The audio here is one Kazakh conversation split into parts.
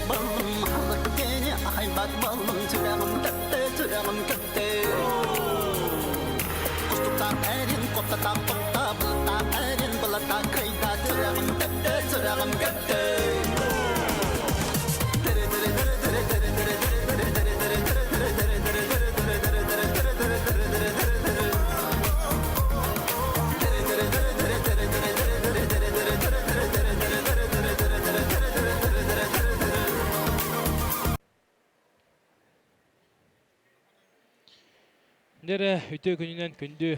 balım halık gene aybat balım çırağım kötte Kuştuktan erin koptadan kopta bulata erin bulata kayda çırağım kötte Дәрі өте күнінен күнді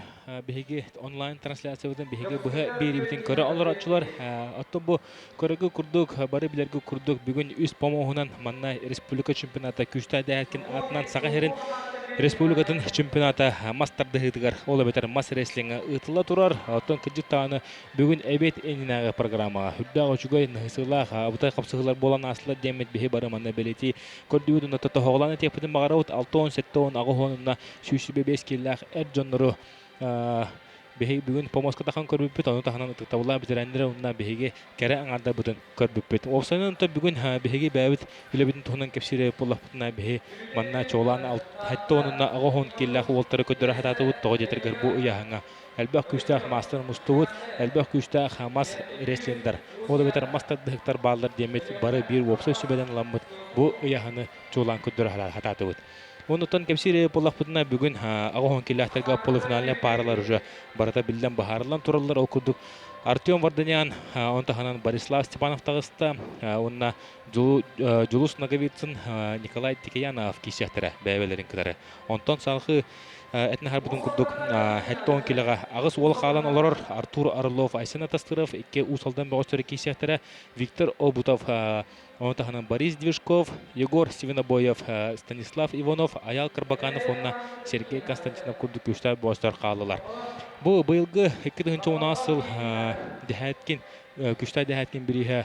бігеге онлайн трансляциядың бігеге бұға бері бітін көрі алыр атшылар. Аттын бұл көрігі күрдік, бары білергі күрдік бүгін үз помоғынан манна республика чемпионата күшті әдәйәткен атынан саға херін республикатын чемпионата мастарды ғытығар. Олы бетер мас рестлингі ұтыла тұрар. Аттын күджік тағаны бүгін әбет әнінағы программа. Хүддағы жүгай нұхысылақ, бұтай қапсығылар болан асылы демет бігі бары манна белеті. Көрдігудің ұтты тоғыланы тепетін бағарауыт 6-10-7-10 ағығынына сүйсібе 5 келләқ әр жонныру бүгін помоска тахан көрбүппет, оны таханан ытықтауыла бізірәндері онына бігеге кәрі аңарда бұтын көрбүппет. Опсайынан ұнта бүгін бігеге бәуіт үлебетін тұхынан кепсірі болақпытына бігі манна чоғылан әтті онына ағығын келләқ олтары көдірі хататы бұт тоғы жетіргір бұл ұяғыңа. Әлбәқ күштәқ мастер мұстығыт, әлбәқ күштәқ мас реслендер. Олы бетер мастер дықтар балдар демет бары бір опсай сүбәден ламыт бұл ұяғыны чоғылан көдірі хататы бұт. Онуттан кепсире поллақпытына бүгін ағуын келләқтарға полуфиналіне паралар уже барата білден бағарылан тұралар оқырдық. Артем Варданян, онтаханан Борислав Степанов тағыста, онна Джулус Наговицын, Николай Тикаянов кесияқтары бәйбелерін кідары. Онтан салқы әтіне харбытын күрдік. Әтті келіға ағыз ол қалан оларар Артур Орлов, Айсен Атастыров, екі ұсалдан бағыстары кесияқтары Виктор Обутов, онтаханан Борис Движков, Егор Севинобоев, Станислав Иванов, Аял Карбаканов, онна Сергей Константинов күрдік күштар бағыстар қалылар. Бұл бұйылғы 2010 асыл күштай дәхәткен бірігі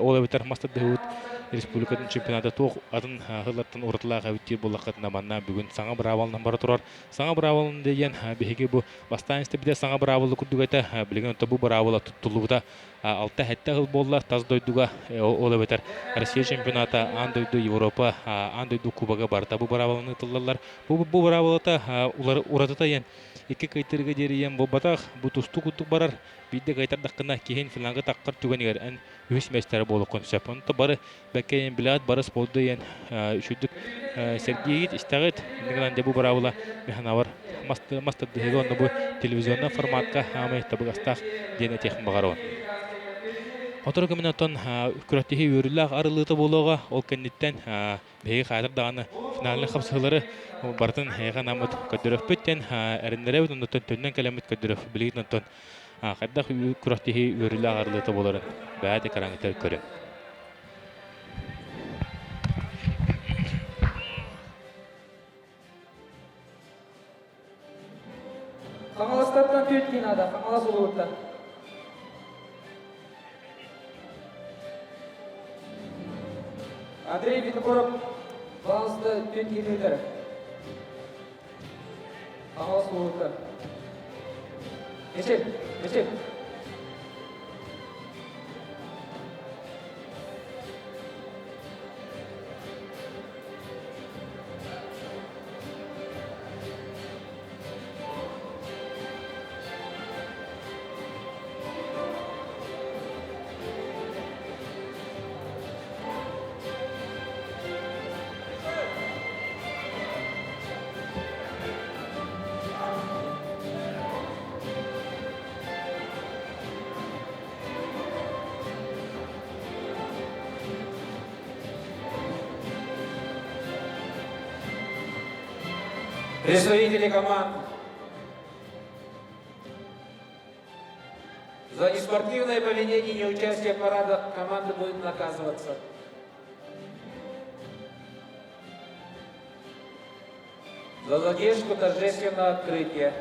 олай бітер мастар дәуіт республикатын чемпионаты тоқ атын ғылаттан ұрытылаға өттер болақытына манна бүгін саңа бір авалынан бары тұрар. Саңа бір авалын деген бігеге бұл бастайынсты біде саңа бір авалы күрдік айта білген өтті бұл бір авалы тұттылығыда алты әтті ғыл болла таз дойдуға олай бітер Россия чемпионаты ан дойду Европа ан дойду Кубаға барда бұл бір авалыны тұллалар. Бұл бір авалыта ұратыта ен екі кайтырға дерейен бұл батақ бұл тұсты күттік барар. Бидде кайтардаққына кейін филанғы таққар түгенігер ән өз мәстері болу қонсап. Онты бары бәккейін біләд барыс болды ен үшүдік Сергейгет істағыт. Нігілан дебу барауыла механавар мастырдығы онды бұл телевизионна форматқа амай табығастақ дене техн бағаруын. Отыр көмін отын күрәттегі өріліғ арылыты болуға ол кәнеттен бәйгі қадырдағаны финалының қапсығылары бартын әйған амыт көдіріп бөттен әріндері өтін отын төннен кәлемет көдіріп білген отын қайдақ күрәттегі өріліғ арылыты боларын бәді қараңғытар көрі. Қаңаластардан түйет кейін ада, қаңалас олуыттан. Андрей Винокуров, балансты түйет кейін өйтері. Қаңалас олуыттан. Geçelim. Представители команд за неспортивное поведение и неучастие в парадах команды будут наказываться. За задержку торжественного открытия.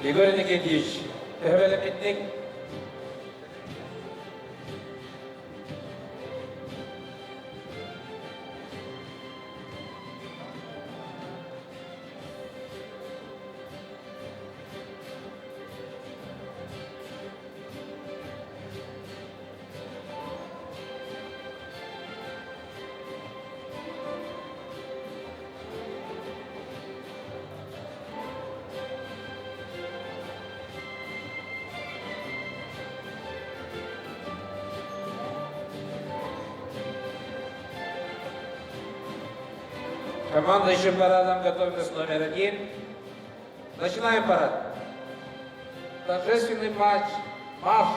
Игорь Никитич, Эвелепитник. Команда еще парадом готовится номер 1. Начинаем парад. Торжественный матч. Марш.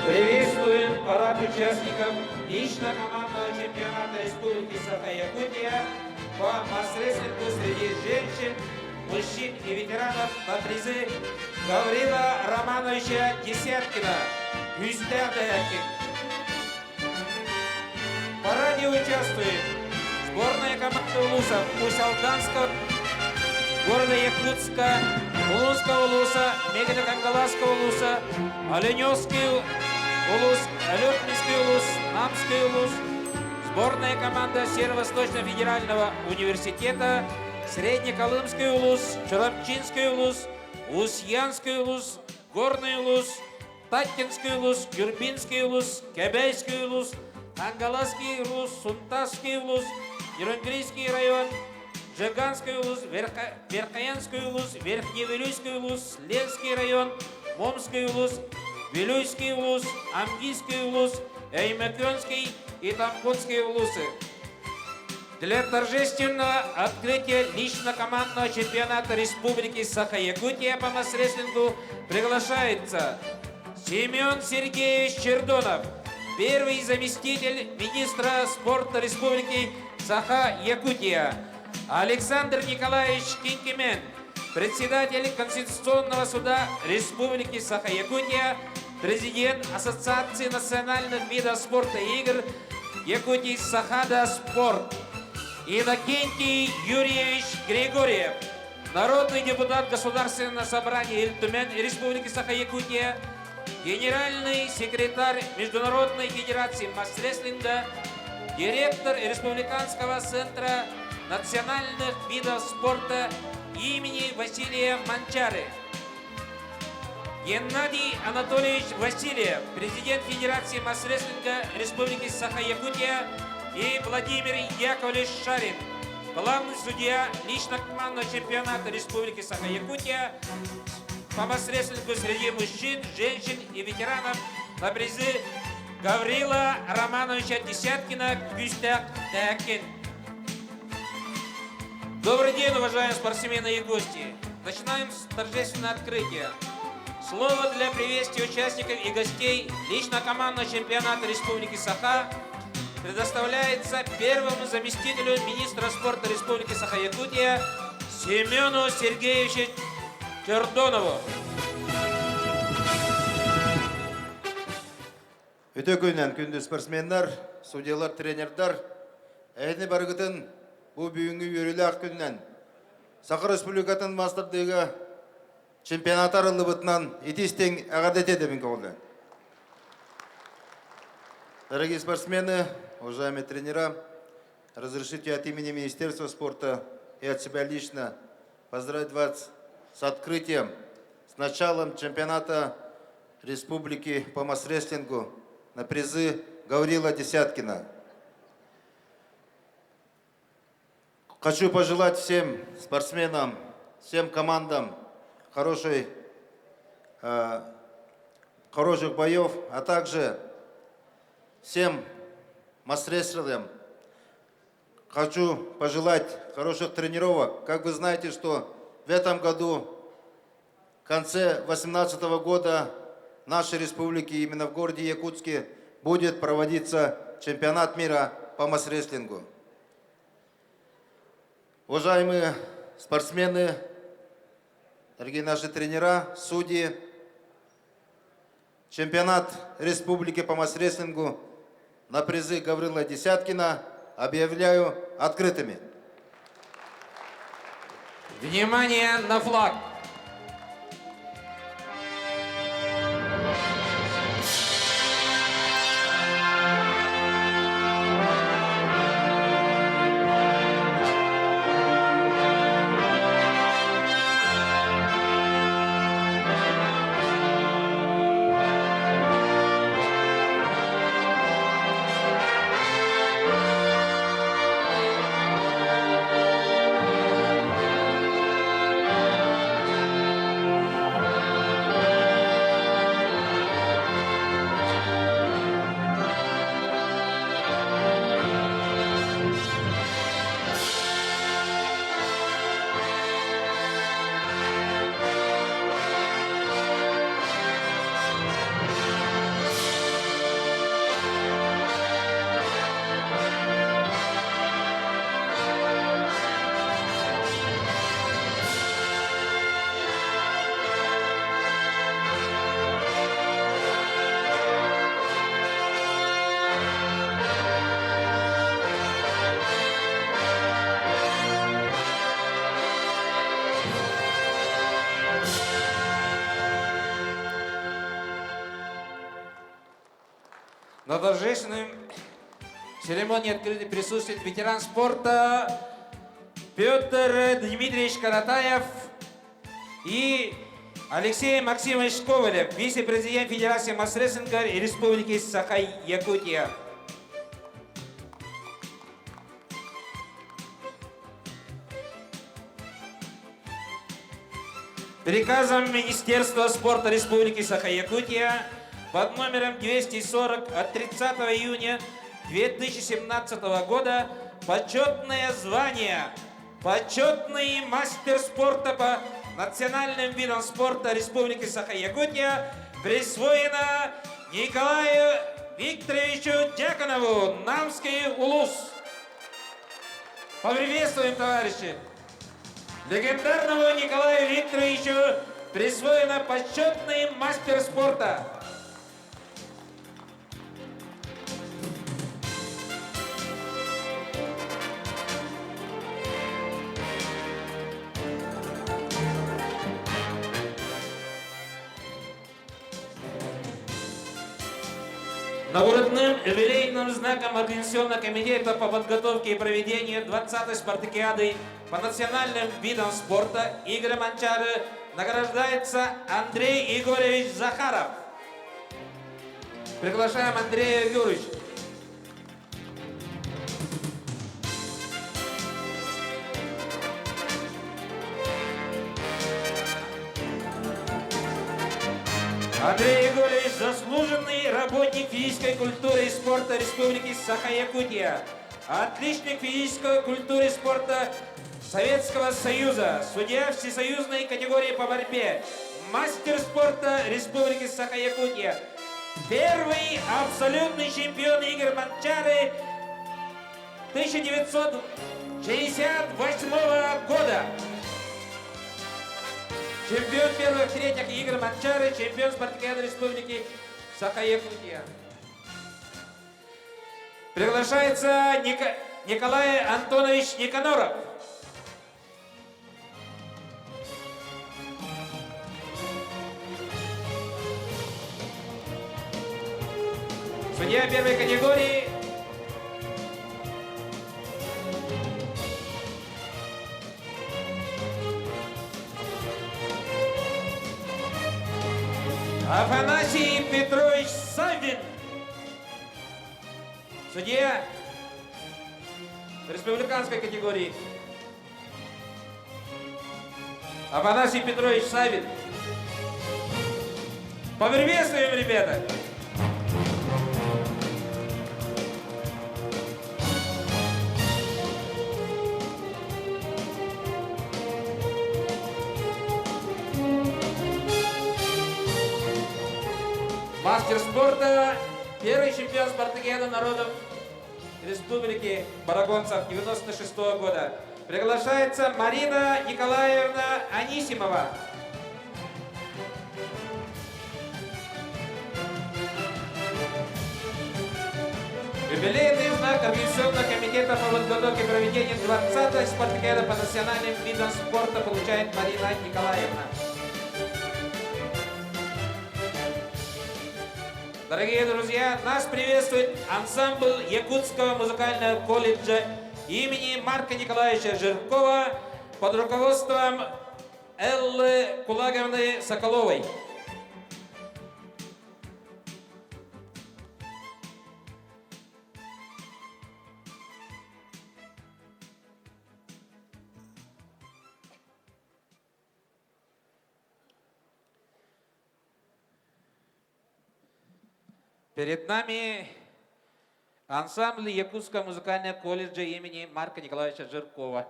Приветствуем парад участников лично командного чемпионата Республики Саха-Якутия по масс-рестлингу среди женщин, мужчин и ветеранов на призы Гаврила Романовича Десяткина. Юстядякин. В параде участвует сборная команда улусов Усть-Алданского, города Якутска, Улунского улуса, Мегатокангаласского улуса, Оленевский улус, Алепинский улус, Намский улус, сборная команда Северо-Восточного федерального университета, Среднеколымский улус, Чурапчинский улус, Усьянский улус, Горный улус, Таткинский улус, Юрбинский улус, Кебейский улус, Ангаласский улус, Сунтасский улус, Ерунгрийский район, Жиганский улус, Верхоянский улус, Верхневилюйский улус, Ленский район, Момский улус, Вилюйский улус, Амгийский улус, Эймекёнский и Тамбонский улусы. Для торжественного открытия лично-командного чемпионата Республики Саха-Якутия по масс-рестлингу приглашается Семен Сергеевич Чердонов, первый заместитель министра спорта Республики Саха-Якутия, Александр Николаевич Кинкимен, председатель Конституционного суда Республики Саха-Якутия, президент Ассоциации национальных видов спорта и игр Якутии Сахада Спорт, Иннокентий Юрьевич Григорьев, народный депутат Государственного собрания Ильтумен Республики Саха-Якутия, генеральный секретарь Международной федерации масс-рестлинга, директор Республиканского центра национальных видов спорта имени Василия Манчары, Геннадий Анатольевич Васильев, президент Федерации масс-рестлинга Республики Саха-Якутия, и Владимир Яковлевич Шарин, главный судья лично-командного чемпионата Республики Саха-Якутия по масс-рестлингу среди мужчин, женщин и ветеранов на призы Гаврила Романовича Десяткина Юстядякин. Добрый день, уважаемые спортсмены и гости! Начинаем с торжественного открытия. Слово для приветствия участников и гостей лично-командного чемпионата Республики Саха предоставляется первому заместителю министра спорта Республики Саха-Якутия Семену Сергеевичу Чердонову. Өте күннен күнді спортсмендар, судьялар, тренердар, әйні барғытын бұл бүйінгі өрілі ақ күннен Саха Республикатын мастырдығы чемпионатар ұлыбытынан етестен ағадет едемін қолды. Дорогие спортсмены, уважаемые тренера, разрешите от имени Министерства спорта и от себя лично поздравить вас с открытием, с началом чемпионата Республики по масс-рестлингу на призы Гаврила Десяткина. Хочу пожелать всем спортсменам, всем командам хороших боев, а также всем масс-рестлерам хочу пожелать хороших тренировок. Как вы знаете, что в этом году, в конце 2018 года, в нашей республике, именно в городе Якутске, будет проводиться чемпионат мира по масс-рестлингу. Уважаемые спортсмены, дорогие наши тренера, судьи, чемпионат республики по масс-рестлингу на призы Гаврила Десяткина объявляю открытыми. Внимание на флаг! На торжественной церемонии открытия присутствует ветеран спорта Петр Дмитриевич Каратаев и Алексей Максимович Ковалев, вице-президент Федерации масс-рестлинга Республики Саха-Якутия. Приказом Министерства спорта Республики Саха-Якутия под номером 240 от 30 июня 2017 года почетное звание «Почетный мастер спорта по национальным видам спорта Республики Саха-Якутия» присвоено Николаю Викторовичу Дьяконову, Намский Улус. Поприветствуем, товарищи! Легендарному Николаю Викторовичу присвоено почетный мастер спорта. Наградным юбилейным знаком Организационного комитета по подготовке и проведению 20-й спартакиады по национальным видам спорта Игоря Манчары награждается Андрей Егорович Захаров. Приглашаем Андрея Егоровича. Андрей Егорович – заслуженный работник физической культуры и спорта Республики Саха-Якутия, отличник физической культуры и спорта Советского Союза, судья всесоюзной категории по борьбе, мастер спорта Республики Саха-Якутия, первый абсолютный чемпион Игорь Манчары 1968 года. Чемпион первых третьих Игорь Манчары, чемпион спартакиады Республики Саха-Якутия. Приглашается Николай Антонович Никаноров. Судья первой категории. Афанасий Петрович Савин. Судья республиканской категории. Афанасий Петрович Савин. Поприветствуем, ребята! Мастер спорта, первый чемпион спартакиады народов Республики Барагонцев 96 года. Приглашается Марина Николаевна Анисимова. Юбилейный знак Организационного комитета по подготовке и проведению 20-й спартакиады по национальным видам спорта получает Марина Николаевна. Дорогие друзья, нас приветствует ансамбль Якутского музыкального колледжа имени Марка Николаевича Жиркова под руководством Эллы Кулаговны Соколовой. Перед нами ансамбль Якутского музыкального колледжа имени Марка Николаевича Жиркова.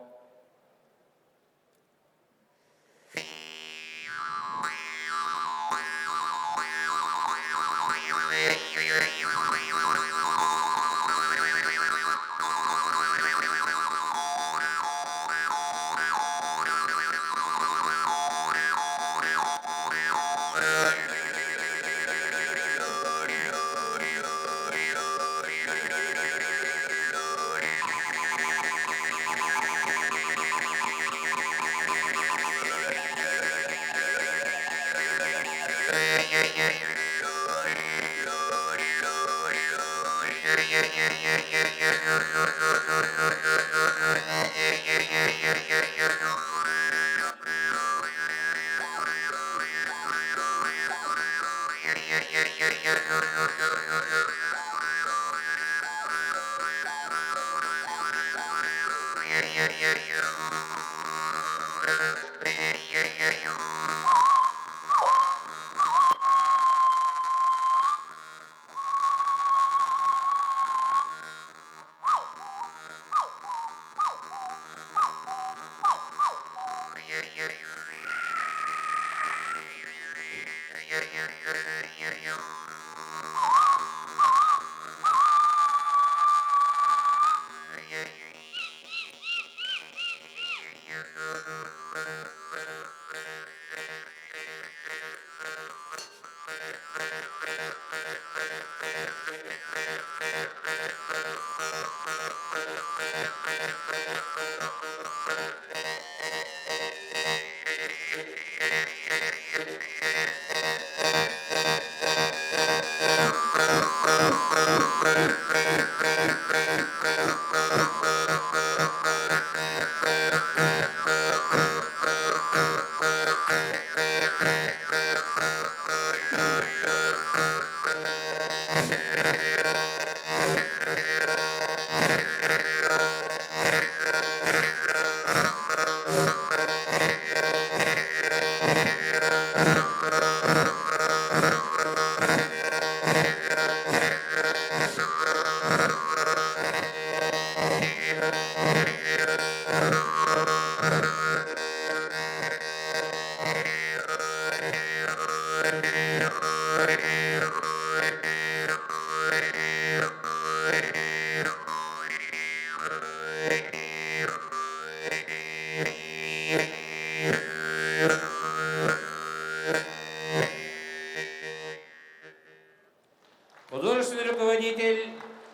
Художественный руководитель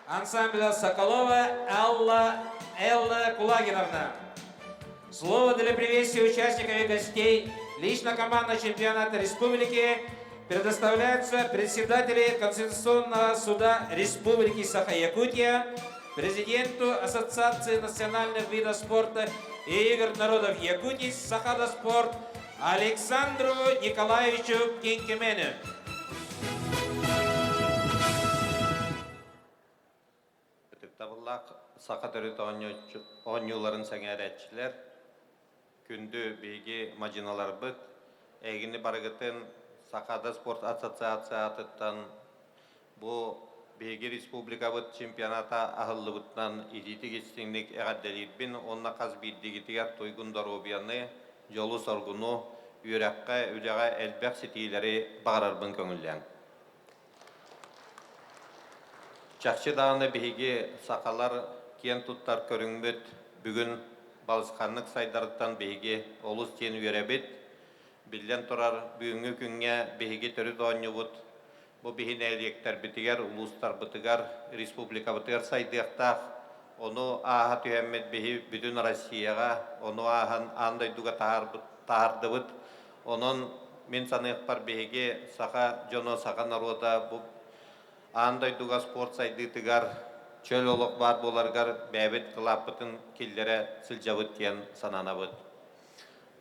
ансамбля Соколова Элла Кулагиновна. Слово для приветствия участников и гостей лично командного чемпионата республики предоставляется председателю Конституционного суда Республики Саха-Якутия, президенту Ассоциации национальных видов спорта и игр народов Якутии Сахадоспорт Александру Николаевичу Кинкемену. Saqa törüt oynuyorların sengəretçilər, gündü bilgi macinalar bıt, egini barıgıtın Saqada Sport Asosiyasyası'ndan bu bilgi Respublika bıt çempionata ahıllı bıttan iditi geçtiğinlik eğaddeliyid bin, onna qaz bildigitiger tuygun darobiyanı, yolu sorgunu, yürekqe, üleğe elbək sitileri bağırarbın köngüllen. Çakçı dağını bilgi saqalar ken tuttar körüngüt, bugün balıskanlık saydarıttan bilgi olus ten üyerebit, bilden turar büyüngü künge bilgi törü doğanyubut, bu bihineliyekler bitiger, uluslar bitiger, республика bitiger saydıqtaq, onu aha tühemmet bihi bütün Rossiyaga, onu ahan andayduga tahardıbıt, onun min sanıqpar bihige sağa jono sağa naroda bu andayduga sport saydıqtıgar, çöl oluq bar bolargar bäbet kılapıtın killere сылжабыт diyen sananabıt.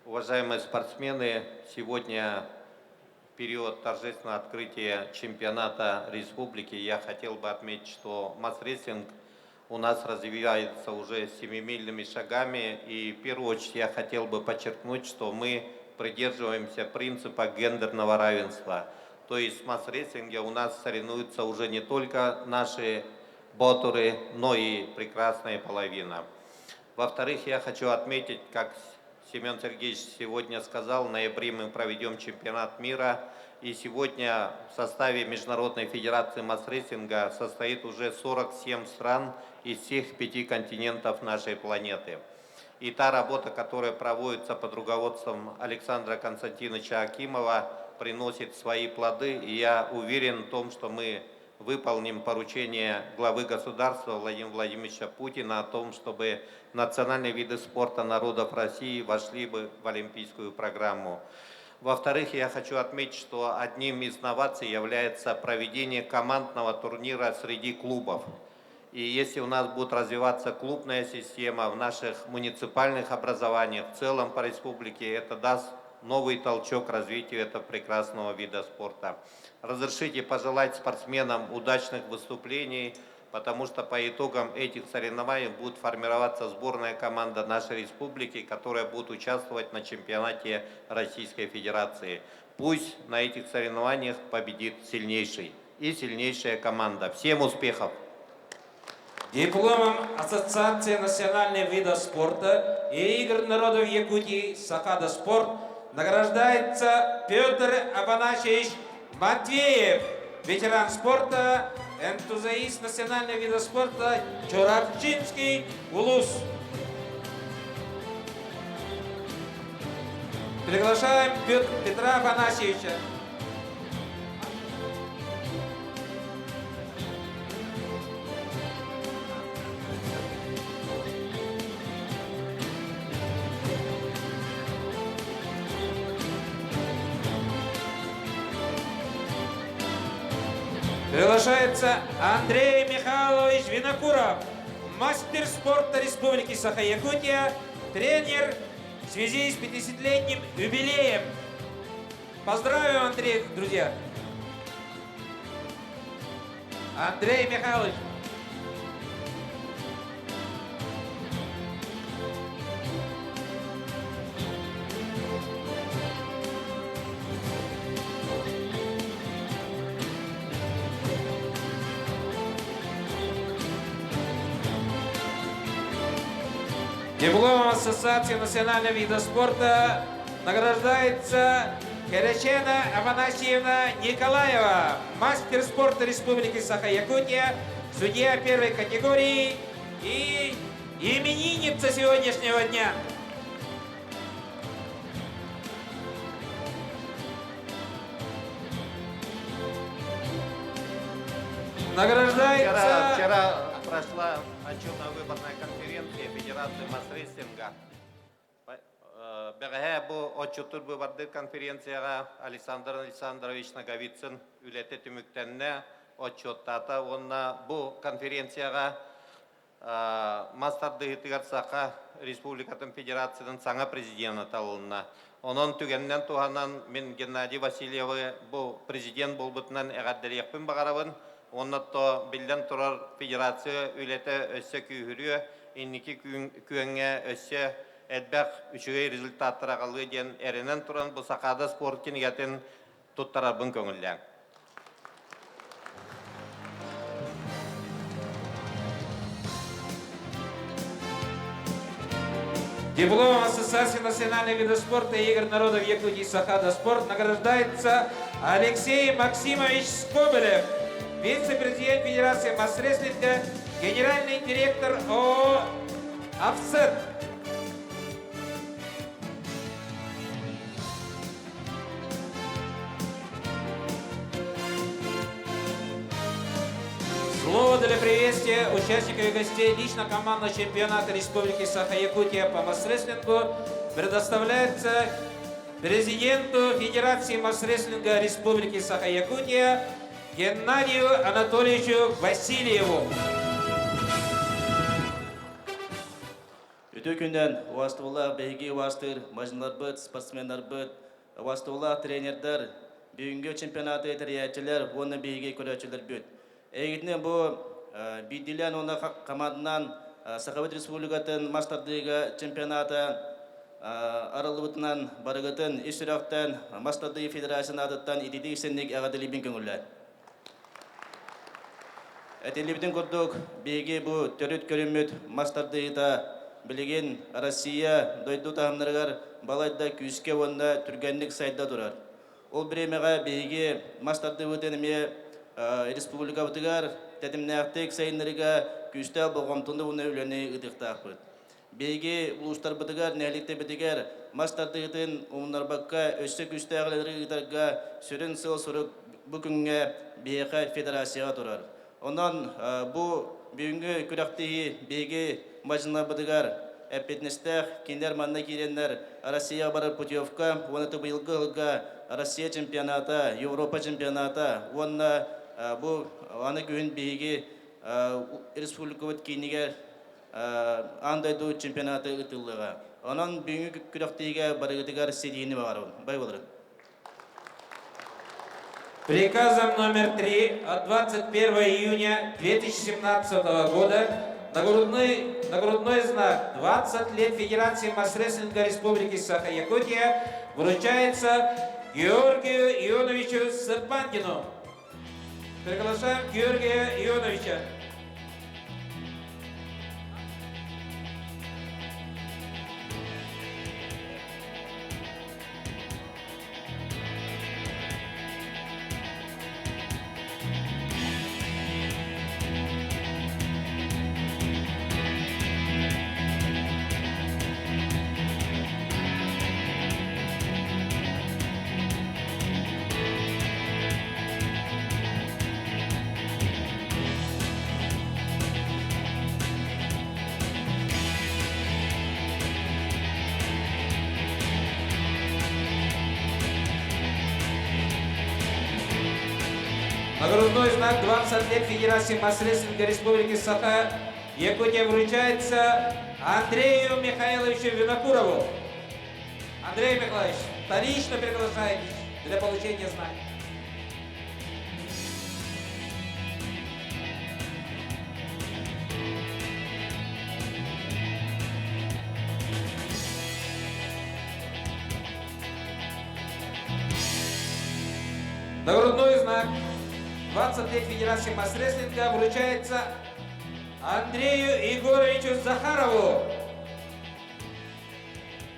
Уважаемые спортсмены, сегодня в период торжественного открытия чемпионата республики я хотел бы отметить, что масс-рестлинг у нас развивается уже семимильными шагами. И в первую очередь я хотел бы подчеркнуть, что мы придерживаемся принципа гендерного равенства. То есть в масс-рестлинге у нас соревнуются уже не только наши ботуры, но и прекрасная половина. Во-вторых, я хочу отметить, как Семен Сергеевич сегодня сказал, в ноябре мы проведем чемпионат мира. И сегодня в составе Международной Федерации масс-рестлинга состоит уже 47 стран из всех 5 континентов нашей планеты. И та работа, которая проводится под руководством Александра Константиновича Акимова, приносит свои плоды. И я уверен в том, что мы выполним поручение главы государства Владимира Владимировича Путина о том, чтобы национальные виды спорта народов России вошли бы в олимпийскую программу. Во-вторых, я хочу отметить, что одним из новаций является проведение командного турнира среди клубов. И если у нас будет развиваться клубная система в наших муниципальных образованиях, в целом по республике, это даст новый толчок развитию этого прекрасного вида спорта. Разрешите пожелать спортсменам удачных выступлений, потому что по итогам этих соревнований будет формироваться сборная команда нашей республики, которая будет участвовать на чемпионате Российской Федерации. Пусть на этих соревнованиях победит сильнейший и сильнейшая команда. Всем успехов! Дипломом Ассоциации национальных видов спорта и игр народов Якутии «Сахада спорт» награждается Петр Афанасьевич Матвеев, ветеран спорта, энтузиаст национального вида спорта Чоравчинский улус. Приглашаем Петра Афанасьевича. Приглашается Андрей Михайлович Винокуров, мастер спорта Республики Саха-Якутия, тренер в связи с 50-летним юбилеем. Поздравим, Андрей, друзья! Андрей Михайлович. Дипломом Ассоциации национального вида спорта награждается Херечена Афанасьевна Николаева, мастер спорта Республики Саха-Якутия, судья первой категории и именинница сегодняшнего дня. Награждается... Вчера прошла отчетно-выборная конференция Федерации масс-рестлинга. Бәғәһә бу отчеттур выборды конференцияға Александр Александрович Наговицын үләте түміктенне отчеттата. Онна бу конференцияға мастарды хитигар сақа Республикатын Федерацияның саңа президенті талынна. Onun tügenden туғанан мен Геннадий Васильевы бу президент болбытынан әғаддәрияқпен бағарабын. Оннатто билден турар федерация үлете өссө күйhürüе, инники күйеңе өссө әдбәқ үшіғей результаттыра қалғы ден әрінен туран бұл сақада спорт кенегетін тұттарабын көңілден. Дипломом Ассоциации национальных видов спорта и игр народов Якутии «Сахада спорт» награждается Алексей Максимович Скобелев, вице-президент Федерации масс-рестлинга, генеральный директор ООО «Офсет». для приветствия участников и гостей лично командного чемпионата Республики Саха-Якутия по масс-рестлингу предоставляется президенту Федерации масс-рестлинга Республики Саха-Якутия Геннадию Анатольевичу Васильеву. Өтө күнден уастывалар, бейги уастыр, мажынлар бұд, спортсменлар бұд, уастывалар, тренердер, бүгінгі чемпионаты тәриячілер, оны бейги көрәчілер бұд. Егітіне бұл бейділен оны командынан Сахавет Республикатын мастардыға чемпионаты арылыбытынан барығытын үсірақтан мастарды федерацияны адыттан идеди ісеннік әғадылыбын көңілі. Әтелебдің көрдік бейге бұл төріт көрімет мастардыға білеген Россия дойду тағымларығар балайда күске онда түргенлік сайда тұрар. Ол біремеға бейге мастарды өтеніме республика бұтығар тәдімнәқтік сайынларыға күстәл болғамтынды оны өлені ұтықтақ бұд. Бейге ұлыстар бұтығар нәлікті бітігер мастарды ұтын ұмынарбаққа өсі күстәғілері ұтарға сүрін сыл сұрық бүкінге бейға федерацияға тұрар. Онан бұл бүгінгі күрақтығы бейге мажынлар бұдығар әппетнестәқ кендер манна керенлер Россия барар путевка, оны бұйылғы ғылға Россия чемпионата, Европа чемпионата, оны бұл аны күйін бейге республика өт кейінігер андайду чемпионаты ұтылыға. Онан бүгінгі күрақтыға барығытығар седейіні бағар. Бай болырын. Приказом номер 3 от 21 июня 2017 года нагрудной знак 20 лет Федерации масс-рестлинга Республики Саха-Якутия вручается Георгию Ионовичу Сырпандину. Приглашаем Георгия Ионовича. Нагрудной знак 20 лет Федерации масс-рестлинга Республики Саха-Якутия вручается Андрею Михайловичу Винокурову. Андрей Михайлович, вторично приглашаетесь для получения знака. Нагрудной знак 20 лет Федерации масс-рестлинга вручается Андрею Егоровичу Захарову,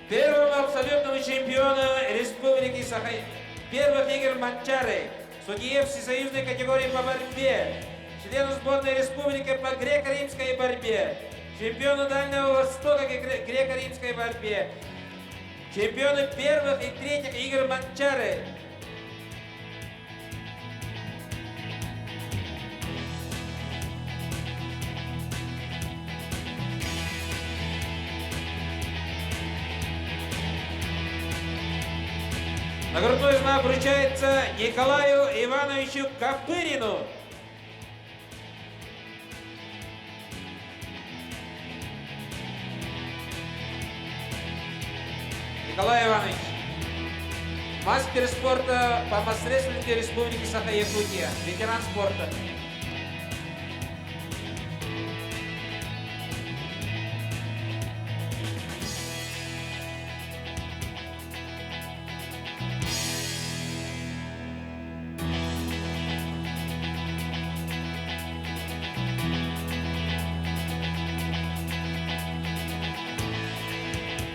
первому абсолютному чемпиону Республики Саха-Якутия, первых игр Манчары, судье всесоюзной категории по борьбе, члену сборной республики по греко-римской борьбе, чемпиону Дальнего Востока по греко-римской борьбе, чемпиону первых и третьих игр Манчары. Нагрудной знак вручается Николаю Ивановичу Копырину. Николай Иванович, мастер спорта по масс-рестлингу Республики Саха-Якутия, ветеран спорта.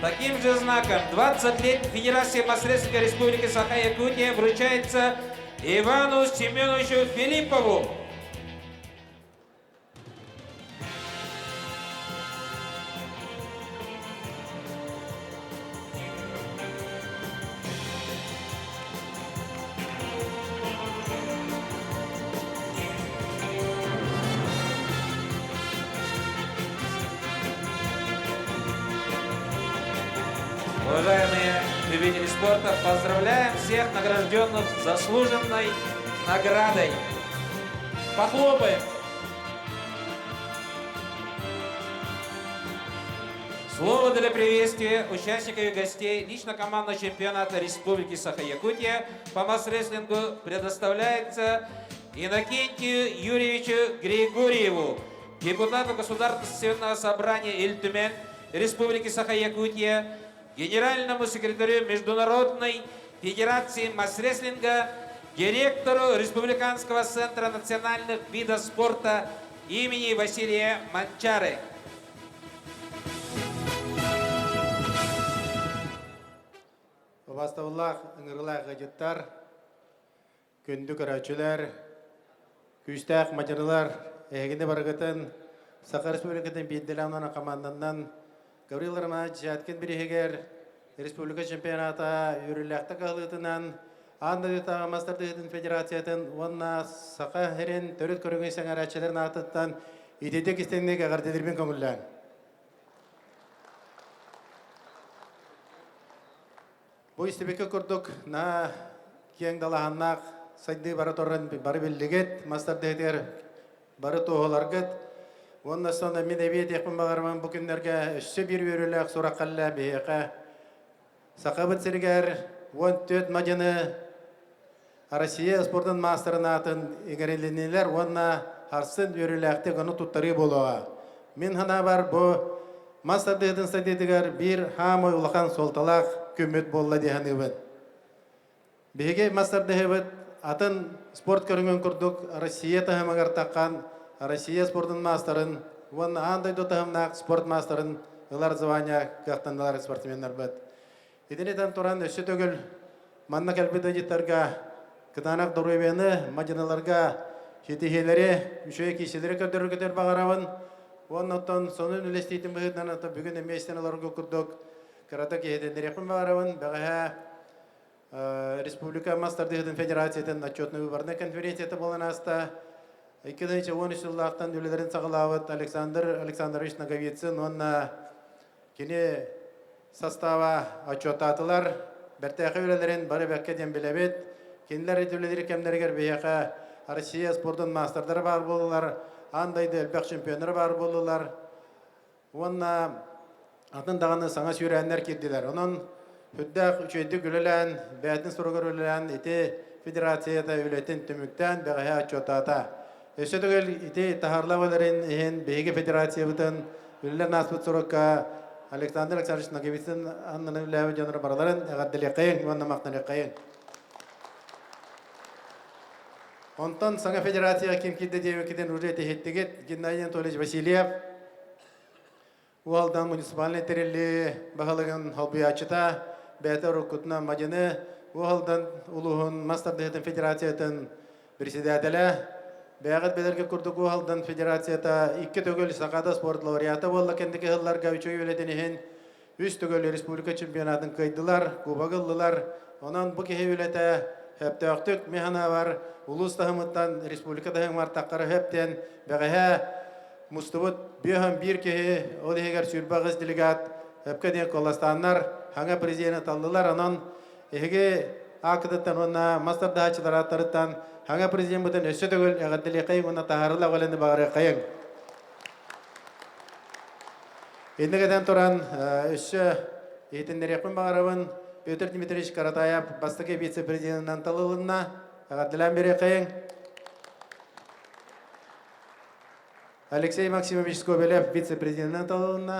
Таким же знаком 20 лет Федерации масс-рестлинга Республики Саха-Якутия вручается Ивану Семеновичу Филиппову. Уважаемые любители спорта, поздравляем всех награжденных заслуженной наградой. Похлопаем. Слово для приветствия участников и гостей лично командного чемпионата Республики Саха-Якутия по масс-рестлингу предоставляется Иннокентию Юрьевичу Григорьеву, депутату Государственного собрания Иль-Тюмень Республики Саха-Якутия, генеральному секретарю Международной Федерации масс-рестлинга, директору Республиканского центра национальных видов спорта имени Василия Манчары. Ваставлах, ыңырлах ғажеттар, күнді көрәчілер, күстәк мадырлар, әгіне барғытын, Сақа Республикатын бейділі командандан Гаврил Романович жаткен бірігер Республика чемпионата үріләқті қалғытынан анда дұтаға Мастардығытын Федерациятын онна Сақа әрен төрет көріңіз сәңір әтшілерін ақтыттан идедек істеніне ғардедермен көңіллән. Бұл істебекі көрдік, на кең далағаннақ сайды бары торын бары білдігет, Мастардығытыр бары тоғыларғыт. Онда сонда мен әбейет екпін бағарман бұл күндерге үшсі бір өрілік сұраққалла бейеқа. Сақабыт сіргер 14 мадины Россия спортын мастерын атын егерленелер, онна арсын өрілікті ғыны тұттары болуға. Мен ғана бар бұл Мастардығытын сәдедігер бір хамы ұлақан солталақ көмет болла дейханы бұд. Беге Мастардығыт атын спорт көріңін күрдік Россия тағымағар таққан Россия спортын мастерын, вон андай дотағымнақ спорт мастерын ұлар звания қақтандылар спортсменлер бұд. Едінетен тұран өсі төгіл манна кәлбеді жеттарға кытанақ дұрубені мадиналарға жетихелері, үшөй кешелері көрдірі көтер бағаравын. Оннаттан сонын үлестейтін бұғыднан ата бүгін еместен оларға күрдік қарата кейден рекін бағаравын. Бағаға Республика Мастардығытын Федерациятын отчетны выборны конференцияты болын аста 2013 жылдақтан үлелерін сағылауыт Александр Александрович Наговицын, онна кені состава отчет атылар, бәртәқі үлелерін бары бәккеден білебет, кенілер үлелері кәмдергер бейеқа Россия спортын мастардары бар болылар, андайды әлбәқ чемпионары бар болылар, онна атын дағаны саңа сүйрәнлер кедділер. Онын хүддәқ үшейді үлелән, бәтін сұрғыр үлелән, еті федерацияда үлетін түміктен бәғая отчет ата. Өсі түгіл ити тахарлаваларын ехен бейге федерация бұтын үлілер наспыт сұрыққа Александр Александрович Наговицын аннаны үләуі жаныр бараларын әғадділі қайын, онна мақтаны қайын. Онтан саңа федерация кем кедді деймекеден үрреті хеттігет Геннадий Толич Васильев уалдан муниципальный терелі бағалығын халбы ачыта бәті ұрыққытына мадины уалдан ұлығын Мастардығытын федерациятын председателі Бәғат бәдерге күрдік уалдан федерацията 2 төгіл сақада спорт лауреаты болла кәндікі ғылларға үшөй өлетін ехен 3 төгіл республика чемпионатын қайдылар, кубағылылар. Онан бұл кеге өлеті хөпті өқтік механа бар, ұлыс тағымыттан республика тағым артаққары хөптен бәғәе мұстыбыт бүйіғын бір кеге ол егер сүрбағыз делегат хөпкеден қоластанлар, хаңа президент алдылар. Онан еге ақыдыттан онна мастарды хачылар аттарыттан хаңа президент бұтын өсі төгіл әғадділі қайын, оны тағарылы ғалынды бағары қайын. Ендігеден тұран өсі ехтіндер еқпін бағарауын Петр Дмитриевич Каратаев бастығы вице-президентінің талылығына әғадділен бере қайын. Алексей Максимович Скобелев вице-президентінің талылығына.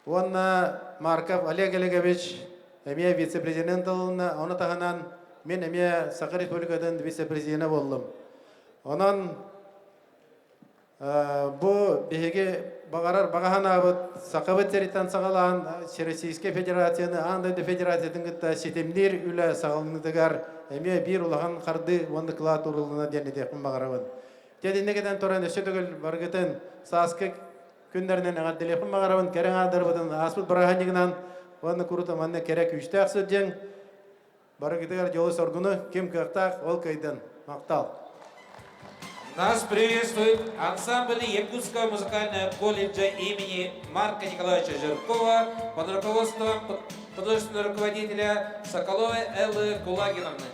Онна Марков Олег Олегович әме вице-президентінің талылығына. Оны тағынан мен әме Сақа Республикадан вице-президенті болдым. Онан бұл беге бағарар бағахан абыт Сақабыт теритан сағалаған Российская федерацияны андайды федерациятын күтті сетемдер үлі сағалыңдығар әме бір ұлаған қарды онды қылат ұрылына дені деқін бағарабын. Тедіндегеден тұран өсі түгіл барғытын сасқы күндерінен әғадділепін бағарабын кәрің адыр бұдын аспыт барағанегінан оны күрітім анны керек үшті ақсы ден барғытығар жолы соргуны кем қақтақ ол қайдан мақтал. Нас приветствует ансамбль Якутского музыкального колледжа имени Марка Николаевича Жиркова под руководством художественного руководителя Соколовой Эллы Кулагиновны.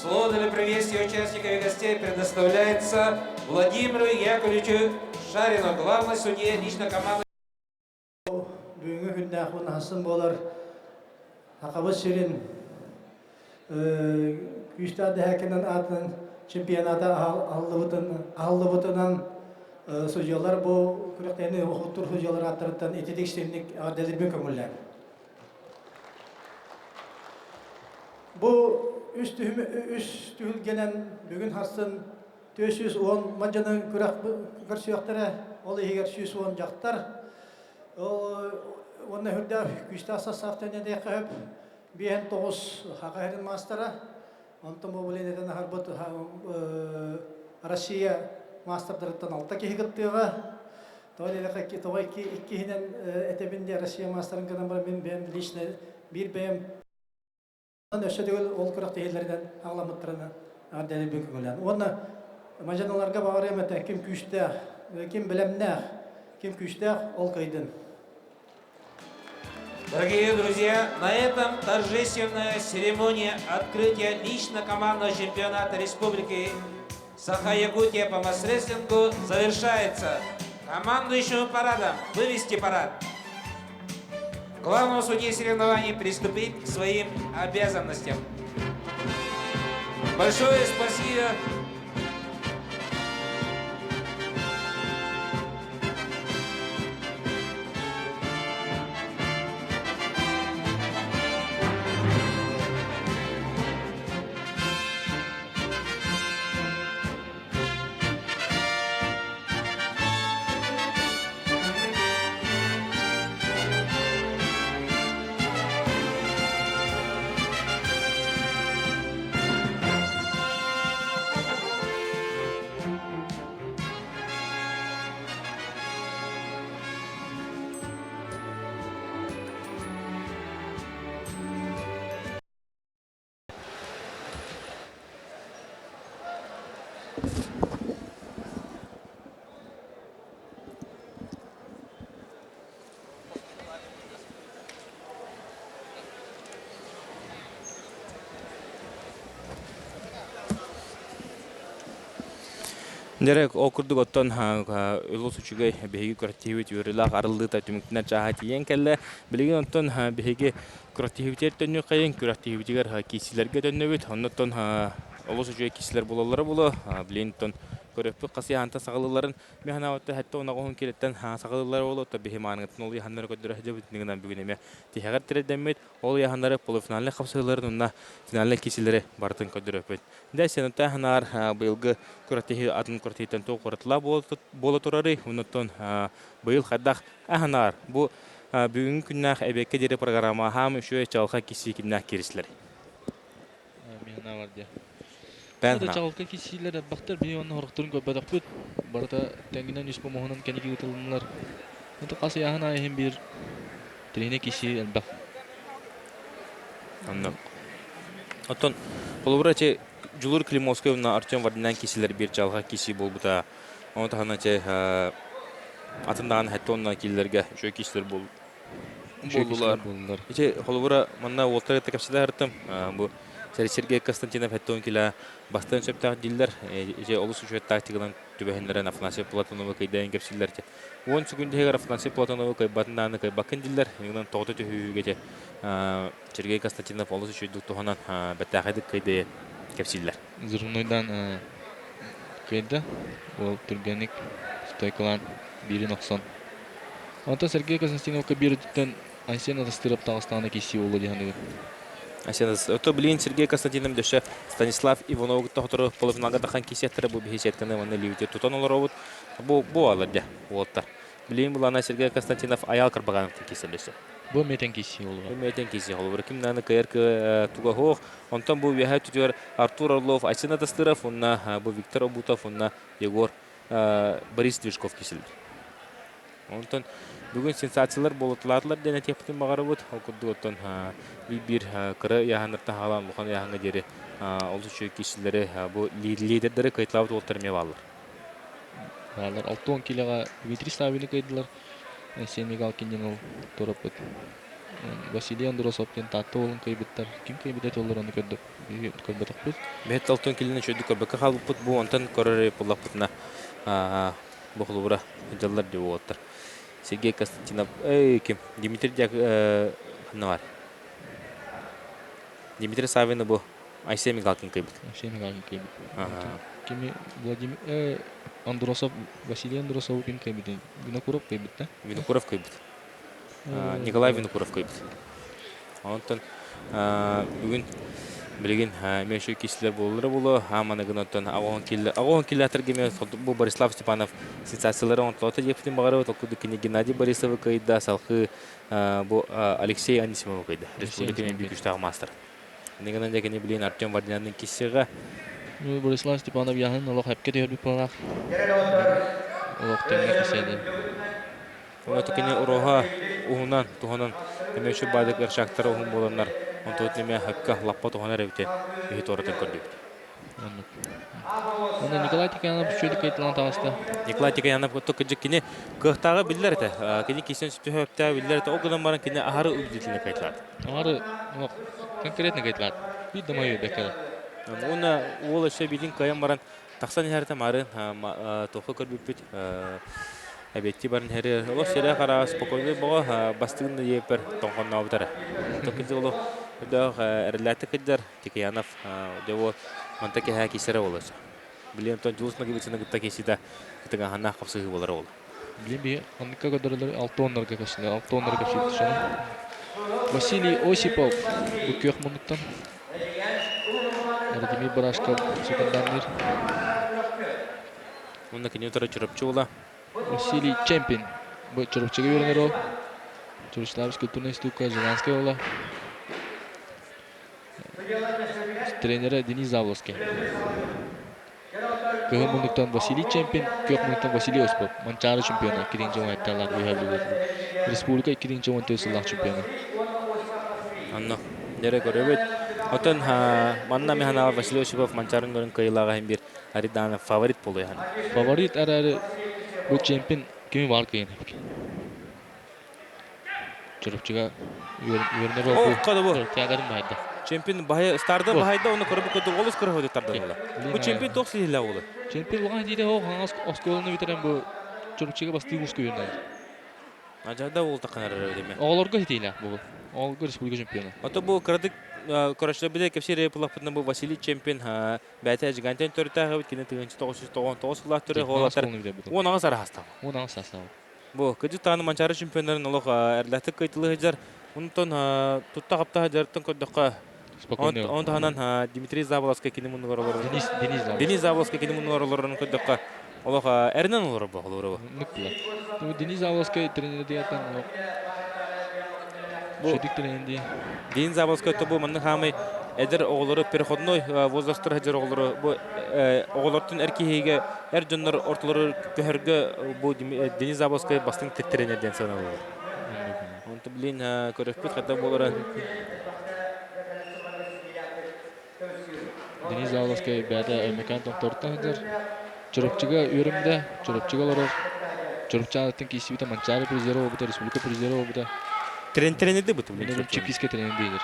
Слово для приветствия участников и гостей предоставляется Владимиру Яковлевичу Шарину, главный судья лично команды. Бүгінгі күнде ақын асын болар ақабы сирин күштады әкінен атын чемпионата алды бұтынан судьялар бұл күректені оқыттыр судьялар аттырыттан етедік істемдік арделермен көңіллер. Бұл үш түйілгенен бүгін хасын 410 маджаның көрсіяқтары, ол егер 110 жақтар. Оны хүрді күшті сафтан еде қағып, бейін 9 хақайрын мастары. Онтын бұл білінеден harбыт Россия мастардырыттан 6 кегіттіға. Тоғай кегінен әтебінде Россия мастарын қадан бар мен бәйім лично бір бәйім өшедігіл ол күріқті елдерден ағламыттырыны ардәлі бүк көңілен. Оны мажаналарға бағар еметі кім күшті, кім білімнәқ, кім күштәқ ол қайдын. Дорогие друзья, на этом торжественная церемония открытия лично-командного чемпионата Республики Саха-Якутия по масс-рестлингу завершается. Командующему парадом вывести парад. Главному судье соревнований приступить к своим обязанностям. Большое спасибо. Дерек окурдук оттон улус учугай беги креативит юрилах арылды та түмүктүнө чаахат иен келе билеген оттон беги креативитет төннү кайын креативитигер кисилерге төннөбүт оннотон улус учугай кисилер бололары боло билентон көрөппү касы анта сагалыларын механаватта хатта онагон келеттен сагалылар боло та бехиманыгын ол яхандар көдөрө жебитнигинен бүгүн эме тихагар тиредемет ол яхандары полуфиналлы капсыларын финаллы кисилери бартын көдөрөпөт да сената ханар быйылгы креатив атын креативтен тоокортла боло турары оннотон быйыл хаддах аханар бу бүгүн күннах эбекке дере программа хам үшө чалка киси киннах кирислер механавар Бән да чалка кисилер бактар би оны хорактырын көбөдөк бүт барата теңинен үс помогунан кенеги утылынлар это касы яхана эһим бир трене киси элбак Анна. Оттон полубраче Жулур Климовскойна Артем Вардинан кисилер бир чалга киси болбута. Оны таханаче атындаган хаттонна киллерге жөө кисилер болдулар. Иче полубра манна олтар текапсилер бу Сергей Константинов хаттон кила бастан сөптак диллер иче олус үчөт тактикалан түбөһүнлөрөн Афанасий Платонов кайдан кепсилерче. Он сүгүндөгөр Афанасий Платонов кай батындан кай бакын диллер ягынан тогото түһүгөче Сергей Константинов олус үчөт туханан баттагыдык кайда кепсилер. Зурнойдан кайда ол турганик стойкалан бири ноксон. Онта Сергей Константинов кабирден Айсена дастырып Тагыстана киси болду дегенде. Асенас ото билин Сергей Константинов дөшө Станислав Иванов тохтору полуфиналга тахан кисеттер бу бихесеткене маны ливите тутонолоробут бу аларда оттар. Билин булана Сергей Константинов аял карбаган киселесе. Бу метен киси болду. Бу метен киси болду. Кимнаны кайрка тугахох, онтон бу вяха тутер Артур Орлов, Айсена Дастыров, онна бу Виктор Обутов, онна Егор Борис Движков кисел. Онтон бүгүн сенсациялар болутлатлар дене тептин багарыбыт окудуттан бир кыры яханырта халан бухан яханга дере олучу кишилери бу лидерлери кайтлабыт олтарме баллар. Баллар 6 килога Дмитрий Савины кайдылар. Сенегал кинен торопыт. Василий Андросов тен татты олун кайбыттар. Ким кайбыт олораны көрдүк. Көрбөтөк бит. Бет 6 килоны чөдүк көрбөккө халыппыт бу онтан көрөрө пуллапытына бу хулура жаллар деп оттар. Сергей Константинов, ким? Дмитрий Навар. Дмитрий Савин бу Айсен Мигалкин кайбыт. Айсен Мигалкин кайбыт. Кими Владимир Андросов, Василий Андросов ким кайбыт. Винокуров кайбыт, да? Винокуров кайбыт. Николай Винокуров кайбыт. Онтон бүгүн билген мешө кисилер боллары боло хаманыгын оттон агон киллатерге бу Борислав Степанов сенсациялары онтлота жептин багары толкуду Геннадий Борисов кайда салхы бу Алексей Анисимов кайда республиканын büyük үчтагы мастер негенен дегени билген Артем Вардинанын кисига Борислав Степанов яхын олох хепке дөрбү парак олох теңге киседи онотокене урога уунан туханан мешө бадыгар шактар уун болоннар он тут неме хакка лаппа тухана ревте бихи торатан көрдүк. Онда Николай Тикаянов чөйдүк кайтылан тагыста. Николай Тикаянов көттө кene кыhtагы биллер эте. Кene кисен сүтөптө биллер эте огынан баран кene ахары үдүтүнө кайтылат. Ахары конкретно кайтылат. Бит дамайы бекер. Уна ол эше билин каян баран таксан хәртә марын тохы көрбүппүт. Әбетти барын хәре оло сере кара спокойный бого бастыгында епер тоңгонна бутара. Токинде оло да эрләте кидер Тикаянов дево монтаке хаки сере болос. Билен тон жулусна гибетина гытта кесида кытыга хана капсыгы болар ол. Билен би анника кадрлар 6 тоннарга кашылы 6 тоннарга кашылды. Василий Осипов бу көкмөнүттөн Радимир Барашков секунданнер. Онда кинетора чурапчы була. Василий Чемпин бу чурапчыга беренер ол. Туриславский культурная стука Желанская ола. Тренера Денис Завловский. Көкмөнүттөн Василий Чемпин, көкмөнүттөн Василий Осипов. Манчары чемпионы, 2-нче оңайтталар бүйөбүлөр. Республика 2-нче оңайтталар чемпионы. Анно, дере көрөбөт. Отон манна механа Василий Осипов манчарын көрүн кыйлага бир Аридана фаворит болуyor yani. Фаворит әрі бұл чемпион кеми бар кейін. Чурупчыга үйерінер ол бұл. Қады бұл. Тәғарын байды. Чемпион старда бахайда оны көріп көді олыс көріп өді тардығыла. Бұл чемпион тоқсы елі олы. Чемпион болған дейде ол қаңыз осколыны битерен бұл чурупчыга басты ұсқы үйерінер. Ажада ол таққан әрі өдеме. Оғыларға жетейлі бұл. Оғылғы республика чемпионы. Ото бұл кырдык көрәшлі біде кепсері пылақпытны бұл Василий чемпион бәті әжігантен төрітағы өт кені 1999 қылақ түрі қолатар. Он ағыз ары хастағы. Он ағыз хастағы. Бұл күдік тағаны манчары чемпионларын олық әрләтік көйтілі ғыжар. Онтон тұтта қапта ғыжарттың көдіққа. Он тағынан Дмитрий Заболовский кені мұның оралары. Денис Заболовский кені мұның ораларын көдіққа. Олық әрінен олары бұл олары бұл. Нүктілі. Денис Заболовский тренері deyatan олық. Шедік тренерінде. Денис Заболовский өтті бұл мұның қамай әдір оғылары переходной возрастыр ғыжар оғылары. Бұл оғылардың әркейге әр жонлар ортылары көхіргі бұл Денис Заболовский бастың тренерден сана олар. Онты білін көріппет қайда болары. Денис Заболовский бәді әмекан тоқтырттан ғыжар. Чурупчыга үйірімді, чурупчыга олар. Чурупчағылықтың кейсі біті манчары президері олбыта, республика президері олбыта. Тренерді бұты білін? Чипкиске тренердейдер.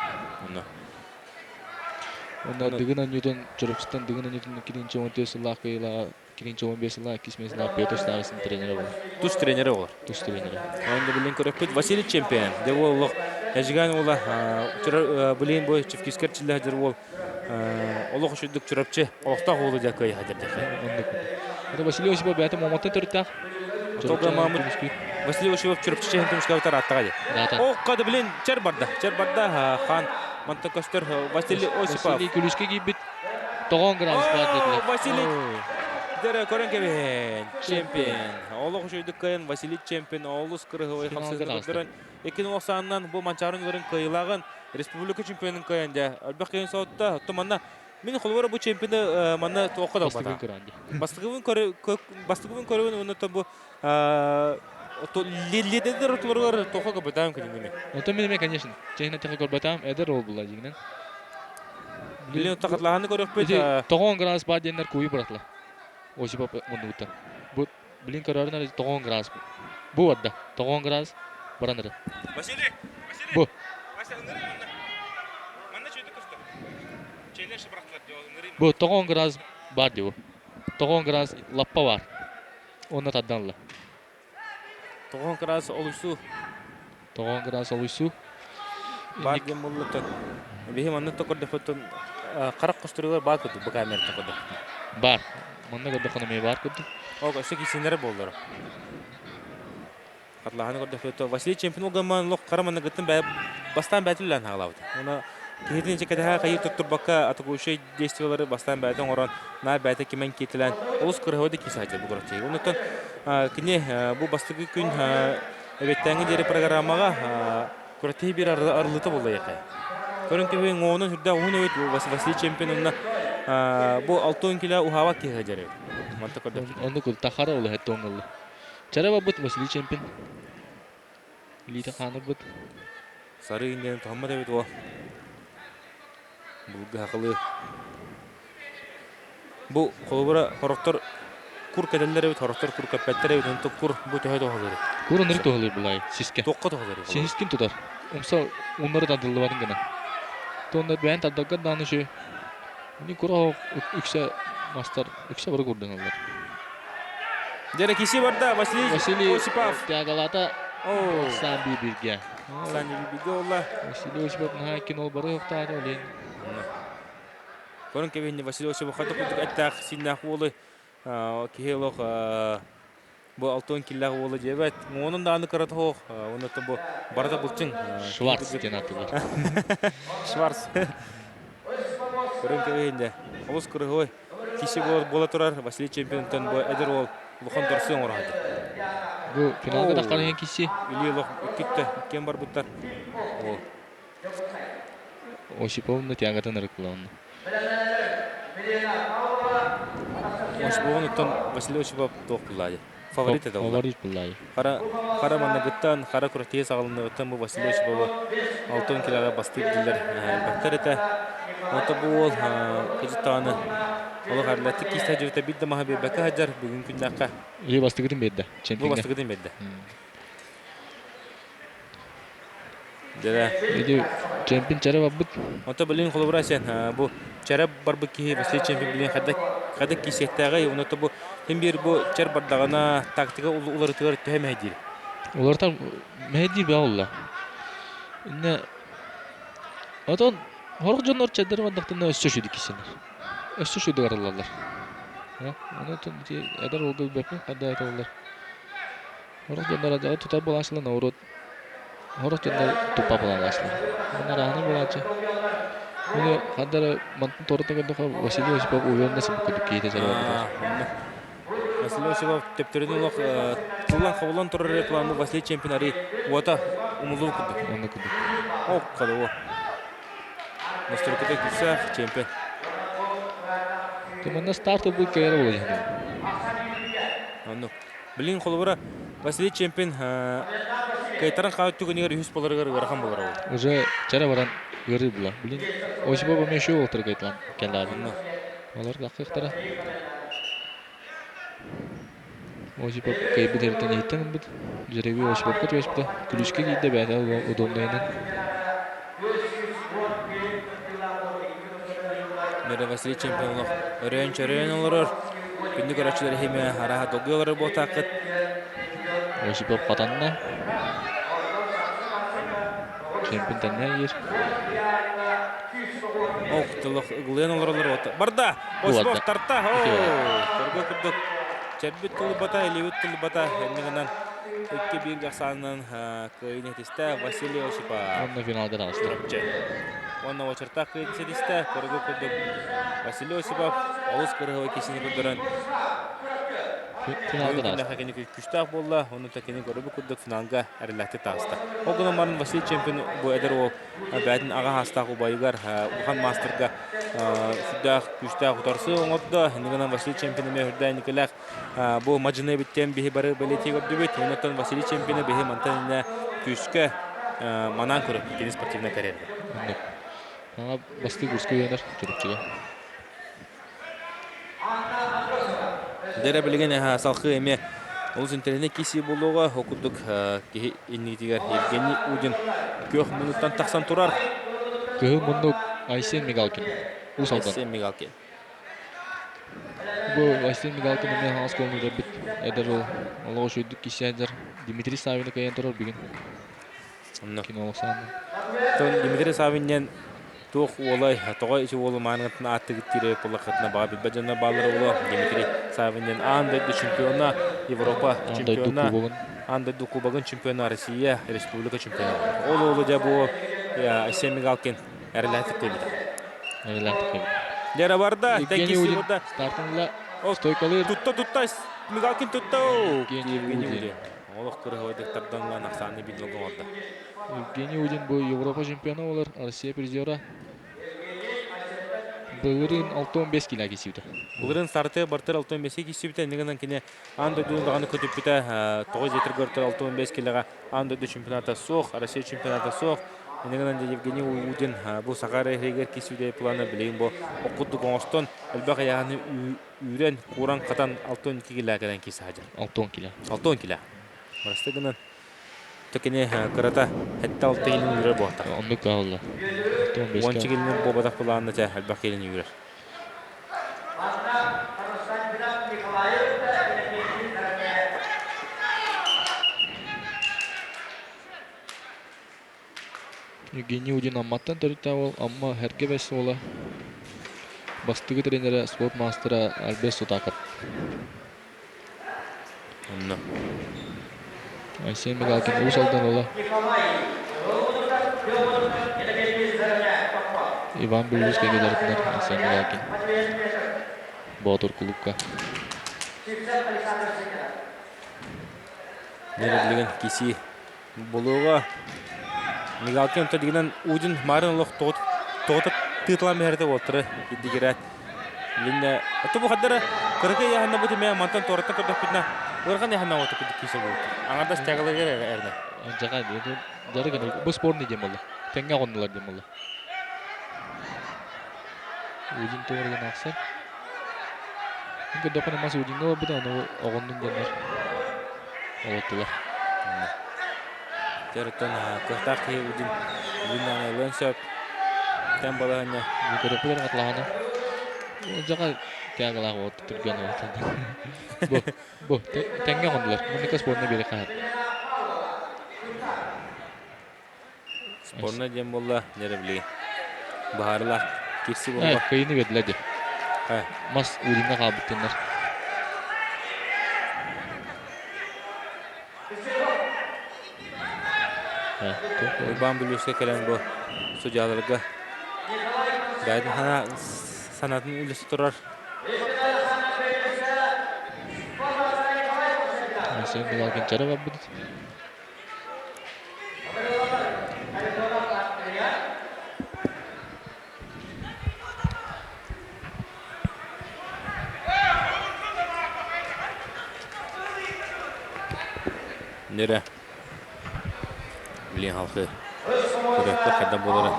Онда дығын анютын, чурупчыттан дығын анютын 2014 сыллақ қиыла, 2015 сыллақ, 2000 сыллақ Петр Старысын тренері олар. Туш тренері олар? Туш тренері. Онда білін көріппет Василий чемпион. Де олық әжіган ола білін бой чипкискер чілі ғадыр ол. Олық үшілдік чурапчы олықтақ олы дәкөй ғадыр. Василий Осипов бәті моматтан түріттақ. Василий Осипов чурапчы чехін түмішкаватар аттыға де. О, қады білін чер барда хан манты көстер Василий Осипов. Василий күлішке кейбіт 9 грамм спад деділер. Василий дәрі көрін кәбен чемпион. Олық үшілдік кайын Василий чемпион. Олыс кырығы қамсыздығын. 2090-нан бұл манчарынларын кайылағын республика чемпионын кайынды. Әлбәқ кайын сауытта тұманна мен қолуары бұл чемпионы манна тоқыда бата. Бастығын көрігін ұнытын бұл ледедер ұтылырғар тоқы көбетайым кәдімдеме. Онтан менеме, конечно. Чехина теқа көрбетайым, әдір ол бұла дегінен. Лен ұттақытлағаны көріп бет? 9 градус бар денлер көйі бұратылы. Осипов мұнды ұтта. Білін көрерін әрі 9 градус. Бұл адда. 9 градус бараныры. Василий! Бұл. Бұл 9 градус бар де бұл. 9 градус лаппа бар. Оны тадданлы. 9 градус олысу. 9 градус олысу. Бар дем болуттан. Бейхем анны тоқырды фөттен қарақ құштырылар бар көді бұл камер тоқырды. Бар. Мұнда көрді қанымай бар көді. Оғы өсі кесенлері болдыр. Қатлағаны көрді фөтті. Василий чемпион олғанман лоқ қараманны ғыттын бастан бәтілілән ағылауды. Оны кейтін чекетіға қайыр тұттыр баққа атығушы действиялары бастан бәтін оран нар бәті кемен кетілән. Олыс көріғуді кесі айтыр бұл көріқтегі. Онықтан кіне бұл бастығы күн өбеттәңі дері программаға көріқтегі бір арылыты болды еқай. Көрін кебен оғының үрді оғын өйт Василий чемпионына бұл 6 кило ұхава кеға жәрі. Онды көрді тақара олы әтті оңғылы. Чара ба бұд Василий чемпион. Илейті қаныр бұд. Сары инден тұғымы да бет о. Бұл ғақылы. Бұл қолыбыра қорықтар күр кәдәлері бет, қорықтар күр кәпәттері бет, онты күр бұл төхай тоғылыр. Күр оныры тоғылыр бұлай, сеске. Тоққа тоғылыр. Сенескен тұтар. Умса онлары тадылы барын гына. Тонда бәйін таддағын данышы. Үні күр үксе мастар, үксе бұры көрдің алдар. Дәрі кесі барда Василий Осипов. Тәғалата Сан Бибирге. Сан Бибирге олла. Василий Осипов наға кен ол бары ұқтады олен. Көрін кәбейінде Василий Осипов қады күрдік әттәқ синнақ олы. Кейлоқ бұл 6 киллағы олы дебет. Оның да аны қараты хоқ. Онытын бұл барда бұлчың. Шварц ден атылар. Шварц. Көрін кәбейінде. Олыс күрі ғой. Кеші бола тұрар. Василий чемпионтан бұл әдір ол. Бұқан дұрсын орағады. Бұл финалға да қарайын кесі. Үлі лоқ үккетті. Үккен бар бұттар. Осиповны тяғатын ұрықлы оны. Осиповны тұн Василий Осипов тоқ бұлады. фаворит это ол. Фаворит булай. Қара маннагыттан, қара күрәтие сағылынығыттан бұл Василий Осипова алтын килаға басты білділер. Бәктер еті. Оты бұл қыжыттағаны олы ғарлатты кейсті жүрті білді маға бәкі хаджар бүгін күндаққа. Ие бастығыдың беді. Бұл Чемпионға. бастығыдың бәді. Дәді. Еде чемпион чары баббыт. Оты білін қолы бұра сен. Бұл чары бар бұл кейі Василий чемпион білін қадық кейсеттіғай. Оты бұл hem bir bu çer bardağına taktika uları tığır tühe mehdir. Олар там мәдир бе ауылла. Инне атон хорық жонор чадар бандақтан өссө шүді кесенер. Өссө шүді қаралалар. Оны тон әдір олғы бәпін қадда айта олар. Хорық жонор ажағы тұтар болашылан аурот. Хорық жонор тұпа болашылан. Онар ағыны болачы. Оны қаддары мантын торытын көрдіға Василий Осипов увернесі бұқыды кейді жары бардығар. Василий Осипов тептерін олық тұлан қабылан тұрыр планы Василий чемпионари уата умылу күдді. Оны күдік. Оқ қады о. Настыркеті күлсәқ чемпион. Туманда старты бұл кәйірі болады. Білін қолы бұра Василий чемпион кайтаран қауыт түгінегер үйіс боларығыр ғарқан болар ол. Уже чара баран ғыры бұла. Білін Осипова мен шоу олтыр қайтылан кәлі адын. Олар қақықтара. Осипов кайбы дәртен еттен бұд. Жүрегі Осиповқа төспіді. Күлішке кейді бәді удобнайынан. Мере Василий чемпионлық өрен-чөрен олырыр. Күнді көрәтшілері хеме араға доғы олырыр бұл тақыт. Осипов қатанына. Чемпион тәнне ер. Оқтылық ұғылен олырылыр оты. Барда! Осипов тарта! Көргі күрдік. Чәрбіт тұлы бата, елеуіт тұлы бата. Әнігінен өтке бір жақсанынан көйін етісті Василий Осипов. Онна финалға дағыстыр. Онна очыртақ көйін етісті. Көргі күрдік Василий Осипов. Олыс көріғі кесіне күрдірін. Финалға дағыстыр. Күштақ болды. Оны тәкені көргі күрдік финалға әріләтті тағысты. Оғынан марын Василий чемпион бұл әдір ол бәдін аға хастақ ұбайығар ұған мастырға Süddaq, güçtaq utarsı oңотда. Энигенен Василий чемпионы хүрдәй никеләк бу маҗыны биттен бихи бары белети гоп дибет. Оннан Василий чемпионы бихи мантанына күскә манан күреп теннис спортивна карьера. Аңа басты күскә янар турчыга. Дәре белгән салхы эме ул интернет киси булуга окудык ки иннитигәр Евгений Удин 2 минуттан таксан турар. Кыһы мундук Айсен Мигалкин. Айсен Мигалкин. Бу Айсен Мигалкин мен хас колны да бит. Эдер ул Аллах шөйдүк кисәдер. Дмитрий Савин каян турар биген. Кинолсан. Тон Дмитрий Савиннен тух олай тоғай ичи олы маңытын атты киттире полақытына баға бітбәжана балыры олы Дмитрий Савиннен андайды чемпиона Европа чемпиона андайды кубагын чемпиона Россия республика чемпиона. Олы жа бұл Айсен Мигалкин әріләтік көбіді. Дәрі барда, тәкесі барда. Стартыңла стойкалыр. Тұтта, Мигалкин тұтта. Евгений Удин. Олық көрі ойдықтардан ған ақсаны білген орда. Евгений Удин бұл Европа чемпионы олар, Россия призера. Бұлырын 6-15 кило кесіпті. Бұлырын старты бартыр 6-15 кесіпті. Негінен кене андойды ұндағаны көтіп біті 9 жетір көртір 6-15 килоға андойды чемпионаты соқ, Россия чемпионаты соқ. Негінен Евгений Удин бұл Сақары егер кесіпті планы білейін бұл оқыдық оңыстон әлбақ аяғаны үйрен құран қатан 6-12 кило кәден кесі хажар. 6 кило. 6 кило. Барысты гынан төкене қырата әтті 6 келін үйрер бұғаттар. 10 қағылы. 10 келінен бұбадақ бұлағында тә әлбақ келін үйрер. Евгений Удин амматтан төрітті ол, амма әрге бәсі ола. Бастығы тренері спорт мастера Альбес Сутаков. Айсен Мигалкин ұз алдан ола. Иван Бюлюс кәге дәрітінер Айсен Мигалкин. Батыр клубқа. Нері білген кесі болуға Мигалкин ұнта дегенен Удин марын ұлық тоғытып тытылан мәрді олтыры едігерәт. Линне, ұтты бұл қаддары қырғы яғында бұты мәе мантан тоғыраттан көрдік бүтіна Бұрған яхана отып кесе болды. Аңарда стягылы әрді. Жаға жары гана бу спорный дем болду. Теңге кондулар дем болду. Удин тоорген аксар. Инде допана мас удин го буда аны огондун жандар. Олоттулар. Терттен көхтақ хей удин. Удиннан лөнсөп. Тем балаһына. Көрөпүлөр катлаганы. Жаға тягылак вот түргөн вот. Бу теңге кондулар. Муну спортный бери кайыр. Спорна дем болла, неревли. Бахарлар кирси болла. Кыйыны бердилер. Ха. Мас удинга кабыттындар. Урбан бүлүшке келен бу судьяларга. Гайдын хана санатын үлесі турар. Sen bilalken cara var bu. Nere? Bilin halkı. Kurekli kadar boları.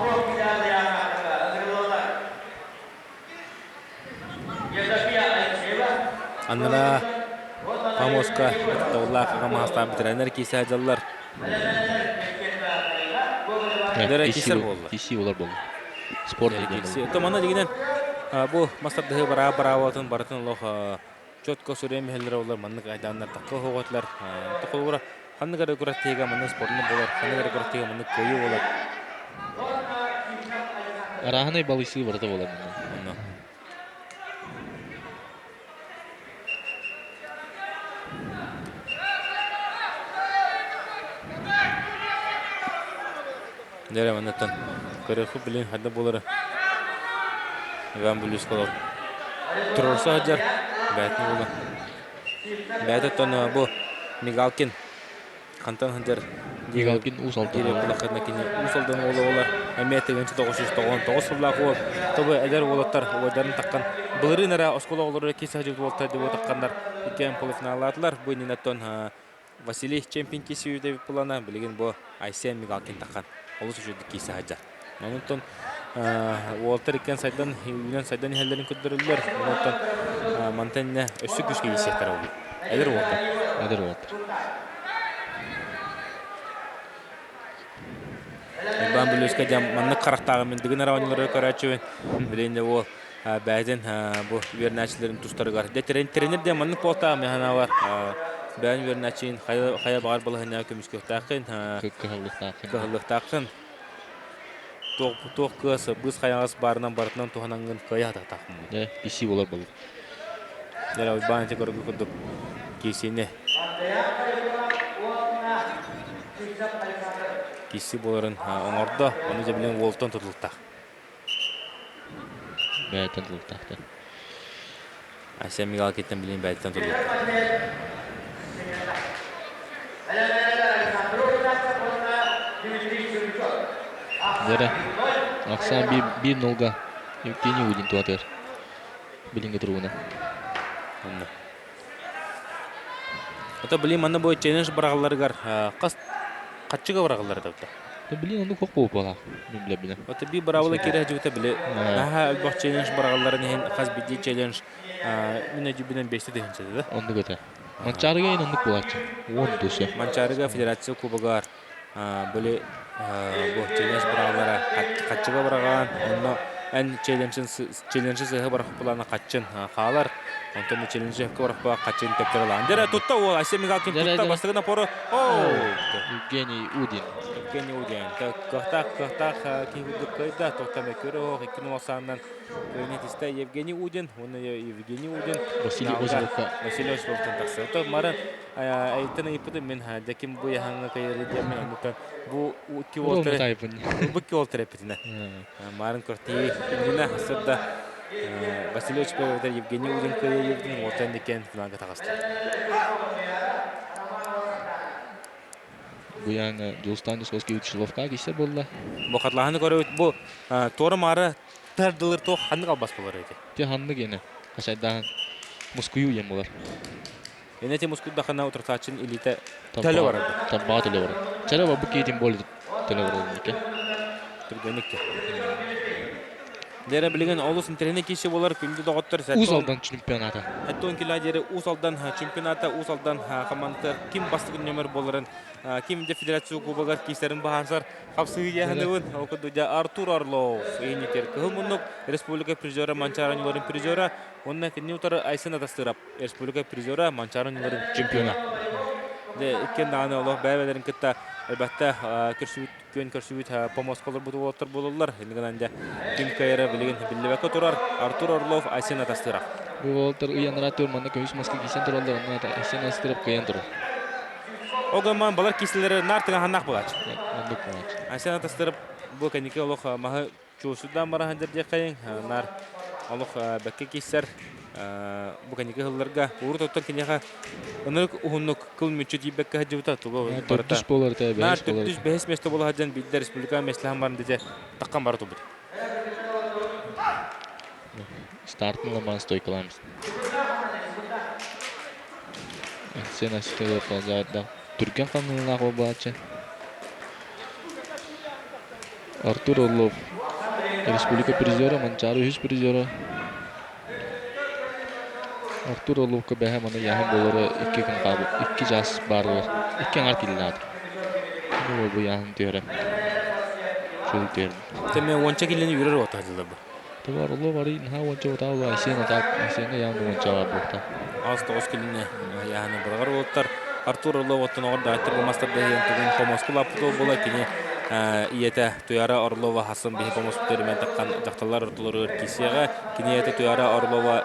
Anlara Pamoska, Tavla Kagamasta bitirenler kisi hacallar. Nere kisir oldu. Kisi olar boldu. Spor degen. Kisi. Tamana degenen bu mastabdağı bara-barawatın baratın loh çotko sürem heller olar manlık aydanlar takı hoğatlar. Takılgıra hanı gara gura tega manlık sporunu bolar. Hanı gara gura tega manlık koyu olar. Arahanay balısı barata bolar. Nere manatan. Kırıkı bilin hada boları. Ben bülüs kalır. Turursa hajar. Bayatın bolar. Bayatın bu Migalkin. Kantan hajar. Migalkin usaldan. Geri kulaklarına kini usaldan olar. Emniyete gençi 999 yıllar ol. Tabi eder olatlar. Olarını takkan. Bılırı nere oskola olur. Kesi hacı olta diye takkanlar. İki polifinalatlar. Bu ninatton Vasily Чемпин кesi yüzde plana. Bilgin bu Aysen Migalkin takkan. Olus ucuduk kesi hacı. Onunton Walter iken saydan Yunan saydan hellerin kuddurullar. Onunton mantenle ösü güçke yesehtar oldu. Eder Walter. Eder Walter. Ben bülüske jam manlık karaktağım mendigin aravanyaları karachıven. Bilende o bazen bu vernaçilerin tuşları var. De trener de manlık boltağım yana var. Ben vernaçin haya bağır balahına kömüşke taqın. Kıhıllık taqın. Toq kısı biz hayağız barından barından toğanangın kaya taqın. Ya kisi olar boldu. Dera banca görgü kuduk kisine. Kisi boların oңордо onu da bilen Wolton tutulta. Bayatın tutulta. Aysen Migalkin'ten bilen bayatın tutulta. Dera. Aksan bir nolga. Yükini udin tuatır. Bilin getiruna. Anna. Ata bilen mana bu challenge baraglar gar. Kaçıga baraglar da. Bilin onu kok bolup ala. Мен билем. Ata bir barawla kire juta bile. Aha albaq challenge baragların hen khas bidi challenge. Mine jibinden 5'te dehinse de. Onu götür. Mançarıga inandık bulaçı. 10 dosu. Mançarıga federatsiya kubagar. Böyle bu challenge baraglara kaçıga baragan. Onu en challenge sahı barak bulana kaçın. Xalar. Ondan challenge barak bulana kaçın tekrar alan. Dera tutta o Aysen Migalkin tutta bastığına poro. Евгений Удин. Евгений Удин. Kahta kihuduk kayda toktame köre o ikini olsandan yönetiste Евгений Удин. Onu Евгений Удин. Vasily Ozlovka. Vasily Ozlovka'nın taksı. Oto maran aytana ipudu men jakim bu yahanga kayırı diyemen onukan bu iki voltere. Bu iki voltere petine. Maran korti indina hasırda Vasily Ozlovka Евгений Удин kayırı Udin volten diken falan takastı. Bu yani Jolstan Soski Uçlovka gitse bolla. Bu katlahanı görüp bu toru mara tardılır to hanı kalbas bolar edi. Te hanlı gene. Kaçaydan Moskuyu yem bolar. Enete Muskudda kana utrataçın elite tele var. Табба төле бар. Чара ба бу кетин бол төле бар дике. Түргенlikte. Дәре билген олус интернет кеше болар күлдү дагыттыр. Уз алдан чемпионата. Хәтта 10 килодері Усалдан чемпионата, Усалдан команда ким бастыгын нөмір боларын, ким де федерация кубагар кистерін бағансар, қапсығы яғынығын, оқыдыда Артур Орлов, ейнетер. Кығымынық республика призера, Манчараныларын призера, онына кенне ұтары Айсын атастырап, республика призера, Манчараныларын чемпиона. Иккен дағаны олық бәйбәлерін күтті, әлбәтті көрсүбіт помоскалар бұты болаттар болылар. Елгенінде ким кайры білген білебәкі тұрар, Артур Орлов, Айсын атастырап. Бу олтар уянратор манда көйс маска кисен туралар, анда Айсын астырып кыян тур. Огаман балар киселері нартыға ханнақ болач. Анда куач. Айсын атастырып, бұл кәнеке олық мағы чуысудан бара хандерде қайын, нар олық бәкке кесер, бұл кәнеке ғылларға ұғыр тоттар кәнеға ұнық ұғынық қыл мүтчі дейбәкке хаджыбыта тұғы. Төртүш болар та, Нар бәйс болар. төртүш бәйс месті болы хаджан бейді республика месліған барын деде таққан бары тұбыд. Стартын ламан стойкаламыз. Сен асистер ползайда. Түркен қанылына қол бачы. Артур Орлов, республика призера, Манчары хүс призера. Артур Орловқа бәхі маны яхын болары 2 күн қабы, 2 жас барлар, 2 аңар келінады. Бұл яхын түйірі. Шөл түйірі. Теме онча келені үйрер ота жылы бұл. Товар Орлов арый, наға онча отауы, Айсенға яғын онча бар бұқта. Аз 9 келені яғыны бірғар олыттар. Артур Орлов оттан оғырда айтыр болмастарда ентігін помоскул апытол бола кені иеті Туяра Орлова Хасын бейі помоскулерімен таққан жақталар ұртылары кесеға кені иеті Туяра Орлова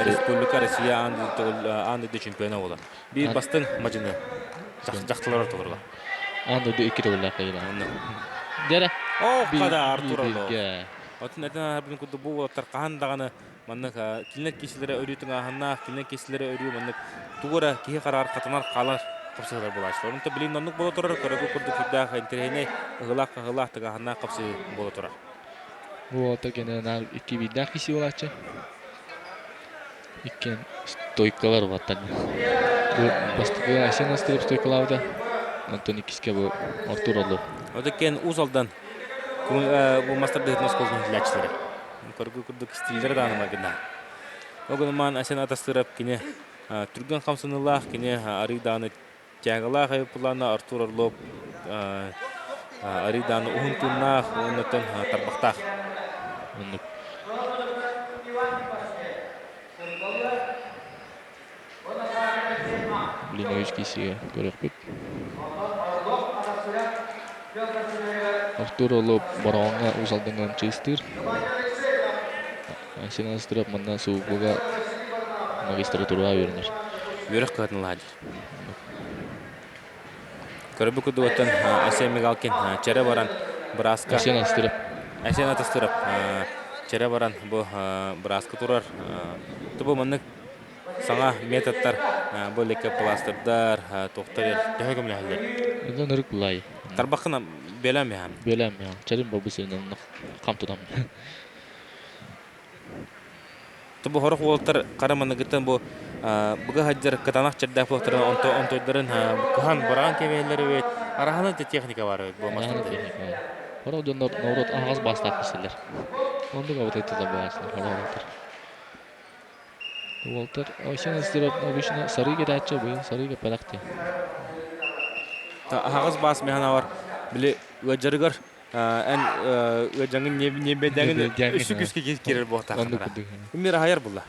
Республика Россия андыды чемпиона ола. Бір бастың мажыны жақталар ұртыларға. Андыды 2 рөлі қайыла. Дәрі. Қада Артур Орлов. Отын әтін әрбін күді бұл олаттар қағандағаны маннык килнет кесілері өрүтің ағыннақ, килнет кесілері өрү маннык туғыра кейі қарар қатынар қалар қапсығылар болашылар. Онты білейін оннық бола тұрар, көрігі күрді күрдіғ интерейіне ұғылақ тіға ағыннақ қапсы бола тұрар. Бұл отыр кені 2 биддақ кесі олачы. 2 стойкалар баттан. Бұл бастығы Айсен астырып стойкалауды. Антон Икиске бұл Артур Орлов. Оты кен ұзалдан бұл мастарды ғытмас қолдың ләчілері. Көргі күрдік стилдері дағыныма гына. Оғыныман Айсен атастырып кені түрген қамсынылақ, кені ариданы тәғылақ айыпыланы Артур Орлов ариданы ұғынтынақ, ұғынытын тарбақтақ. Блинович кесіге көрек бүт. Артур Орлов барауанға ұзалдыңған честір. Айсен астырып мұндан суғыға магистратураға өрінер. Өрік қадынладыр. Көрбі күді өттін Айсен Мегалкин чәрі баран бұраска. Айсен астырып. Айсен атастырып чәрі баран бұл бұраска тұрар. Тұбы мұнық саңа методтар бұл екі пластырдар, тоқтар ер, дәхі көмілі әлдер. Ondan ırık bulay. Tarbaqına beləm ya. Belem ya. Çerim babu senin kamtudan. Bu horaq oltar qaramanı gıtan bu buga hajjar katanaq çadda floktara ontoyların kuhan baran kemeleri ve arahanı texnika var bu masada. Hora da Novrot ağız bastaq kişiler. Onda qavut etdi də başlar. Hora oltar. Walter Ayşen istərib obişinə sarı gedəcək bu, sarı gələkdi. Ağız bas mehana var. Bile öjarıgar en öjangın nebedəgin üstü küske kelir bu taqdara. Ümür hayır bulla.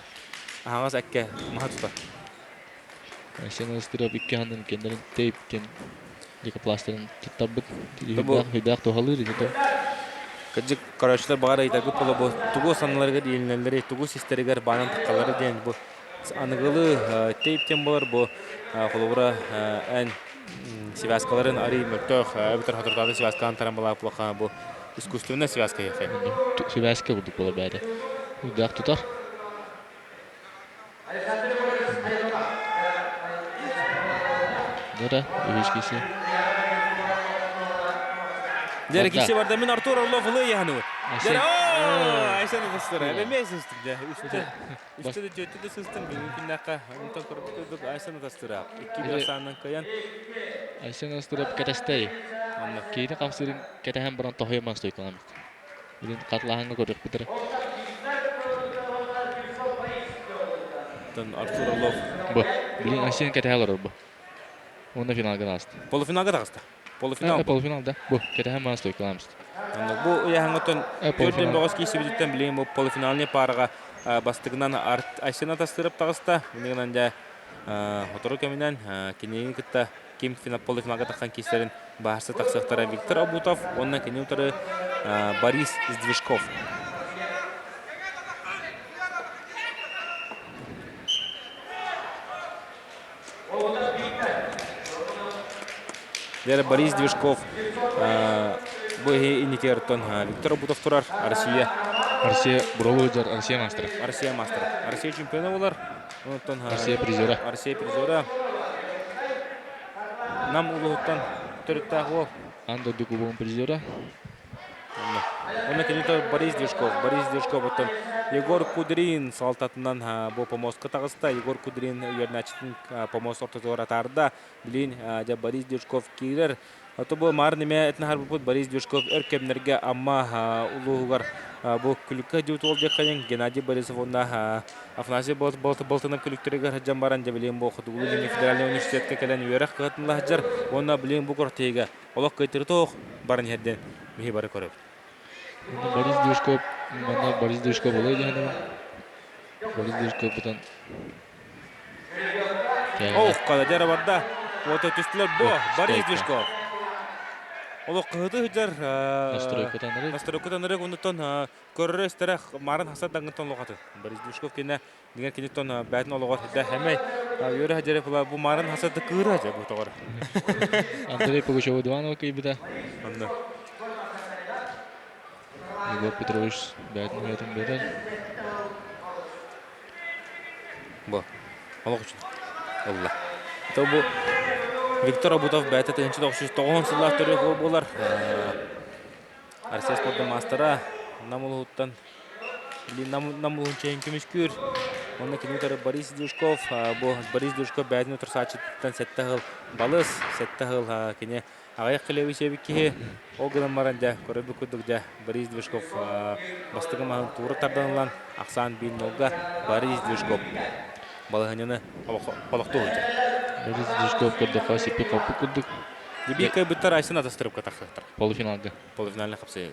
Ağız əkkə maha tutar. Ayşen istərib iki hanın kendirin teypken dika plastırın tutabıt. Hüdaq tohalır idi. Kajık karaşlar bağır aytagı polo bu tugu sanlarga diyelenleri tugu sisterigar banan taqalları den bu anıgılı teypten bolar bu kolubura en связкаларын ари мөктөх битер хатырдады связканы тарамбалап булахан бу искусственный связка яхы. Связка булды бола бәде. Удак тутар. Нора, өвешкесе. Дәрі кесе барда мен Артур Орлов ұлы яғаны Ayşen adastır. Ben sızdım da. Üstte de jötü de sızdım. Mümkün dakika. Ondan korkuttuk Ayşen adastır. 2 sandan kayan. Aysen astırıp ketestey. Kini kapsırın ketehen baran tohyaman stoykalam. Bilin katlahanga koduk bitir. Tan Artur Orlov. Bu. Bilin Aysen ketehalar bu. Onda finalga rast. Polofinalga da kasta. Polofinal. Polofinalda. Bu ketehen man stoykalam. Bu яһаңытын Polofinal. Жордан Богос кисибиттен билем бу полуфиналны парга бастыгынан Айсена тастырып тагыста. Менен да отору кеминен кинеги кытта ким полуфиналга таккан кистерин баарсы таксактара Виктор Абутов, ондан кини утары Борис Издвижков. Дер Борис Движков bu indikatörden Viktor Abutov turar Россия Броводжар, Россия мастер. Россия чемпионы булар. Онтон Россия призеры. Нам улуттан төрттә гол. Анда дукубон призеры. Онда кенето Борис Движков оттон Егор Кудрин салтатынан бу помоска тагыста. Егор Кудрин yerначтын помос ортозора тарда. Билин да Борис Движков кирер. Ото бу марниме этнахар бу Борис Движков өркемнерге амма улуугар бу күлүккө жут ол жаккан Геннадий Борисов онда Афанасий Болтонов күлүктөргө хаджан баран жабилен бу Худугулу федеральный университетке келен үйрөк кытынла хаджар. Онда билен бу кортега олок кайтыр тох баран хедден михи бары көрөп. Борис Движков олай жана. Борис Движков бутан. Када жара барда. Ото түстүлөр бу Борис Движков. Олок кыты хыжар настройкадан рек ондон көрөстөрө марын хасадаңтон логаты. Борис Движков кене деген кенетон бәтин ологор да хәмәй йөрө хаҗары бу марын хасады кыра жа бу тогор. Андрей Пугачев Дуанова кайбыта. Анда. Егор Петрович бәтин бәтин бәтин. Бу. Олок үчүн. Алла. Тобу Виктор Абутов бәті 1990 сыллар түрі қол болар. Россия спорты мастера намылуыттан намылуын чейін көміш көр. Онда кенетары Борис Движков. Борис Движков бәтін өтір сачыттан сәтті ғыл балыс, сәтті ғыл кене ағайық қылеуі себік кеге. Ол ғылым баран жа, көрөбі күрдік жа Борис Движков бастығы мағын туыры тарданылан Ақсан бейін олға Борис Движков. Балығынені балықты өте. Борис Движков көрді сепи қопы күрдік. Дебей кайбыттар Айсен атастырып катақтар. Полуфиналга. Полуфинальный қапсайы.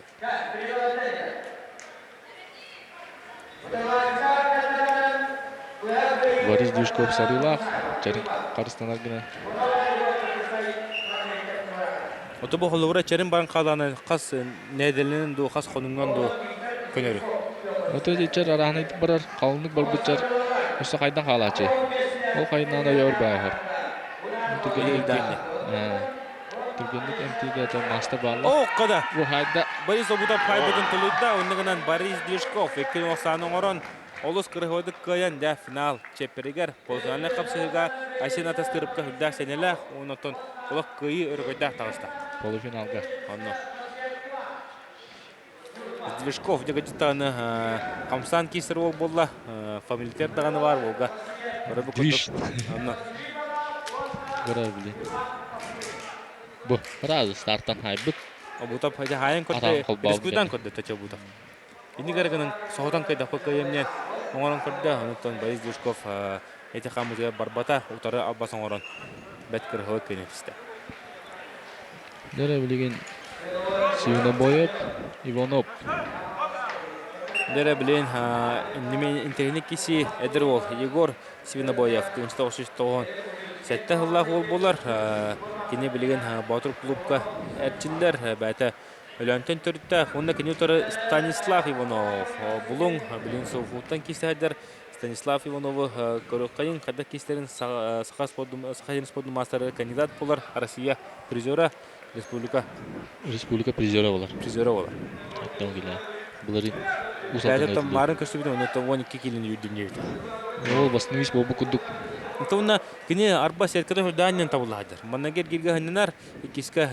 Борис Движков сарылақ. Чәрін қарыстанар гіне. Оты бұл қолығыра чәрін барын қаланы қас нәделінен ду, қас қоныңнан ду көнері. Оты жечер арағын айтып барар. Қалынық бар бұтчар. Үсі қайдан қалачы. Ол қайдан да yor бағыр. Түргенлік МТГ мастер барлық. О, қада! Бұл хайда. Борис Абутов хайбетін тұлыйда, онығынан Борис Движков. 290 оңырын олыс қырғыдық көйен дә финал чепперігер. Полуфиналны қапсығыға Айсен атастырыпқа хүрдәк сенелі. Онытын олық көйі өргөйдәк тағыста. Полуфиналға. Движков дека житаны камсан кисер ол болла. Фамилитер дағаны бар болға. Движ. Көрер біле. Бұ, разы старттан хайбыт. Абутов хайда хайын көтті. Рискуйдан көтті тәчі Абутов. Инді кәрігінің соғыдан қайда қойқа емнен оңырын көрді. Онықтан Борис Движков әйті қамызға барбата ұтары албасын оңырын. Бәт кірғылы көнетісті. Дәрі білеген Свинобоев, Иванов. Дәрі білен интернет кесі әдір ол Егор Свинобоев. 1996 сәтті ғылақ ол болар. Кене білеген Батыр клубқа әрчілдер бәті өләнтен түрітті. Онда кене ұтары Станислав Иванов. Бұлың білен соғуттан кесі әдір. Станислав Ивановы көріққайын қайда кестерін Сақайын спорттың мастары кандидат болар. Россия призері. Республика призері болар. Призері болар. Аттан келі. Бұлары ұсалтын марын көшті бітім, оны 12 келін үйден еді. Ол басын өйс болбы күдік. Онда кене арба сеткада хүрдәнен табылады. Маннагер келге ханнанар, кескі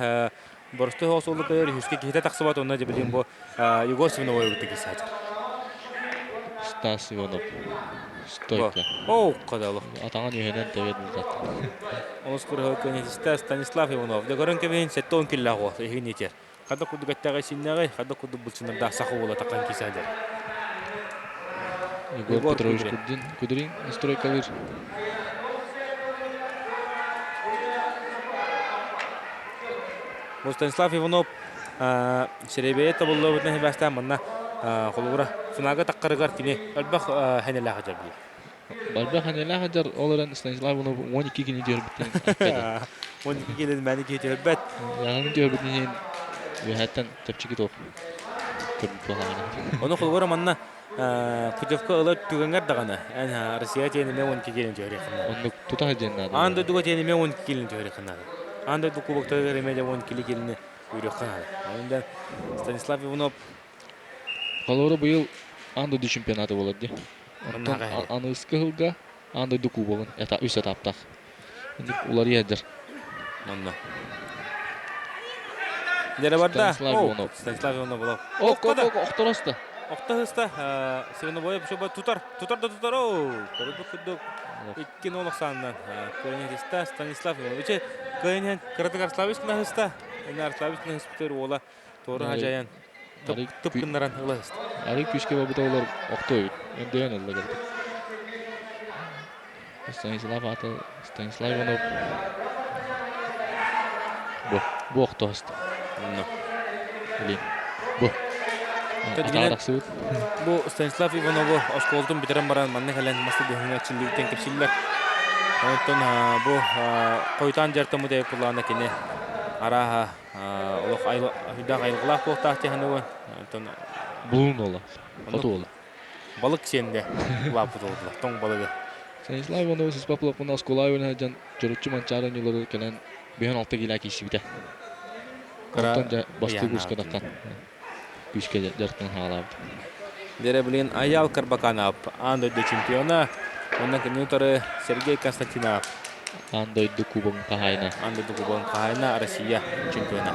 Борстой хосулы кайыр хүске кихите тақсыбат онна жебелин бу Егор Сивновой өттігі сәдір. Стас Иванов. Стойка. Оу, қадалы. Атаңан үйенен тәуеділ заты. Оскар Хокенетиста Станислав Иванов. Дегорын кебейін сәтті 10 килла қоғыз, егін етер. Қада құды гаттаға синнағай, қада құды бұлчынырда сақы ола таққан кесәдір. Егор Петрович Кудрин. Стройкалыр. Бұл Станислав Иванов серебейетті болуы өтіне хебәстен мұнна қолуыра финалға таққарығар кіне әлбәқ хәнелі ғажар бұл. Барбақ хәнелі ғажар оларан Станислав Иванов 12 кені жөрбіттен ақпеді. 12 келеді мәні кейті өрбәт. Яғының жөрбіттен өйәттен тәпчікі топ. Көрбіт болғаны. Оны қолуыра мұнна Путевка ылы түгенгер дағаны. Россия тенеме 12 келін жөрі қынады. Оны тұтағы женнады. Анда дуға тенеме 12 келін жөрі қынады. Анда ду кубоктағы ремеде 12 келіні үйрек қынады. Онында Станислав Иванов Қалуыры бұйыл андойды чемпионаты болады. Аны ұсқы ғылға андойды кубогын үс этаптақ. Олар едір. Онда. Дәрі барда? Станислав Иванов. Станислав Иванов болау. Оқтырасты. Оқтығыста Севновой шоба тұтар да тұтар. Көрді күрдік. Иккен олық санынан. Көрінетіста Станислав Иванов. Өте көрінен Кырдық Арславичкіна ғыста. Әне Арславичкіна ғыспытыр ола торы ғажайан. Тұпқынларан ұлы ғыста. Әрі күшке бабыда олар оқты өйт. Өндейін ұлы келді. Станислав Иванов. Бұ оқтығысты. Бұ. Бұл Станислав Иванову осколдың бітерін баран манны кәлін масты дүйіне чілігітен кепсілілер. Онтын бұл қойтан жартымы дәйіп бұлағына кені араға үйдақ айылғылақ болтақ тегіні өң. Бұлын ола. Қоту ола. Балық сенде лапыт олдыла, тоң балығы. Станислав Иванову сыспапылық мұна осколай өне жан жүрітші манчарын елері кәлін бүйін алты келі әкейсі біте. Онтан жа басты күрске даққан. Күшке жартын ғалабды. Дәрі білген Аял Карбаканов, андойды чемпиона. Ондан кенеутары Сергей Константинов. Андойды кубогын қағайна. Андойды кубогын қағайна Россия чемпиона.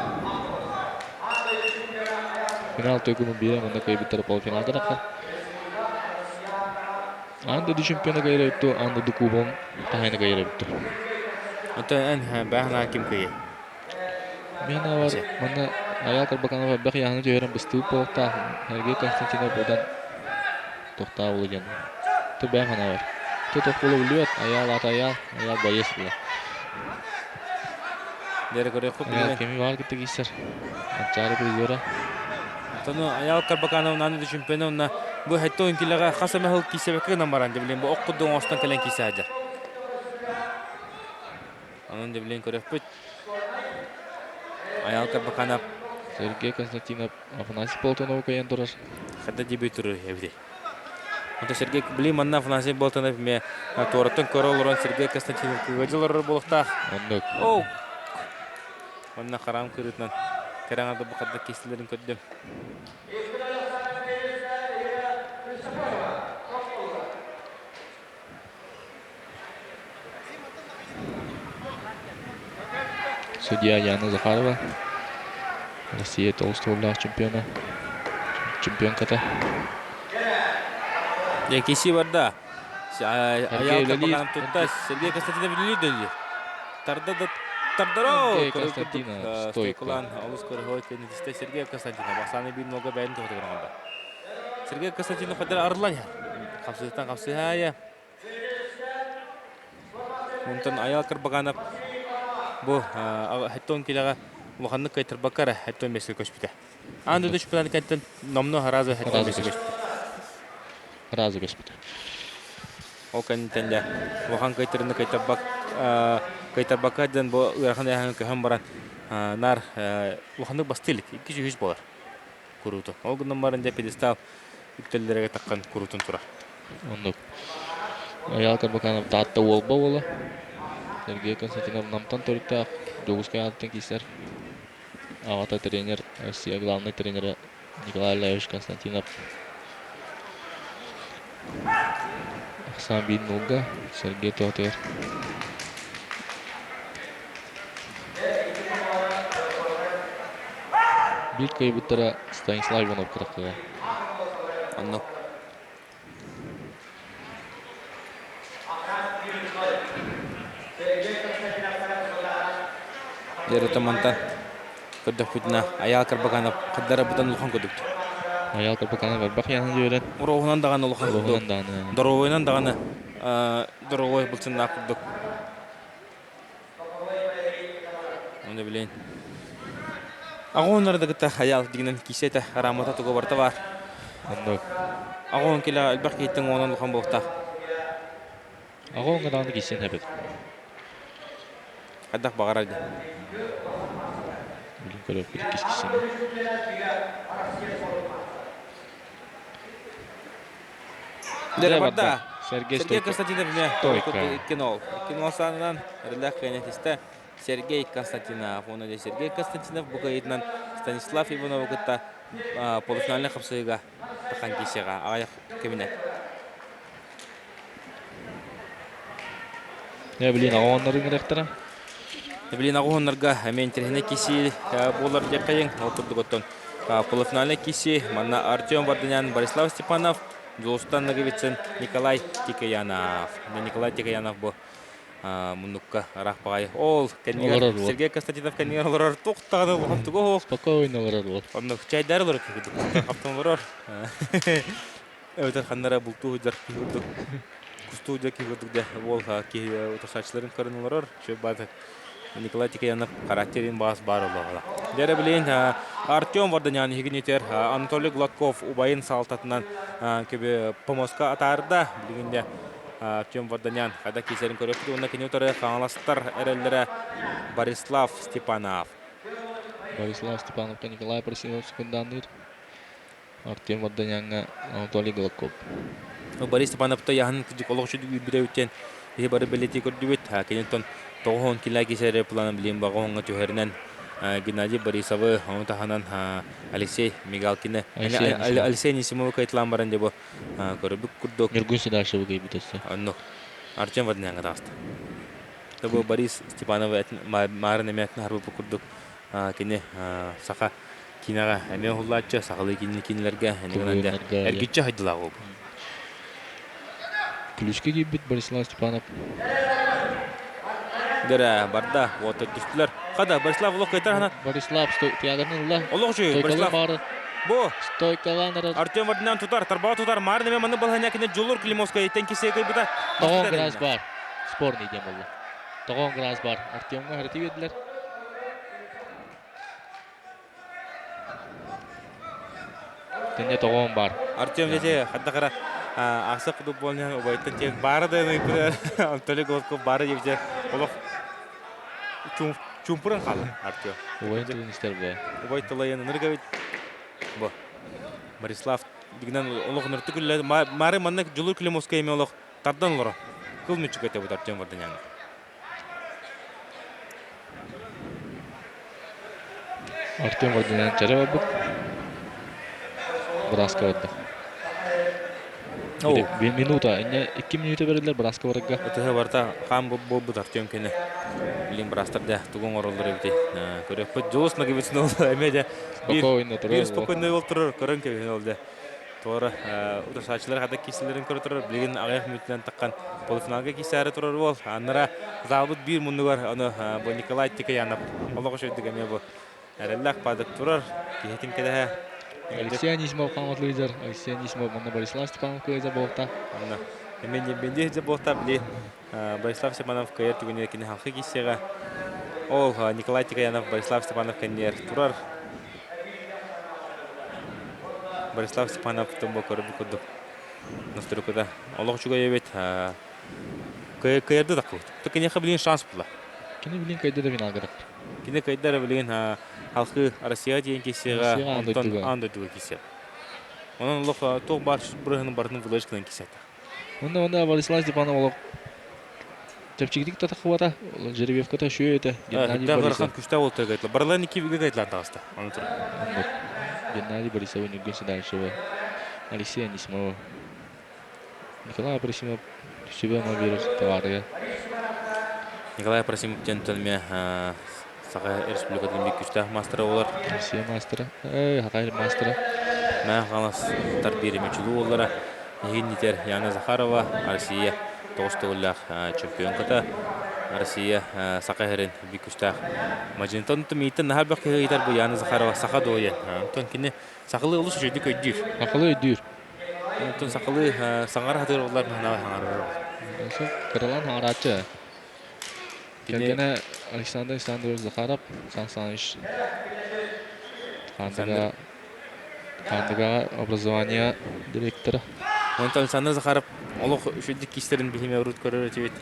Финал тойгумын бері, онда көйбіттері полуфиналда даққан. Андойды чемпиона қайры өтті, андойды кубогын қағайна қайры өтті. Онтан ән бәғына кім көйі? Мен авар, мұнда Аял Карбаканова бәқ яғыны жойырын бұстығып болықта, Сергей Константинов одан тоқта олы ген. Ты бәғын авар. Ты тоқ болы үліет, Аял ат Аял байес бұла. Дәрі көрі құп Аял кемі бар кетті кейсер. Анчары призера. Тоны Аял Карбаканов наны чемпиона онна бұл хәтті ойынкеліға қаса мәхіл кейсебекігінен баран дебілен бұл оққыдың остан кәлен кейсе әдір. Onun deblen көріп бүт. Аял Карбаканов Сергей Константинов Афанасий Полтонов көйен тұрар. Хәтті дебют тұрыр әбді. Онда Сергей білейм анна Афанасий Полтонов ме туараттың көрі олыран Сергей Константинов көйгөділер болықтақ. Ондық. Оу! Онна қарам көрітінен кәраңады бұқадда кестілерін көддім. Судья Яна Захарова. Россия толстовлар чемпиона. Чемпионката. Кеси барда. Аял Карбаканов тұтта Сергей Константинов үлі Тардаро! Сергей Константинов Стойкулан олыс көрі кенетісті Сергей Константинов. Бақсаны бір нолға бәрін тұқты қырғанда. Сергей Константинов қадар арылан я. Қапсыздықтан қапсыға я. Онтан Аял Карбаканов бұл хәттон келеға мұханны қайтыр бақара хәттон месіл көшпіді. Анды да шүпіланы кәттен номны разы хәттон месіл көшпіді. Разы көшпіді. Ол кәнетенде мұхан қайтырыны қайтар бақаден бұл ұйархан әйханы көйін баран нар мұханны бастылық 200 болар күруті. Ол күннен барында педестал үктелдерге таққан күрутын тұра. Ондық. Аял Карбаканов датта олба ола. Сергей Константинов намтан төріттақ. Жогускай аттен кейсер. Авата тренер, Россия главный тренер Николай Леович Константинов. Ахсан Бин Нуга, Сергей Тотер. Bir kayıbıttara Stanislav Ivanov kırakıga. Онно. Дері тамантан көрдөх бүтіна аял карбаганып қыддара бұдан ұлған көдік. Ayal kapakana verbak yanı diyorlar. Уроғынан дағаны ұлған Ruhundan көдік. da ana. Дорогойынан дағаны дорогой бұлсынна күрдік. Оны білейін. Ағуынлары да күтті аял дегенен кисеті арамата тұғы барта бар. Onda Ағуын келі әлбәқ кейттің оңынан ұлған болықта. ağon kadağını gitsin hep. Қаддақ бағарайды. Bilin körüp bir kişisin. Дері барда. Sergey Сергей Stoykov. Константинов мне Стойко. кинул. Кинул санынан релях кенетисте Сергей Константинов. Он де Сергей Константинов бугайдынан Станислав Иванов гыта полуфинальный хапсыга тахан кисега аяк кабинет. Ne bileyim ağonların gerektire. Билин агоннарга мен терхине киси болар деп кайын отурдук оттон. Полуфинальный киси манна Артем Варданян, Борислав Степанов, Золстан Наговицын, Николай Тикаянов. Николай Тикаянов бу мунукка рахпагай. Ол Олар бол. Сергей Константинов кенер олар токтаганы болуптугу. Spokojno var ol. Онно чайдар олар кигди. Хаптан олар. Өтөр ханнара булту жар кигди. Кустудия кигди де ол ки утасачларын көрүн олар. Чө бады. Николай Тикаянов характерин бас бар олар. Дере билин Артем Варданян хигинитер Анатолий Гладков убайын салтатынан кебе Помоска атарда билгенде Артем Варданян када кесерин көрөптү. Онда кенеутары каңаластар эреллере Борислав Степанов. Борислав Степановка Николай Парсинов секунданыр. Артем Варданянга Анатолий Гладков. Борис Степановта яһын күдүк ологчу биреүтен бие бары белети көрдүбүт. Кенетон тоғон килла кесере планы билин багонга төһөрнен Геннадий Борисовы, онтаханан Алексей Мигалкины, Алексей Несимовы кайтлан баран деп көрүбүк курдук. Мергун Сидашевы кайбитesi. Онно Артем Варданян таста. Табу Борис Степанов марын эмятын харбы курдук. Кене саха кинага эме хуллача сахалы кинилерге энегенде эргиче хайдылагы. Ключке кайбит Борислав Степанов. Дера барда вот түстүлөр. Када Борислав улук кайтарана. Борислав Тиагарнылла. Ологчу Борислав. Бу Стойкаланыр. Артем Варданян тутар, тарба тутар, марын эме маны балханя кине жолур Климовская итен кисеге бита. Тоғон грас бар. Спорный дем болду. Тоғон грас бар. Артемга харыты бердилер. Тенде тоғон бар. Артем десе хаддакара аксак футболнан убайттан тек бары да ныкыр Анатолий Гладков бары жевже олох чумпуран калды Артем. Ойын тылын істер бе. Убайтталайын ныргавит. Бу Борислав дигнен олох нырты күлле мары манна жолур Климовская эме олох тардан олор. Кылмычы кете бу Артем Варданян. Артем Варданян чара бу. Браска отды. Bir minuta, 2 minuta verirler Braska varga. Ötühe barta ham bu Артем кене. Билин брастарда тугон оролдор бити. Көрөп көт жолус нагыбытын ол эмеде. Спокойно турар. Бир спокойно бол турар, көрөн кебен олду. Тора утасачлар хада кисилерин көрө турар. Билин аяк мүтүнөн таккан полуфиналга кисары турар бол. Анара залбыт бир мунду бар. Аны бу Николай Тикаянов. Олого шөйдүк эме бу. Эреллак падык турар. Кехетин кеде. Алексей Анисимов қалматлы лидер. Алексей Анисимов мында Борислав Степанов көйзе болта. Анна. Менде же болта били Борислав Степанов көйер түгүнө кине халкы кисега. Ол Николай Тикаянов, Борислав Степанов кенер турар. Борислав Степанов томбо көрүп курдук. Наструкада ологчуга ебет. Көйерди такыл. Токене хабилин шанс була. Кини билин кайда да финалга так. Кине кайдар билин халкы Россия деген кисега анда туга кисе. Онун лох тог баш бұрығының барын вылышкынан кисет. Онда Борислав Степанов олог. Тепчигдик татакы бата. Жеребевка та шөйөтө. Геннадий Борисов күштә болты гайтлар. Барлар 2-ге гайтлар тагыста. Аны тур. Геннадий Борисов, Нургун Сидашев, Алексей Анисимов, Николай Парсимов себе на берег товары. Николай Парсимов тентелме Саха республикадан бик күчтә мастера олар. Россия мастера. Хакай мастера. Мә халас тарбиремечилүү олара. Егиннитер Яна Захарова, Россия тоғыстығылақ чемпионката. Россия Сақайырын бик күчтә. Мажинтон тумейтен нахар бак кегейтер бу Яна Захарова Саха дойы. Тон кине сақылы улус жөйді көйдір. Акылы өйдүр. Тон сақылы саңар хатыр олар нахана Осы Каралан Харача. Келгене Александр Александрович Захаров, Сан Саныч. Хандыга образование директора. Онтон Александр Захаров олық үшілдік кестерін бейхеме ұрут көрір өтебет.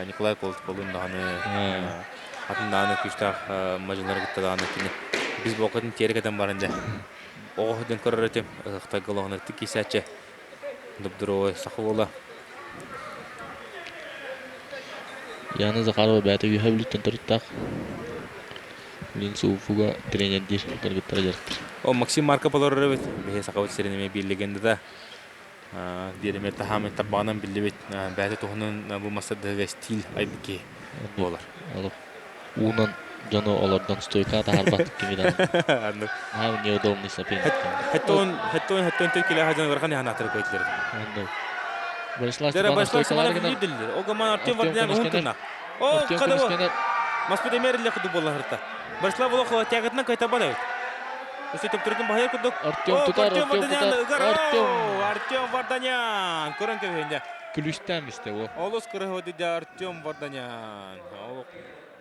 Николай Колтыполын дағаны, атындағаны күштақ мажылары күттадағаны кені. Біз боқытын терекеден барында. Оғыдың көрір өтем, ұқта ғылығын өтті кесәтші. Дұбдыровы сақы ола. Яна Захарова бәті үйе біліктен тұрыттақ. Білін суыфуға тренердер кіргіттара жарықтыр. О, Максим Марко Полоры бет. Бәе сақауыт серенеме берлегенді да. Дереме тахамын табағынан білді бет. Бәті тұғының бұл мастадығы стиль айбіке болар. Уынан жоны олардан стойка тахарбаттық кемедан. Ағы неудобный сапен. Хэттон төл келе хажан ғырған яғын атыры көйтілер. Борислав Степанов үйділдер. Оғаман Артем Варденян ұғынтына. О, қадауы. Маспеде мерілі құды болы ғырта. Борислав Волохова тягытынан қайта бада өт. Өсетіп тұрдың бағайыр күдік. Артем Варданян. Көрін көбейінде. Күлістен бісті ол. Олыс кірі өдеді Артем Варданян.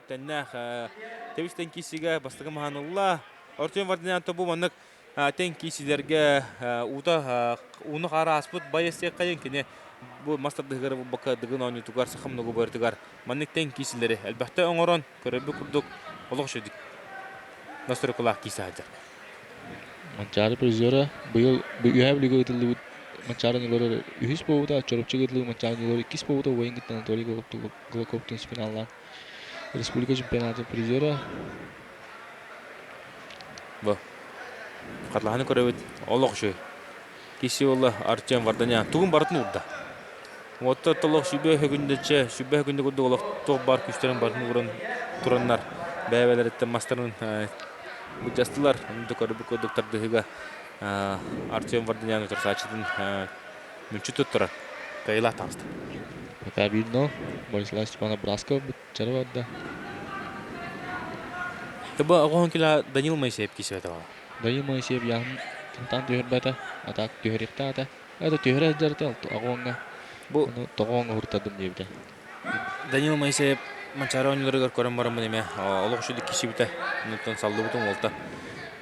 Тәннәқ тәуістен кейсіге бастығы мағанылла. Артем Варданян тобу маңық тән кейсілерге уны қара аспыт байестек қайын кене. Бұл мастардығыры бұл бақы дығын ауны тұғар сақымнығы бөрдігар. Маңық тән кейсілері. Әлбәқті оңырын көрібі күрдік. Олық шөдік. Настыры құлақ кейсі әлдер. Манчары призера быйыл үйәб лига гытылды Манчары нелері үйіс болуда, чорыпчы гытылды Манчары нелері кис болуда ойын гыттан Анатолий Голоковтың спиналлан. Республика чемпионаты призера. Бұл. Қатлағаны көребет. Олық шөй. Кесі олы Артем Варданян. Туғын барытын ұлда. Отты тұлық шүбе хүгіндетші, шүбе хүгінді күрді олық тоқ бар күштерін барын ұрын тұраннар. Бәйбәлер етті мастарын бұджастылар. Үнді көрібі көдіктардығыға Артем Варданян өтірсі ачыдың мүнші тұттырар. Қайла тағысты. Пока видно, Борислав Степанов Брасков чары барды. Табы ағуын келі Данил Моисеев кесі өті бала. Данил Моисеев яғын тантан түйір бәті, атақ түйір екті аты. Әді түйір әддерді ағуынға. Тоғуынға ұртадым дейбді. Данил Моисеев Манчары ойныларығыр көрін барым бұны ме. Олық үшілік кеші біті. Мүнттен салды бұтын олта.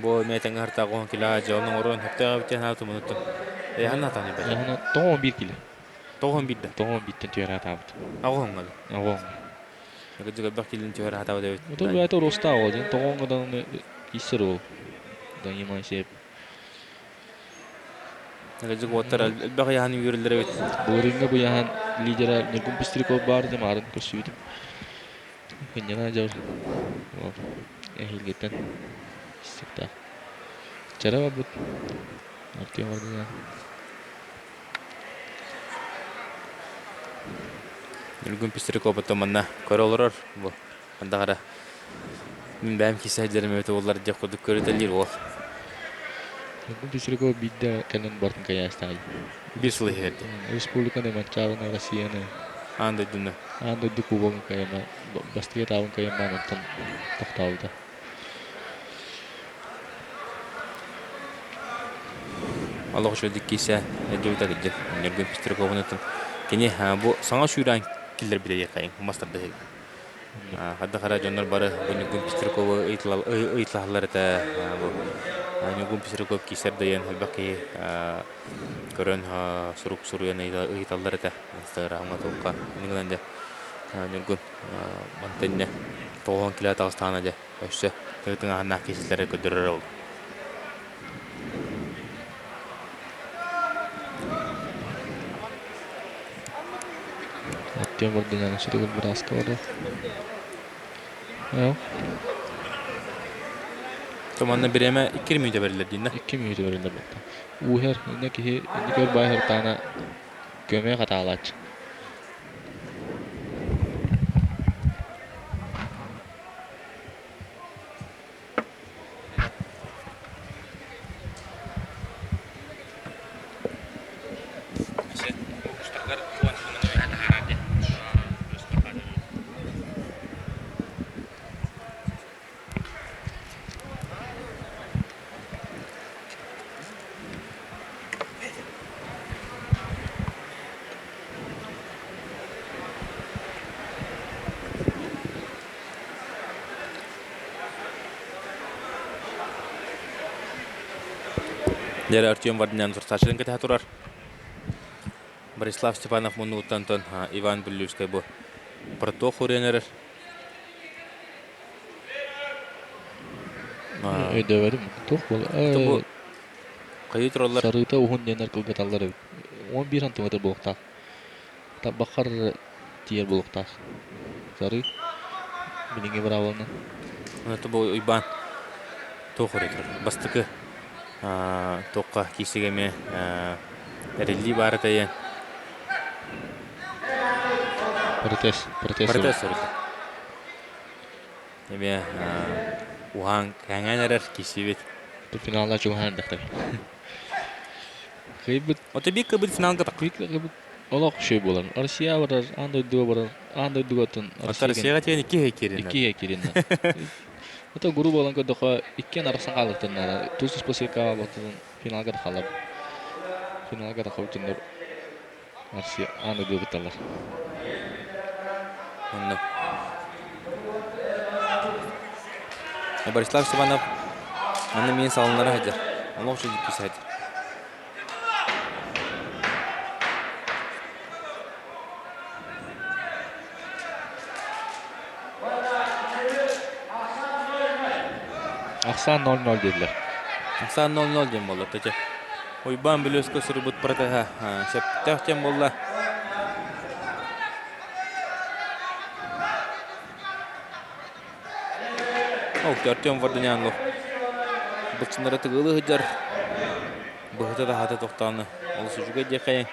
Бұл мәйтен ғарта ағуын келі жауының орын әптіға бітен аты мұныттын. Яғын атаны бәді. Яғын тоғуын бір келі. Тоғын бидді. Тоғуын біттен түйір атабыд. Ағуын ғады. Ағуын. Әгіді ғалбақ келін түйір атабыд әбет. Бұл бәті роста ағуы. Тоғуын ғадан кесір ол. Данил Моисеев. Әгіді ғуаттар әлбақ яғын үйірілдер әбет. Бұл ринге бұл яғын лидера Нергун Пестриков бар дем арын көрсүйдім. Көннена жаур. Әхилгеттен. Истектақ. Чара бар бұд. Артем Варданян. Нергун Пестриков бұтты манна көрі олырар. Бұл андағара. Мен бәйім кесі әдерім өті олар деп құдық көрітелер ол. Нергун Пестриков бидді кәнен бартын кая астағай. Bir сылы ерді. Республиканы, Манчарыны, Россияны. Андай дүні. Андай ды кубогын каяма. Бастыға табын каяма анықтан тоқтауылды. Аллах шөлдік кейсе әдеуді әдеді. Нергун Пестриков ұнытын. Кене бұл саңа шүйран келдер білер қайын. Мастарды хел. Хадда қара жонлар бары Нергун Пестриков ұйтлағылар әті. Нергун Пестриков кейсер дайын әлбәқи көрін сұруян ұйталдар әті. Рахмат олқа. Нергун әнде Нергун мантенне тоғын келі атағыстағын әде. Өші өтің ағынақ кейселері көдірір ол. Артем Варданян сүрігіл бір асқа барды. Аяу. Tomanda bireme 2 minüte verirler dinle. 2 minüte verirler bakta. Uher, indeki kör bayhır tana gömeye katağalaç. Дәрі Артем Вардинян Зұрсачылын кәті тұрар. Борислав Степанов мұны ұттантын Иван Бүллюскай бұл протох үренерір. Өйді бәрі тоқ бол. Қайы тұралар? Сарыта ұғын денер қылғаталары 11 сантиметр болуқтақ. Бақар тиер болуқтақ. Сары біліңе бір авалынан. Оны бұл Иван тоқ үретір. Бастықы тоққа кесігеме әрелі бары тайын. Протез үрді. Еме уған кәңән әрір кесебет. Финалда жоған дақтар. Қайбыт. Оты бек көбіт финалға тақ. Қайбыт олақ шөй болар. Арсия барар, андойдуға барар. Андойдуға тын. Арсияға теген 2 керені. 2 керені. Это гру болан көдіға 2 арасан қалықтын. Тусыз посылка алықтын. Финалға да қалап. Финалға да қауытындар. Арсия андойдуға бұтталар. Онды. Борислав Степанов аны мен салынлары әдір. Олық жүзіп кесі әдір. Ақсан 0-0 деділер. Ақсан 0-0 дем болды. Ойбан білескі сүрі бұт бұртыға сәптәқ дем болды. Артем Вардинян бұлшындары тұғылы ғыдар. Бұғыты да хаты тоқтаны. Олысы жүгі декайын.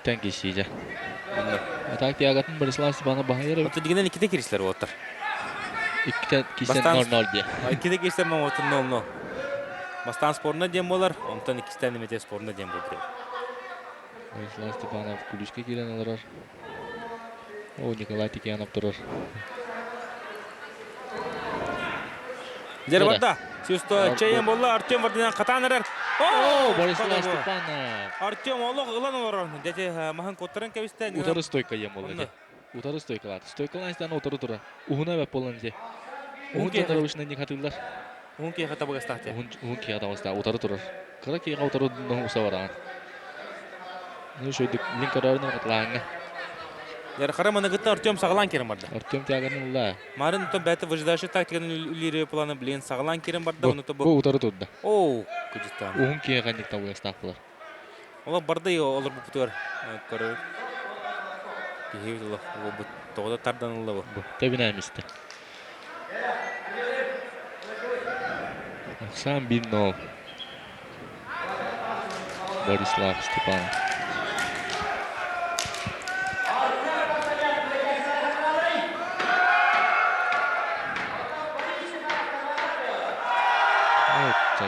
Тән кесейді. Атақ тияғатын Борислав Степанов бағайыры. Оты дегенен 2-те кересілер отыр. 2-те кесен 0-0 де. 2-те кересілер мен отыр 0-0. Бастан спорына дем болар, онтан 2-тен немете спорына дем болдыр. Борислав Степанов күлішке керен алырар. О, Николай Текиянов тұрыр. Дер барда. Сюсто чайын болды Артем Вардинян қатан әрер. О, Борислав Степанов. Артем олық ұлан олар. Дәте маған көттірін кәвісті. Утары стойка ем болды. Утары стойкалады. Стойкалан істен отыры тұры. Уғына бәп болын де. Уғын кендері үшінен не қатылдар. Уғын кей қата бұғастақ де. Уғын кей қатамызда утары тұрыр. Қыра кейға утары ұса бараған. Ну шөйдік линк арарына қатылағыңа. Дер қараманы ғытты Артем сағылан керім барды. Артем тяғанын ұлла. Марын ұтын бәті выжидашы тактиканың үлері планы білен сағылан керім барды. Бұл утары тұрды. Оу, күдістан. Уғын кей ғандықта бұғастақ болар. Ола барды олар бұл бұтығар. Көрі. Кейхевет олар. Ол бұт. Тоғыда тардан ұлла бұл. Табин әмісті. Ақсан 1-0. Борислав Степанов.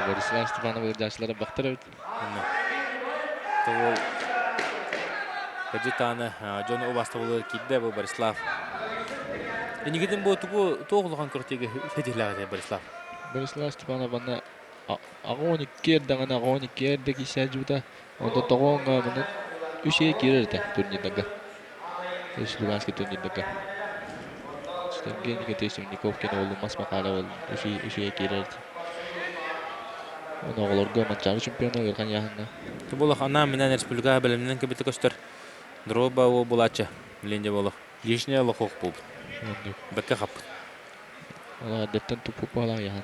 Борислав Степанов ұрдашылары бақтыр өт. Бұл Бәджетаны Джон Обаста болыр кейді бұл Борислав. Енігеден бұл тоғылған көртегі федерліғады Борислав. Борислав Степанов ана ағоны кердіғана ағоны керді кесе жүді. Онда тоғуынға мұны үшеге керерді турнирдігі. Үш Луганский турнирдігі. Стенгенеге Тесимников кен олы мас мақалы ол үшеге керерді. Оны оғылырға матчағы чемпионы өрған яғында. Бұл ана менен республика білімнен көбеті көстір. Дроба ол бұлачы. Біленде бұл. Лишне олық оқ бұл. Бәкке қап. Ола әдеттен тұпы бағалақ яғын.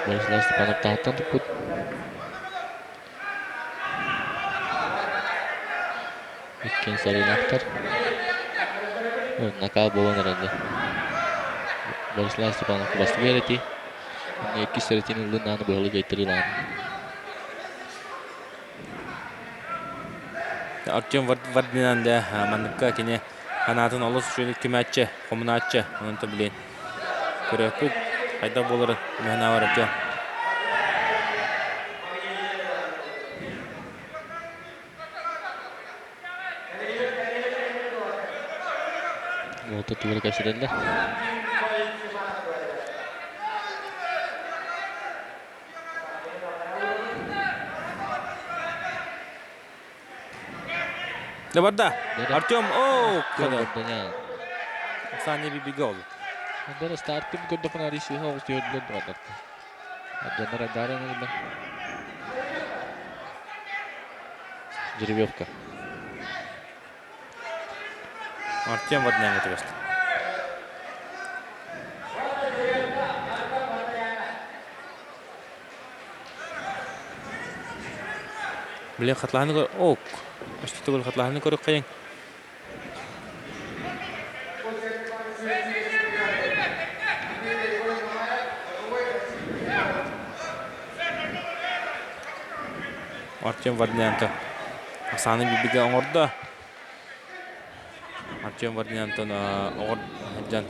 Борислав Степанов тағыттан тұппыд. Өткен сарин ақтар. Накал болан әрінді. Борислав Степанов басты береті. Екі сәретінің лыннаны бұғылы гайтырылан. Артем Вардинян да мандыққа кене қанатын олыс үшелік күмәтші, қомынатшы, оның білен. Көрекпіт, қайда болыры, мәна бар Артем. Олты туғыры кәсірелдер. Дебарда. Артем, Артем када. Варданян. Сани бибиге ол. Андара стартым көрдөк на риси хогус төрлөр бар. Жанара дарана. Жеребьевка. Артем Варданян өтөбөст. Биле хатланы көр. Ашты түгел хатланы көрөк кайын. Артем Варданянты Асаны бибиге оңорда. Артем Варданянтын оңор жан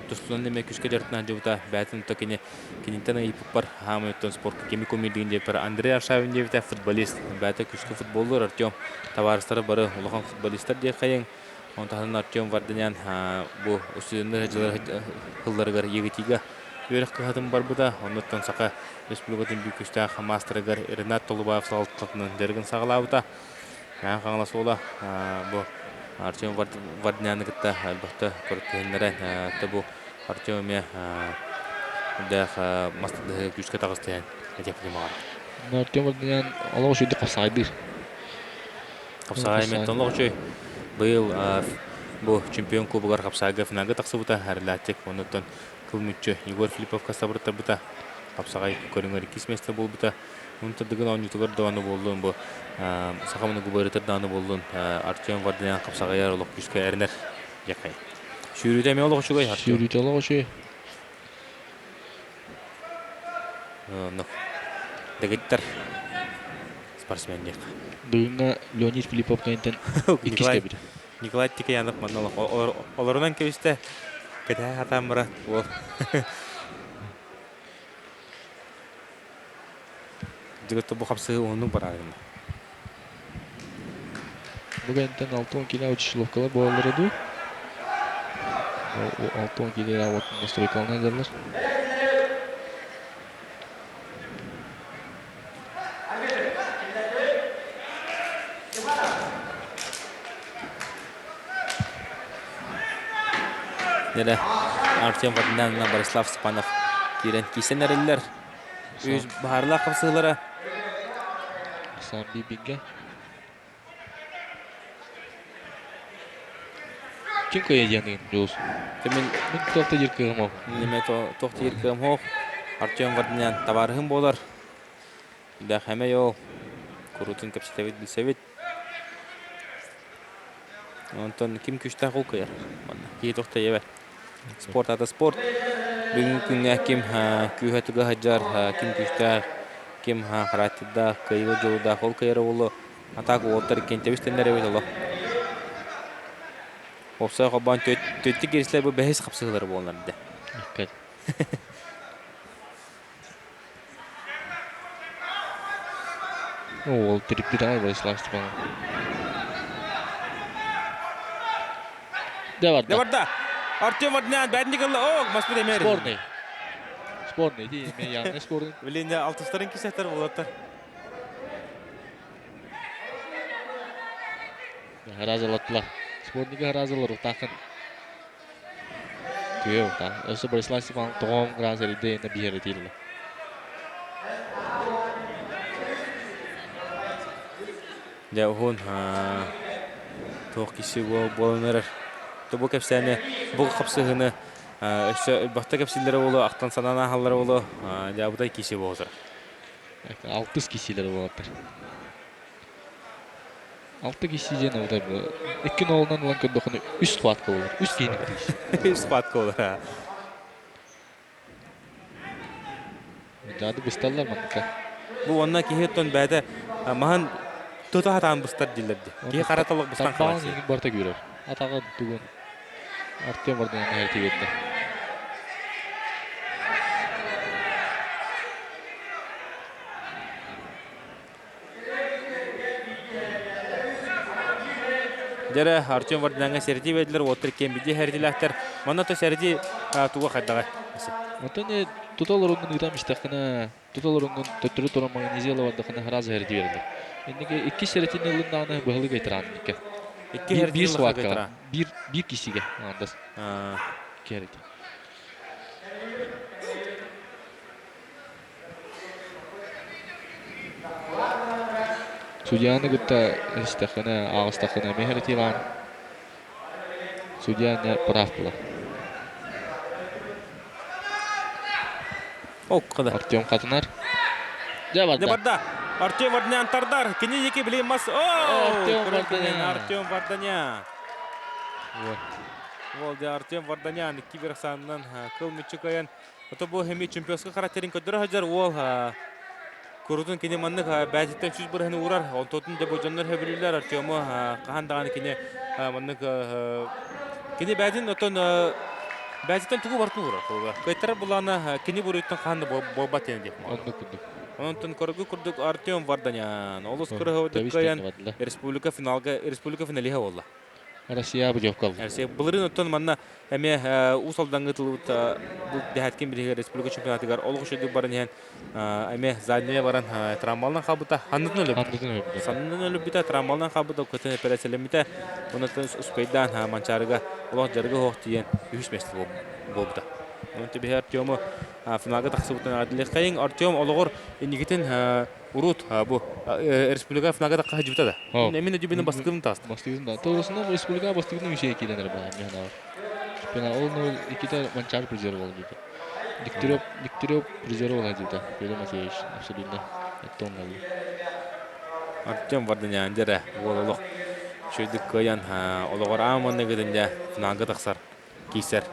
тустунан неме күшке жартына жаута бәтін төкені кенеттен айпып бар хамыттан спортқа кеми комедиген деп бар Андрей Аршавин деп футболист бәті күшкі футболлар Артем товарыстары бары улахан футболисттар де қайын. Онтағын Артем Варданян бұл өсүденді жылларығар егетиге өрік қығатын бар бұда. Оннаттан сақа республикатын бүйкіштағы мастерігар Ренат Толубаев салтықның дәргін сағылауыда. Мән қаңыласы ола бұл Артем Варданяны кітті әлбақты көріткенлері бұл Артеме мастарды күшке тағыстайын әтепілі мағар. Артем Варданян олау шүйді қапсағайды. Қапсағай мен тонлығы шөй бұл чемпион кубығар қапсағай финалға тақсы бұта әріләттек. Онықтан кылмүтчү Егор Филиппов кастабырыттар бұта қапсағай көріңер кесместі бол бұта. Унтадыгын онютугар дауаны болдun bu сақамыны губаритер дауаны болдun Артем Варданян қапсағайар олық күшке әрінер жақай. Шүйрүйті әме олық үшігай Артем? Шүйрүйті олық үші. Дегеттер спортсмендер. Дүйінгі Леонид Филиппов кәйінтен иккіске бір. Николай Тикаянов маңна олық. Оларынан көйісті кәді атам бұра ол. Дегетті бұл қапсығы оның барағында. Бүгінтен 6-10 келі учишыловкалы болалар еді. 6-10 келі работын настройкалына әдерлер. Нері Артем Варданян, Борислав Степанов керен кесен әрелілер. Өз бағарлақ қапсығылары. Асан бибинге. Кім көй еденігін жоғыз? Мен тоқты еркігім оқ. Неме тоқты еркігім оқ. Артем Варданян табарығым болар. Дақ әмей ол. Құрутын көпсетевет білсевет. Онтан кім күшті қол көйер? Кей тоқты ебе. Спорт аты спорт. Бүгін күнге кім күйхетігі хаджар, кім күшті, кім қараттыда, көйгі жолыда қол көйері олы. Атақ оғыттар кентебістендер өйді олы. Опсай қобан төтті керісілер бұл бәхес қапсығылары болынарды. Әккәд. Ол тіріппір ай Борислав Степанов. Деварда! Артем Варданян бәрінде қылы. Маспет әмері. Спорный. Спорный дейін, мен яғына спорный. Білінде алтыстарын кесеттер болаттар. Разалаттылар. Спорныйға разалар ұқтақын. Түйе ұқтақ. Өсі Борислав Степанов тұғым разалиді енді бейері дейілі. Дә оғын тоқ кесі болынырыр. Бұл кәпсәне, бұл қапсығыны бақта кәпсілері олы, ақтан санана қалары олы, дә бұдай кесі болызыр. 6 кесилері болаттыр. 6 кесиден олар 2 нолынан олан көндіқыны үст қуатқа олар. Үст кейінік дейші. Үст қуатқа олар. Жады бұсталар маңдыққа. Бұл онына кейхеттен бәді маған тұта хатан бұстар дейлерді. Кей қараталық бұстан қаласы. Таппағын еңін барта көрер. Атағы түгін. Артем Варданян әрті кетті. Дәрі Артем Варданянға сәрді бәділер, отыр кембеде әрділәқтер. Мұны то сәрді туға қайдаға. Онтан тұталар оңын ұйтам іштақына, тұталар оңын төттірі тұран магнезиялы бардықына разы әрді берілер. Ендігі 2 сәретін ұлындағына бұғылы қайтыраның екен. Bir suatka. Bir kişiге. Andas. Kerek. Судьяны гутта истахана агыстахана мехретилан. Судья не прав была. Оққыды. Артем Қатынар. Дебарда. Артем Варданян тардар. Кені еке білейін мас. Артем Варданян. Волде Артем Варданян. Кибер санынан кыл мүтчікайын. Ото бұл хеми чемпионсқа қараттерін көдірі хажар. Ол көрутун кені маннық бәтеттен сүз бұрғыны ұрар. Онтотын деп өжанлар хөбілілер. Артему қағандағаны кені маннық кені бәтін отын бәтеттен түгі бартын ұрар. Көйттар бұланы кені бұрыйттан қағанды болбат ені деп. Онтын көргі күрдік Артем Варданян. Олыс күрі қайын республика финалиға олла. Россия bu yok kaldı. Бұлырын өттен манна әме ұсалданғы тылыт бұл дәхәткен бірге республика чемпионаты ғар. Олғы шөйді барын ең әме заднея баран травмалынан қабыта хандытын өліп. Санынан өліп біта травмалынан қабыта көтін операциялен біта. Бұнаттан ұспайдан манчарыға олғы жарғы хоқ дейін үйіс мәсті болбыта. Онты бе Артему финалға тақсыбытын адылық қайын. Артем олығыр ендігетін урут bu республика финалга такка хажыбыта да. Эмне дибинин бастыгын тасты. Бастыгын да. Тоосунда республика бастыгынын иши экиленер бар. Мена бар. Чемпиона ол экита манчар призер болду. Диктерёп призер болду да. Педро Матеевич абсолютно оттонгал. Артем Варданян дере бололук. Шөйдүк каян ологор аманны гыдында финалга таксар кейсер.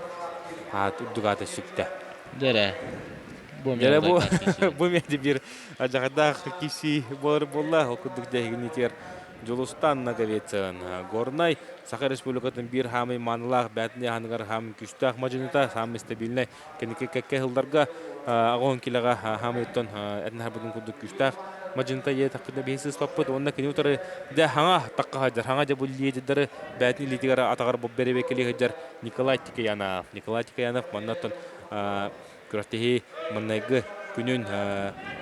Удугаты сүктө. Дере. Дере бу менде бир ажагада киси болор болла окудук дегинитер Жолустан наговецен горнай Саха Республикатын бир хамы манлах бәтне хангар хам күстах мажыныта хам стабильный кенеке кекке хылдарга агон килага хамыттан этнар будун кудук күстах мажыныта е такында бесис топпот онда кенеутары да ханга такка хаҗар ханга да булли дидер бәтне литигара атагар боб беребекели хаҗар Николай Тикаянов маннаттан күрәтеһи маннайгы күнүн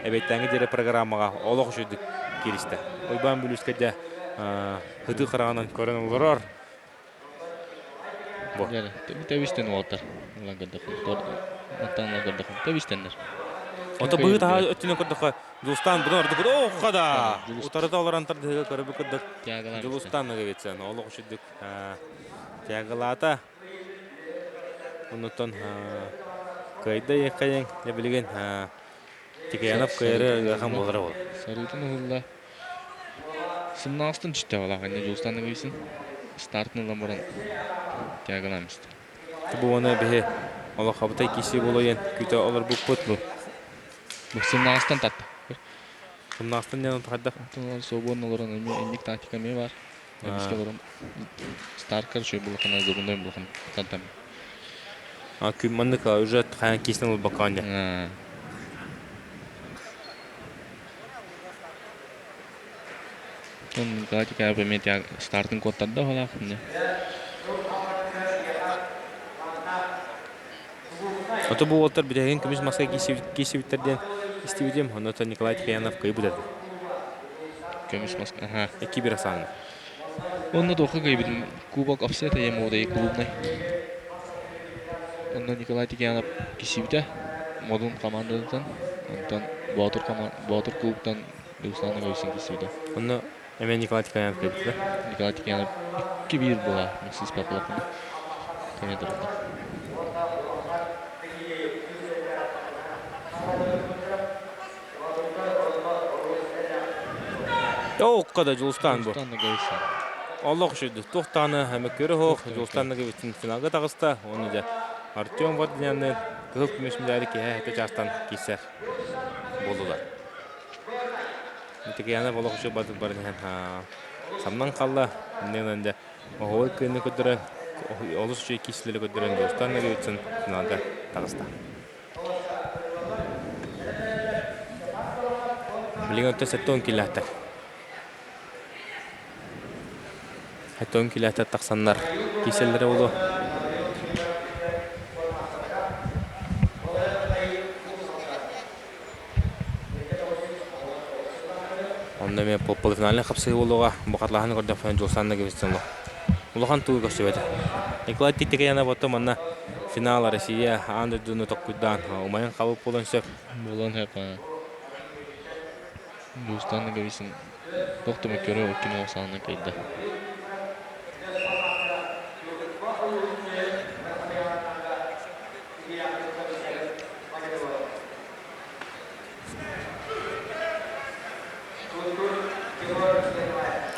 эбеттәңге дире программага олог жүдүк киристе. Ойбан бүлүскәдә хыты караганан көрән булар. Бу. Яра, тәвистен ватар. Лагында хутор. Атан лагында хут. Тәвистеннер. Ото быгы та өттүнө көрдүк. Жулстан будан ордук. О, када. Утарда алар антарды көрүп көрдүк. Жулстан нагыбетсен олог жүдүк. Тягалата. Онутон кайда якаяң не билген Тикаянов кайры гам болар бол. Сарытын улла. Сымнастын читте бала, не жолстанны гыйсын. Стартны ламуран тягаламыз. Бу аны бе Алла хабытай киси болоен күтө алар бу путлу. Бу сымнастын татты. Сымнастын не татты. Собоннолорун эндик тактика ме бар. Бизге барам. Старкар шөй булган азырындай булган тантам. Күмманнык уже тхан киснел баканья. Он гатика память стартын коттарда халак. Ото бу отыр бидеген күмүс маска кисибиттерден истибидем, онотон Николай Тикаянов кыйбыдады. Күмүс маска. Ага. Эки бир асан. Онно тока кыйбыдым. Кубок офсета емодай клубнай. Онно Николай Тикаянов кисибите. Модун командадан. Онтон Батыр клубтан Руслан Гойсин кисибите. Онно эме Николай Тикаянов кыйбыды. Николай Тикаянов 2-1 була. Мексис папалакын. Коментарда. О, када Жулстан бу. Гойсин. Аллах шүді. Тоқтаны әмекері хоқ. Жолстанныға бітін финалға тағыста. Оны да Артем Варданянның қығыл күмесімдері ке әті жастан кейсер болудар. Тикаянов Аллах шүді батыр барын самнан қалла. Үнен де оғой күйіні көдірін, олыс шүді кейсілері көдірін Жолстанныға бітін финалға тағыста. Білген өтті сәтті 10 келі Хәтөн киләтә тақсаннар киселләре булу. Онда мен полуфиналны капсы булуга бу катлаһын көрдем Жолстанны кебестен. Улахан туй көсөбөт. Николай Титтекаяна потом анна финал Россия аны дуну токкудан. Умайын кабып болон сөп. Болон хеп. Юстан гависин. Доктор Макеро кино саны кайда.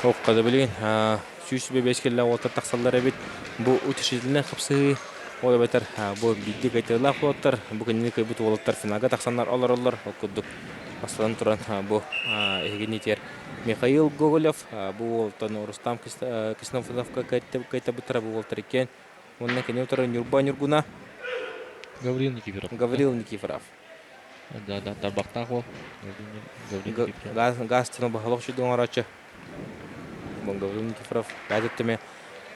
Оққады білген, сүйісі бебескелі олтар тақсалдар әбет, бұл үтішетілінен қапсы ой бәтір, бұл бидді қайтығыла құлаттар, бұл кәнені көйбіт олаттар финалға тақсанлар олар оқыдық. Бастадан тұран бұл егенетер Михаил Гоголев, бұл олтан Рустам Киснофоновқа қайта бұтыра бұл олтар екен. Онына кәне отыры Нюрба Нюргуна. Гаврил Никифоров. Да, табақтақ ол. Гастыны бағалық жүдің арачы. Гаврил Никифоров. Гадеттіме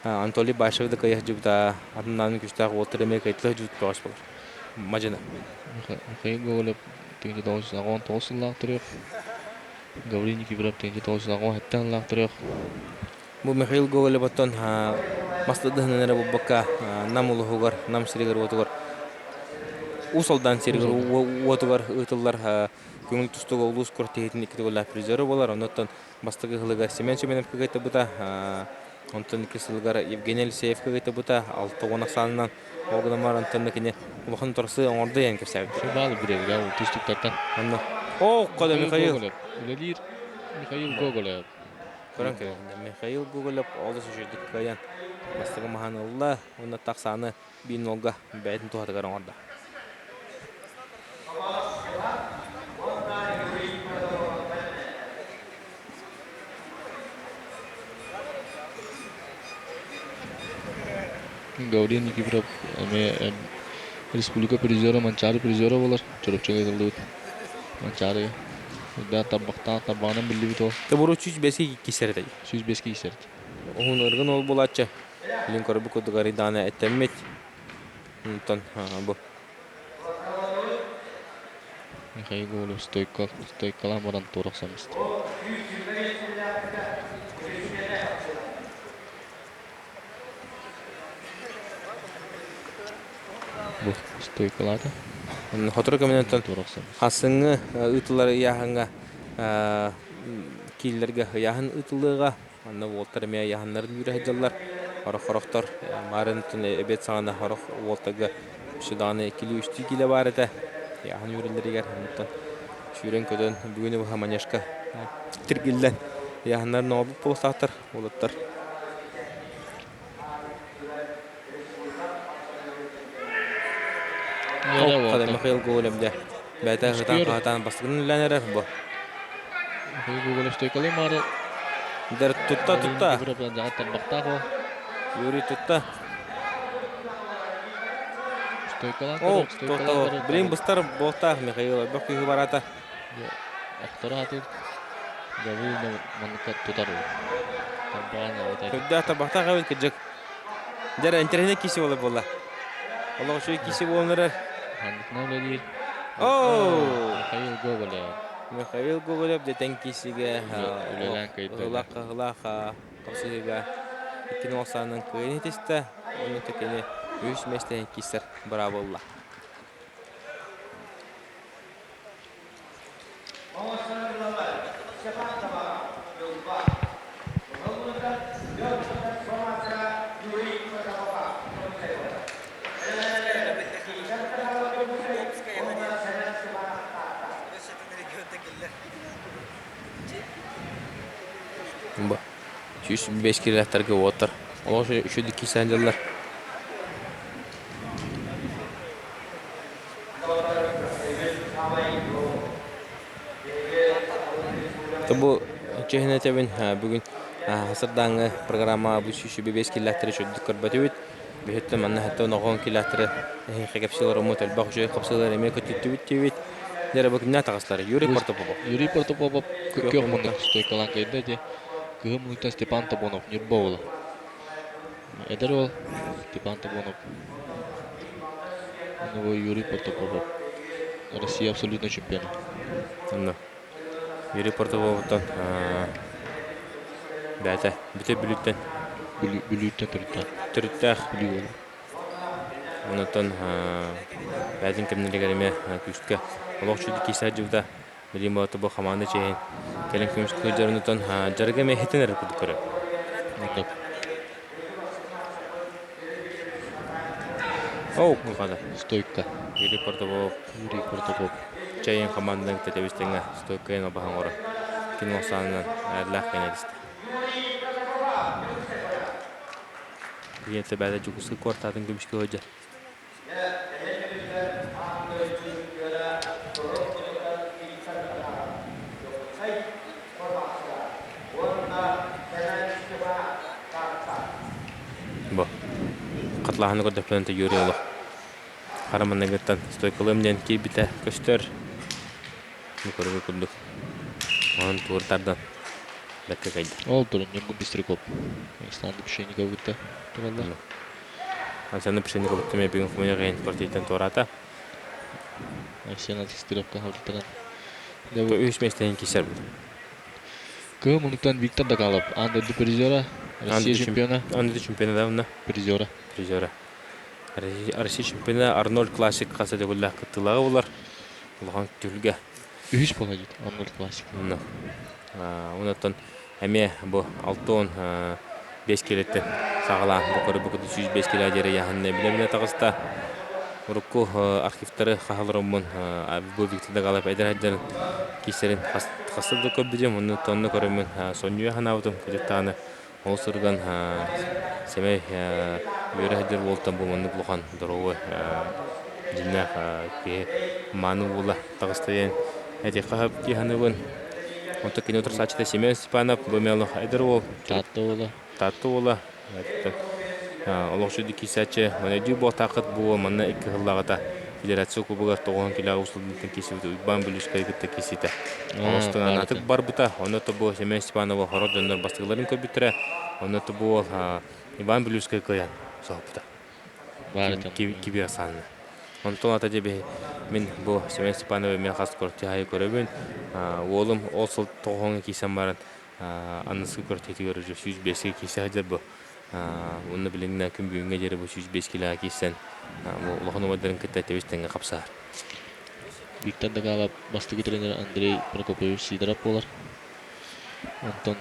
Анатолий Башевді қайық жүбіта атымнанын күштағы олтар емей қайтлы жүбіт бағаш болар. Мажына. Михаил Гоголев теңде 919 лақтырық. Гаврил Никифоров теңде 917 лақтырық. Бұл Михаил Гоголев аттан мастадығынан әрі бұл баққа нам ұлығығар, нам сірегер отығар. Усалдан сірегер отығар ұтылар көңіл тұстығы ұлыс көртейтін екітігілі призері болар. Онаттан бастығы ғылыға Семен Семенов көгейті бұта, онтан кесілгар Евгений Алексеев көгейті бұта, 6-10 санынан оғынамар онтанны кене ұлықын тұрысы оңырды ең кепсәбі. Şu bağlı bir ev, tüstüktatan. Anna. Қада Михаил. Üleliğir Михаил Гоголев. Көрін көрін. Михаил Гоголев олысы жүрдік қаян. Бастығы маған ұлла, оны тақсаны бейін олға бәйтін тұғатығар оңырда. Gavriil Nikiforov Республика призері, Манчары призері болар. Чорапчыға етілді өт. Манчары. Да табағынан білді біт ол. Табыру 305-ке кесерді. 105-ке кесерді. Оғын ұрғын ол болатшы. Білін көрі бұл көдіғары даны әттәммет. Үндіктен бұл. Михаил Гоголев стойкалан баран торық самысты. Бұл стойкалады. Хотыры көменеттен қасыңы ұтылары яғынға кейлерге яғын ұтылыға анна волтарымия яғынларын үйрәйділер. Хорық-хорықтар марынтын әбет сағына хорық волтаға шыданы 2-3 келе бар еді. Яғын үйрәйлерігер. Шүйрен көден бүгіні бұға манешқа тіргілден яғынларын обып болыстақтар, олыттар. Қада Михаил Гоголевде бәті ғытан қағатан бастығының үлән әрер бұл. Михаил Гоголев стойкалы мары. Дәр тұтта. Юрий тұтта. Стойкалан. Білейін бұстар болтақ Михаил өбіқ күйі барата. Ақтары аты Гаврил маныққа тұтар ол. Көдді табақтақ әуел кіржік. Дәр интернет кесі болып болла. Олығы шөй кесі болынырыр. Хандықна өлелер. Михаил Гоголев. Михаил Гоголев детен кесіге Үлелән көйді. ғылақа қапсығыға еккен олсанын көйін етесті. Оның текені өз мәстен кесір бұра болла. Şu 5 kilometre otur. O şu diki sancalar. Bu çehnete ben bugün hasırdan programa bu şu 5 kilometre şu dikkat batıydı. Bihettem anne hatta 10 kilometre hekapsiler motel bakışı kapsılar emek tütübüt. Nere bakın ne takaslar? Yuri Portopopov köhmünde stойкалан kaydı de. Köhmünde Степан Табонов Нюрбовла. Эдер ол Степан Табонов. Новый Юрий Портопопов. Россия абсолютно чемпион. Да. Юрий Портоповтан бәті бүте бүліктен Бүлүүттен төрүттен. Түрүттәх. Бүлүү болу. Онотон бәдин кемнелегереме күскә. Олоқчуды кисә җуда. Билим баты бу команда чейин. Келен күмүш көҗөрүнтөн жарга мехетенер күдү көрө. Онда Оу, када. стойка. Или портобо Юрий Протопоп. чейин команданың тетебистеңе стойкаен обахан ора. Киносанын әрләк кенелисте. Биенте бәдә жугусы кортатын күмүшкө өҗө. Бо. Катлаһаны көрдөпленте Юрий Олох. Хараманнагыттан стойкалым ден кибите көстөр. Мукөргө күндүк. Анын тууртардан бәккә кайды. Ол турун Юнгун Бистрикоп. Станды пшеника бутта. Туралла. Ансаны пшеника буттаме бүгүн хумуяга ген кортейтен туурата. Айсен атыстырапка хавдытаган. Бу үч местен кисер бу. Кым унуктан Виктор Дакалов. Андерди призера. Россия чемпиона. Анды чемпиона да уна. Призера. Призера. Россия чемпиона Арнольд Классик каса дегуллах кыттылага булар. Улахан түлгө. 3 поладит. Арнольд Классик. Унаттан эме бу алтон 5 келеттен сагала бу көрү бүгү 105 келе жере яханне биле тагыста. Урукку архивтары хахалырымын бу Викторда галап эдердер кисерин хастырды көп бижем уну тонны көрөмүн сонюя ханавдым кедеттаны олсурган семей юрәдер болтан бу муну булган дорогы динна ке ману була тагыстаян эти хап ки ханыбын онто кинотор сачта Семен Степанов бумелох эдерол татты була олоқшуды кисачы манеди бо тақыт бу манна 2 жыллагата федерация кубугар 9 кило усулдын кисиде Иван Блюшкай гытта кисите. Остан атык бар бута, оното бу Семен Степанов хородоннор бастыкларын көбүтүрө. Оното бу Иван Блюшкай коян сопта. Барытын. Кибиасан. Онтон ата дебе мен бу Семен Степанов мен хас корти хай көрөбүн. Олум осул 9 кисем барын анысы көртети көрөжү 105 кисе хажар бу. Уны билиңнә күн бүгүнгө жери бу 105 кило кисен. Бу лохону модерн китте тебистенге капсар. Виктор Дакалов бастыгы тренер Андрей Прокопович Сидоров болар. Антон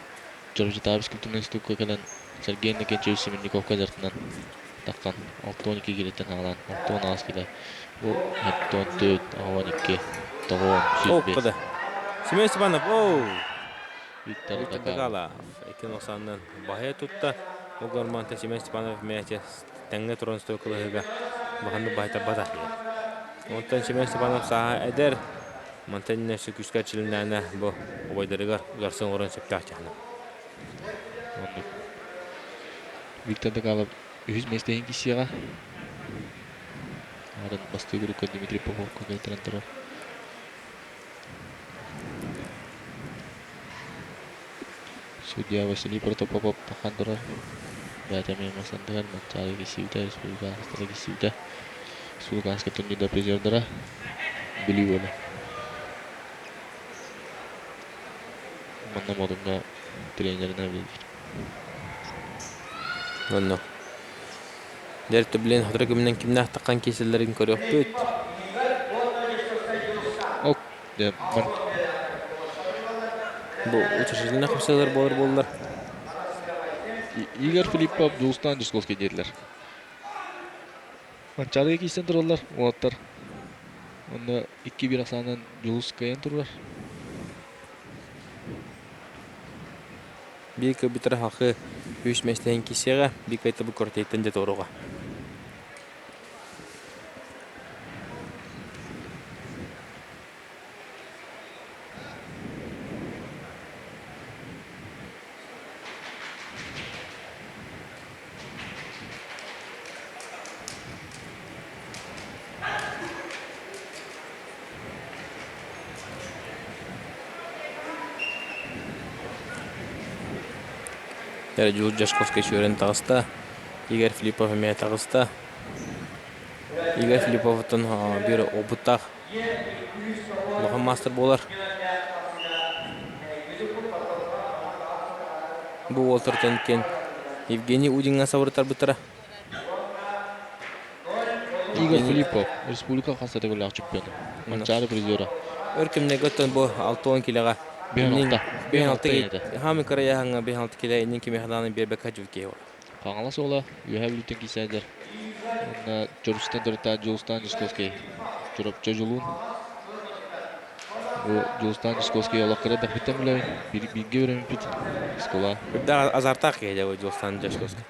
Джорджетавский турнестукка келен Сергей Никенчевич Семенниковка жартынан таккан 6-12 келеттен алан 6-10 аз келе. Бу 7-4 12 9 Семен Степанов, Виктор Дакалов. Дакалов. Экиносандан бахая тутта. Огарманта Семен Степанов мяче тәңгә турын стойкалыгы баганды байта бата. Онтан Семен Степанов саha эдер монтаннасы күскә чилнәне бу обойдырыгар уларсын орын септачаны. Виктор Дакалов 100 местен кисига. Арын бастыгы рука Дмитрий Попов көгелтен турар. Судья Василий Протопопов тахан турар. Бәтәме масандыгар матчалы кисиута республика астыры кисиута. Республиканский турнирда призердара билүү болу. Манна модунга тренерина билдир. Онно. Дәртү белән хәзерге менен кимнәр таккан киселләрен көрөпбүт. Ок, дә Бу учреждение кымсалар болар. Игорь Филиппов, Дулстан Дисковский дерлер. Манчарга кисен туралар, оттар. Онда 2-1 асанан Дулскаян турар. Бик битер хакы 3 местен кисега, бик айта бу кортейтен де торуга. Юрий Жашковский шөрен тагыста, Игорь Филиппов мен тагыста. Игорь Филипповтан бир опыттак лоха мастер болар. Бу Уолтертен кен Евгений Удинга савыртар бутара. Игорь Филиппов, республика хасады чемпионы. Манчары призера. Өркемне готтон бу 6 килога. Бен алты еді. Хамы караяңа 5 кило инен кеме хаданын бербек хажуке. Қаңалас ола, үйәбі үлтен кейсәдер. Онна Жорустан дұрыта Жолстан Жусковский. Жұрап жолуын. Жолстан Жусковский олақ қырады біттен біләуін. Бирге өремін бит. Скола. Бірді азартақ еді ол Жолстан Жусковский.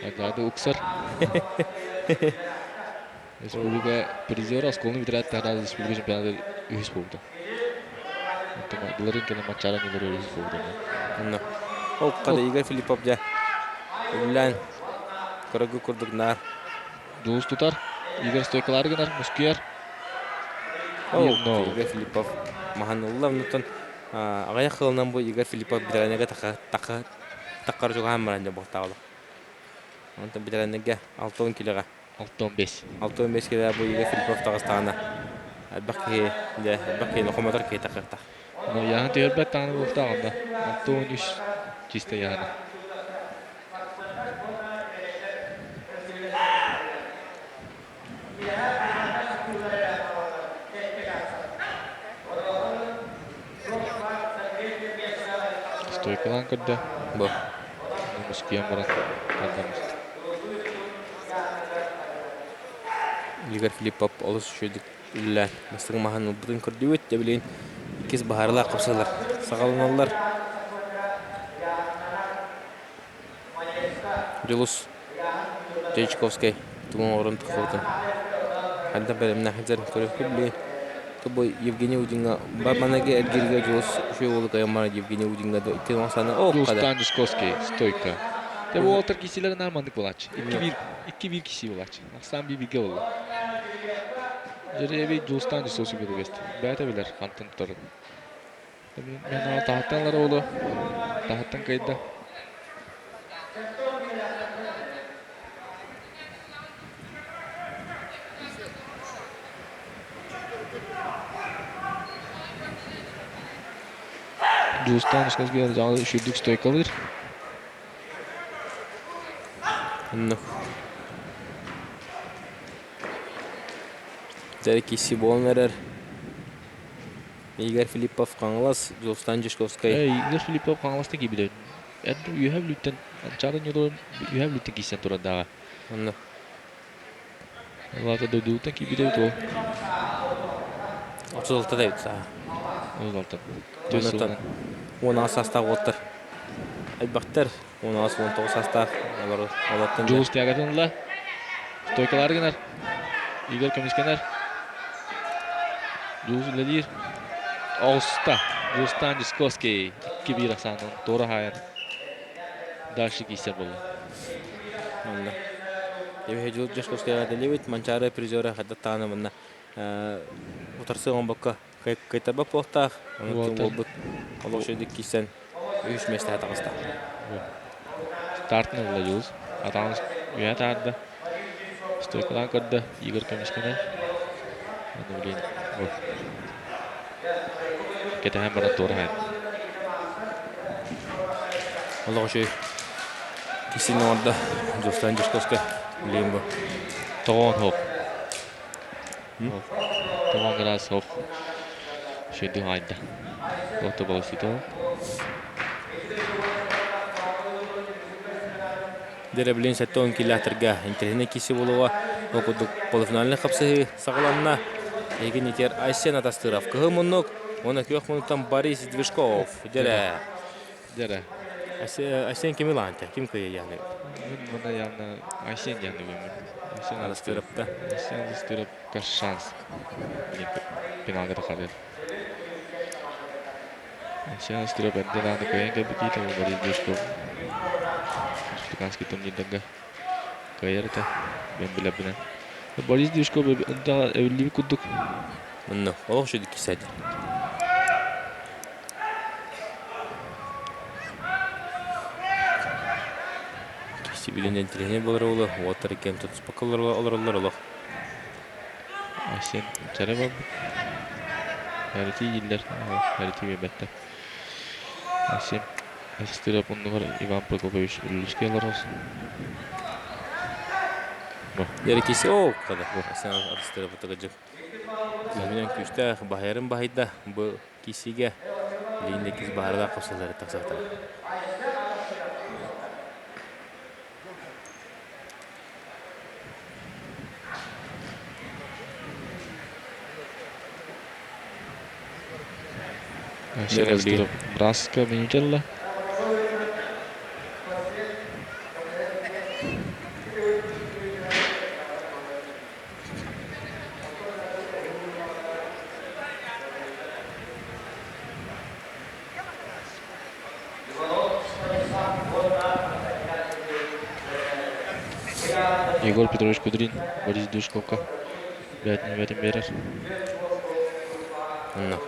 Ады ұқсар. Республика призера сколны бітірәді тағырады республика чемпионаты үйіс болды. Бұларын кені матчара нелері үйіс болды. Ол қады Игорь Филиппов жа. Үллән. Көрігі күрдік нар. Жолус тұтар. Игорь стойкалары гынар. Мұскияр. Игорь Филиппов. Махан ұлла ұнытын. Ағаяқ қылынан бұл Игорь Филиппов бітірәнеге таққар жоға хамыран жа бұқтағылы. Онтан бітірәнеге 6-10 килоға. 6-15 килоға бұл Игорь Филиппов тағыстағына. Әлбәқке нұқыматар кей тақырта. Яғын түйербәт тағыны бұқтағында. 6-13 чисті яғыны. Стойкалан көрді. Бұл. Мұскиян баран. Игорь Филиппов олыс үшедік үллән. Мұстың маған ұлбытын көрді өт, дәбілейін. Кез бағарылар қапсалар. Сағалыналар. Жолус Жейчковский. Тұмын орын тұқылдың. Хәлді бәрімін әхізер көріп білейін. Тобой Евгений Удинга бабанаге Эдгирге Жолус үші олы қайымар Евгений Удинга да иттен осаны оқ қада. Жолстан Жусковский, стойка. Бұл олтар кеселері нармандық болач. 2-1 кесе болач. Ақсан бейбеге олы. Жәребей Жолстан Жусковский беді бесті. Бәті білер қантын тұтары. Мен ала тағаттанлар олы. Тағаттан қайда. Жолстан Жусковский жаңы үшілдік стойкалыр. Дәрі кесі болын әрер. Игорь Филиппов қаңылас, Жолстан Жусковский. Игорь Филиппов қаңыластың кей Әді үйәб үлттен, анчарын елорын үйәб үлттен кейсен тұрадағы. Олата дөйдеуттен кей бедеуді ол. 36 дәйді саға. 36. 16 састағы отыр. Әлбақтар 16-19 састағы. Жолус тияғатынла. Стойкалары генар. Игорь Камискенер. Жолус үлелер. Ауста. Жолстан Жусковский. 2-1 ақсанын. Торы хайын. Дальше кейсер болу. Ебе Жолус Жусковскийға дәлебет. Манчары призері қадаттағаны мұнна. Отырсы оң баққа қайтарбап болтақ. Олық шөйдік кейсен. Үш месті әтағыста. Стартын ұлы Жолус. Атағымыз үйәт арды. Стойкалан көрді. Игорь Камискенер. Оны білейін. Кеті әм баран торы хайын. Олық шөй. Кейсен орда. Жолстан Жусковский. Білейін бұл. Тоғын хоп. Тоғын ғырас хоп. Шөйді хайында. Оқты болысыды ол. Дәрі білейін сәтті 10 километрға интернет кесі болуға оқыдық полуфинальный қапсы сағыланына еген етер Айсен Атастыров. Кығы мұнық, оны көк мұнықтан Борис Движков. Дәрі. Айсен кем иланты? Кем көйе яғны? Мұнда яғны Айсен яғны өмір. Айсен Атастыровта. Айсен Атастыров қаш шанс. Пеналға тақады. Айсен Атастыров әнді лағны көйен көбі кейті ол Борис Движков. Республиканский турнирдегі көйер еті. Мен біләбінен. Борис Движков әуілі күдік. Мұнды, олық шөйді кесәді. Кесі білінен тіліне болыр олы. Уаттар екен тұтыс бақылар олар олық. Айсен жәрі бабы. Әріті елдер. Әріті бебетті. Айсен Стырап оннугар Иван Прокопович үлүскө аларыз. Ярекиси о када. Асан арыстырып отогожу. Менен күстә баһайрын баһайда бу кисиге линде кис баһарда капсалары таксактар. Стырап Браска менеджерла. Егор Петрович Кудрин, Борис Душковка. Бәтин берер. Анна.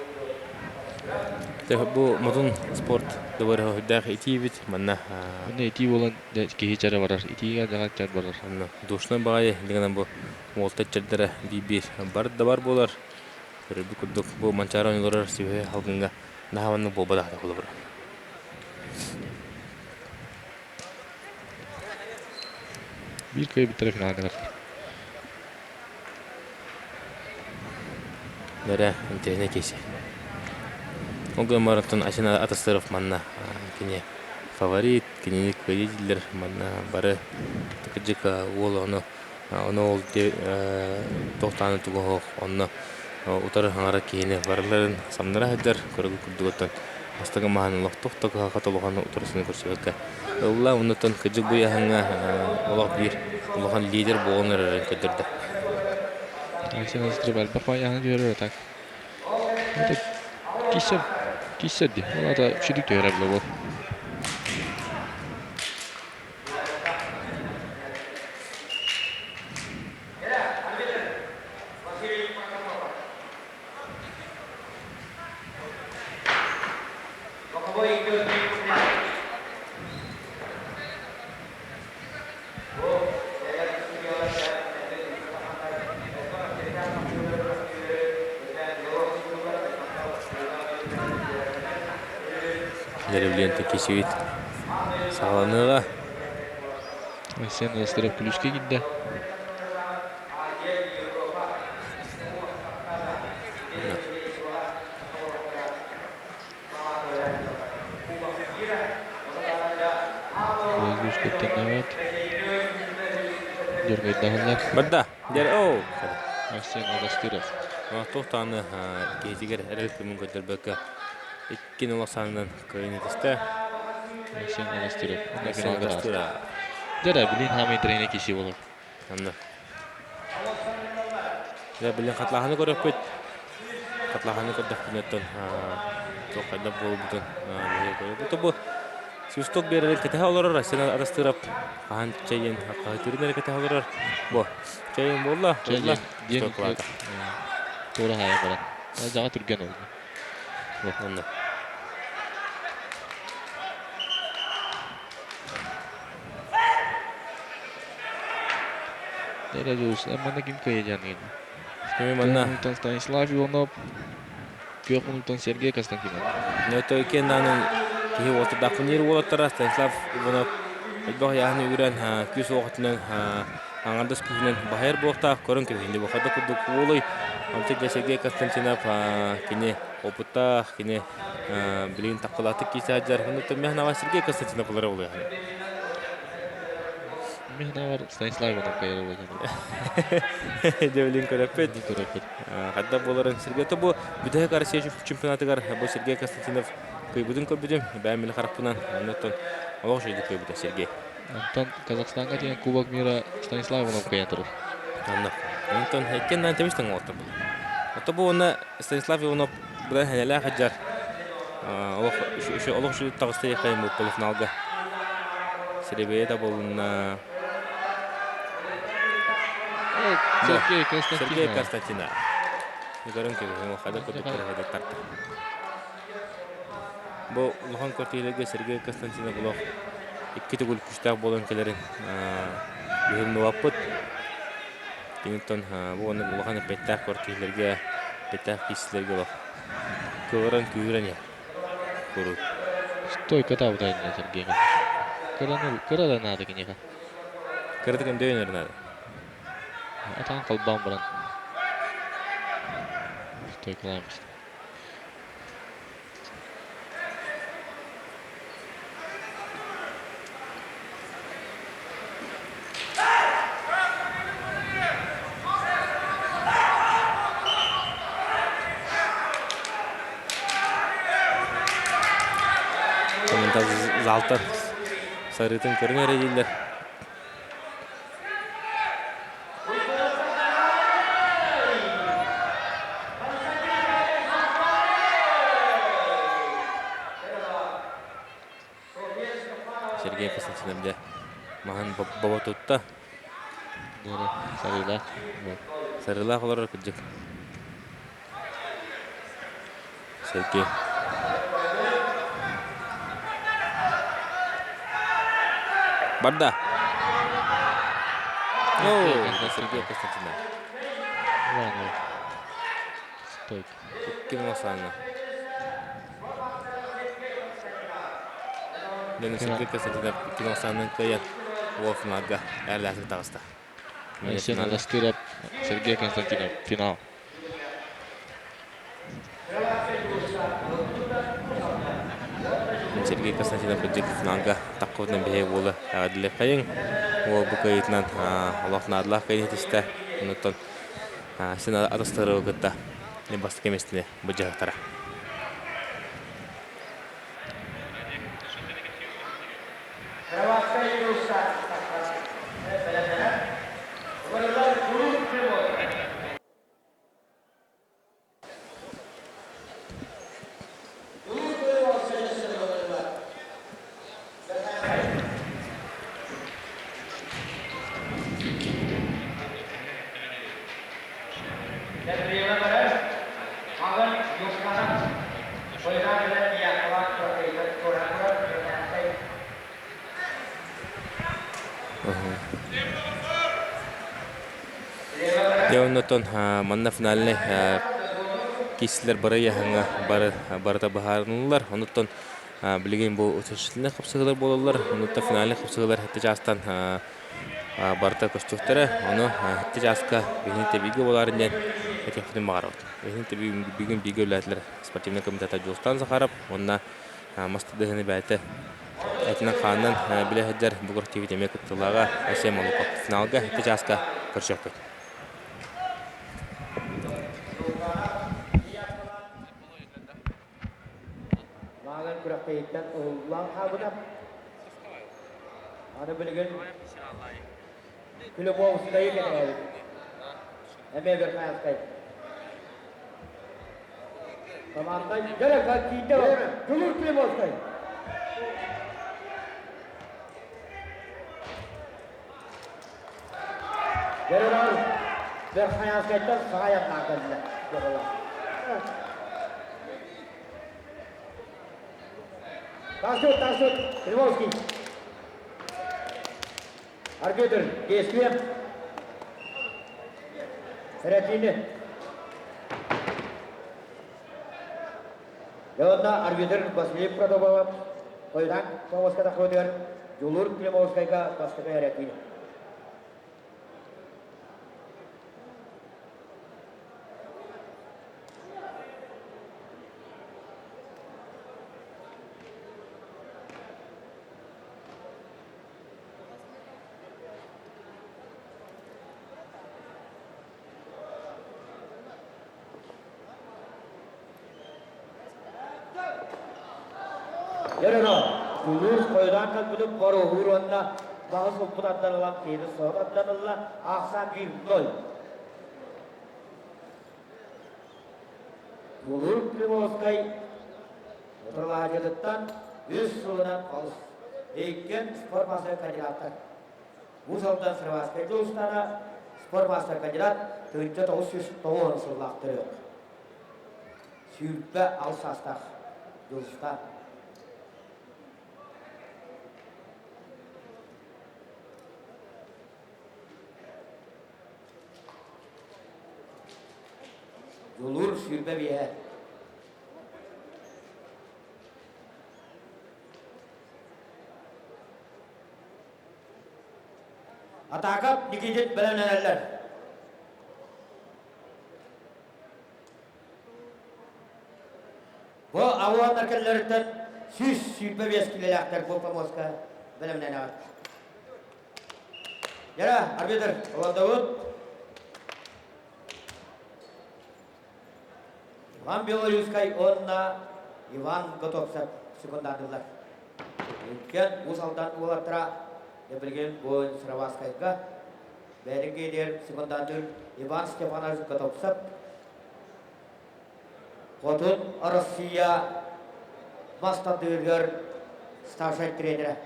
Бу модун спорт дәвер хәдәх итибит манна. Менә ити болан кехичәре барар. Итиге дагы чат барар. Анна. Душна бай дигән бу волта чәддәре бибир бар да бар булар. Бер бу кудык бу манчара уйнарлар сибе халкынга нахаванны бу бада да булыр. Bir köy bitirip finale kadar. Нәре интернет кесе. Огы маратон ашина атастырып манна. Кине фаворит, кине победитель манна бары такыжыка ол оны ол тоқтаны тугох онны утары хаңара кейіне барларын самнара хәддер көргү күрдүгөттөн. Астага маһан лохтоктога катылганы утарысын көрсөккө. Улла унутан кыжык буяһаңа олох бир улахан лидер болгонор көдөрдө. Ayşen Astırıp Alpapa yanı görür tak. O da kisedi. Ona da çürük diyor abla bu. Леревлента кесевит. Сағаныға. Ayşen Astırıp Kulüşke gitti. Kulüşke'ten evet. Görmeyi dağınlar. Бадда. Дер оу. Ayşen Astırıp. Тоқтаны кезігер әрелікті мүмкіндер бәкі. Иккен олақсанынан көйінетісті. Ayşen Astırıp. Ona Әсен finale kadar. Адастыра. Dere bilin hamı trene kişi olur. Анна. Я білін қатлағаны көріп бет. Қатлағаны көрдік білеттен. Тоқайда бол бұтын. Бұты бұл Свисток беререк кәтәһә оларар. Әсен Адастырап. Қан чайын. Қайтырын әрі кәтәһә оларар. Бұл. Чайын болла. Çayın diyen doğru hayal var. Zaten Türkiye'nin oldu. Анна. Dere diyorsun. Ama ne kim kayacağını yine. Кеме манна. Минутан Станислав Иванов. 4 минуттан Сергей Константинов. Нөтө екен нанын кеһи олты дакунир болоттара Станислав Иванов. Элбах яһны үрен күс вакытынан аңардас күнен баһар буакта көрөн кебинде бохада кудук болой. Амте Сергей Константинов кине опытта кине билин такылаты кисаҗар. Нөтө мехна Сергей Константинов булар болой. Mehna var Станислав Иванов kayar olacak. Девлин көрөпет. Bir körepet. Хадда боларын Сергей тобу бүдәк Россия чемпионатыгар бу Сергей Константинов кыйбыдын көбүдүм. Бәмил харапынан нөтөн олох жейди көбүдө Сергей. Антон Казахстанга деген Кубок мира Станислав Иванов kayar турur. Анна. Антон хеккен темистен отто. Отто бу оны Станислав Иванов будан хәләлә хаҗар. Олох шу тагысты якайм бу полуфиналга. Серебеда болуна Сергей Сергей Константинов. Константинов. Игорен кебе хада көтөп хада тарта. Бу лохан кортилеге Сергей Константинов булох. Икки түгүл күчтәк болон келерин. Бирин вапыт. Кинтон бу аны лохан петтак кортилерге петтак кислерге лох. Көрөн күрөн я. Көрү. Стойка табытайна Сергей. Кырадан ады кенеха. Кырдыгын дөйнер надо. Атан қалбан баран. Стойкаламыз. Комментар залта сарытын көрнер еділдер. Сергей Константинович маған баба тұтта. Сарыла. Сарыла қолар күджік. Сергей. Барда. Сергей Константинович. Ладно. Стойка. Кем масаны. Дені Сергей Константинович кем масаны көйен. Ол финалға әрләсін тағыста. Финалда стырап Сергей Константинов. Финал. Сергей Константинов күджік финалға таққыдың бейе болы әғаділі қайын. Ол бұл көйетінен Аллахын адылақ қайын етісті. Үніттен сен адыстыры өкітті. Не басты кеместіне бұл жағықтара. Оннотон манна финалне кисилер бары яһаңа барыта баһарынылар. Оннотон билген бу өтөшүлүнө капсыгылар бололар. Оннотон финалне капсыгылар хетте жастан барыта көстүктөрө. Ону хетте жаска бигинте биге боларын ден этефтин багарат. Бигинте биген биге өлөтлөр спортивный комитета жостан сахарап, онна мастыдыгыны бәйте этина ханнан биле хаджар бугур тиви демек тылага эсем алып финалга хетте жаска көрсөкөт. Kayıttan oğlan kabına ana bilgin kulüp olsun yıkıyor abi. Hemen bir kayıt kayıt. Tamam da gel kalk gitti var. Kulüp kulüp olsun. Gel oğlum. Bir kayıt kayıttan sağa yapmak lazım. Gel oğlum. Tasut, Krimovski. Арбитр, действие. Середины. Явно арбитр Василий Продобов. Койдан, Климовска доходит. Юлур Климовская, Василий Середины. Yarına Gülür koydan kalbinin var uğrunda bazı okudatlarla kıydı soğudatlarla aksan bir gol. Gülür Klimovskay oturlağacılıktan 100 yılından kalış. Eyken spor master kandidatlar. Bu saldan Sırvaskay'da ustana spor master kandidat tığınca 900 doğru sırlaktırıyor. Sürpe Alsas'ta Yıls'ta. Yolur sürbe bir yer. Атакап Никитин беленелер. Bu avan merkezlerinden süs süpe veskilelekler bu pamoska bilimlenler. Yara arbitr Olan Davut. Иван Белорусскай онна Иван Готовцев секундандылар. Ülken usaldan ulattıra yapılgen bu Sıravaskayga Berenge der sekundandır Иван Степанович Готовцев. Хотун Россия Мастандыргар старший тренера.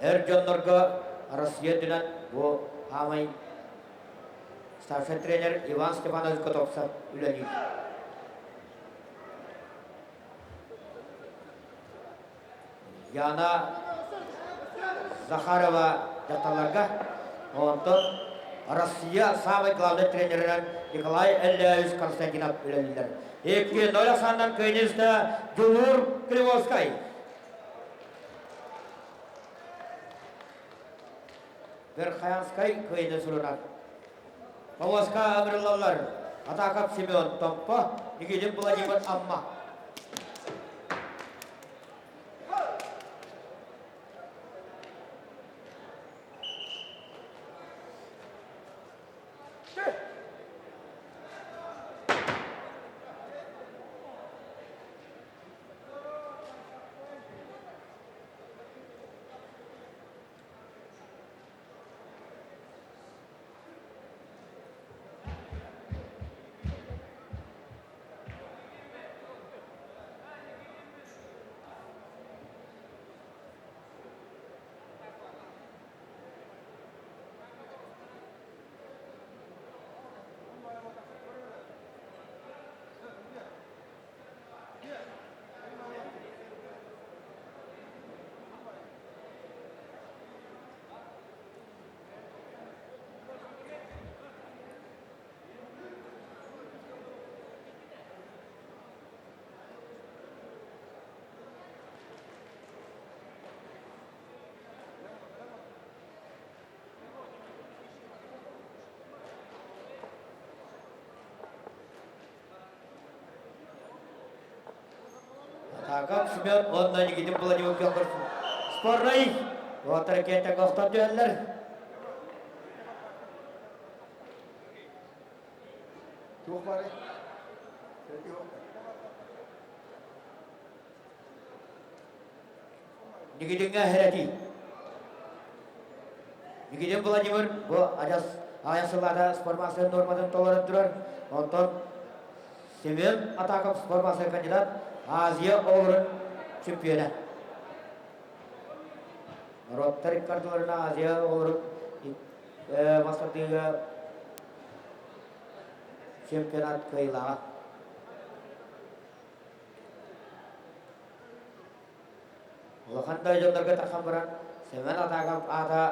Ercanlarga Rusya'dan bu hamay starший тренер Иван Степанович Готовцев üleni. Яна Захарова жатталарга онтон Россия самый главный тренерінен Николай Ильяевич Константинов üleniler. 2-0 сандан көйнесті Юлур Кривоскай. Верхаянскай көйне сұрынар. Павловска Амрилалар, Атакап Семен Томпо, Никитин Владимир Амма. Атакап Семен онна Никитин Владимир Петрович. Спорный. Вот ракета Гохтан дюэллер. Никитинге Херети. Никитин Владимир bu аясылада спортмасы нормадан толырып тұрар. Онтон Семен Атакап спортмасы кандидат Азия Оврын чемпионы. Роттарик карталарына Азия Оврын Маскатыға чемпионат кайылаға. Олақандай жолдарға таққан бұран Семен Атакап ата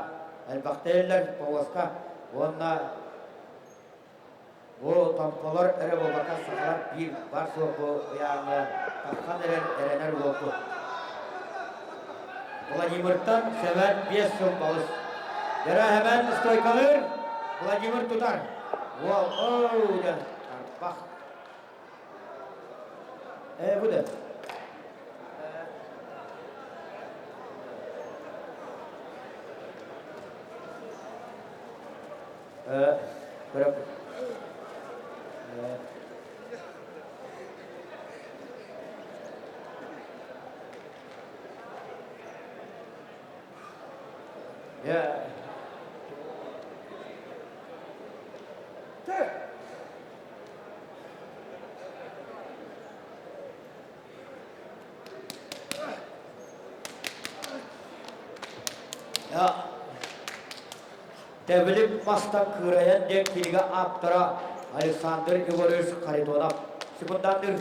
әлбақтайлар Павловска онна bu tompolar ere bolbaka sağlar bir var soğuk yani takkan erenler oldu. Vladimir'tan Seven 5 yıl balız. Yere hemen stoy kalır. Vladimir tutar. Wow, dan bak. Bu da. Berapa? Ya. Ya. Devlet mastan kırayan dek kiliga aptara Alexander Igorovich Karitonov. Sekundandır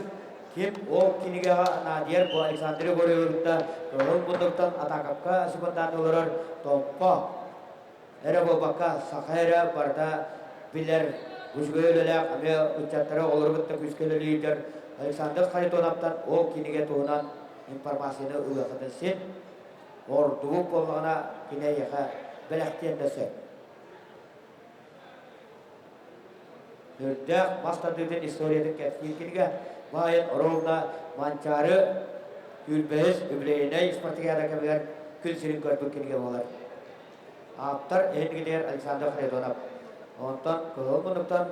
kim o kiliga nadir bu Alexander Igorovich'ta doğum bunduktan Atakapka sekundandır olur toppa. Ere bu bakka sakayra barda biller güçgöylülük ama uçaklara olur bitti güçgöylü lider Alexander Харитоновтан ол кинеге туынан информацияны ұлықыды сен ордуы болғана кине еға біләқтендесі. Нөрдәк мастардыдың историядың кәткелкенге байын ровна манчары үрбәз үблейіне спартигада кәбігер күлсерін көрбік кенге болар. Аптар әйнгілер Александр Харитонов. Онтан көлі мұнықтан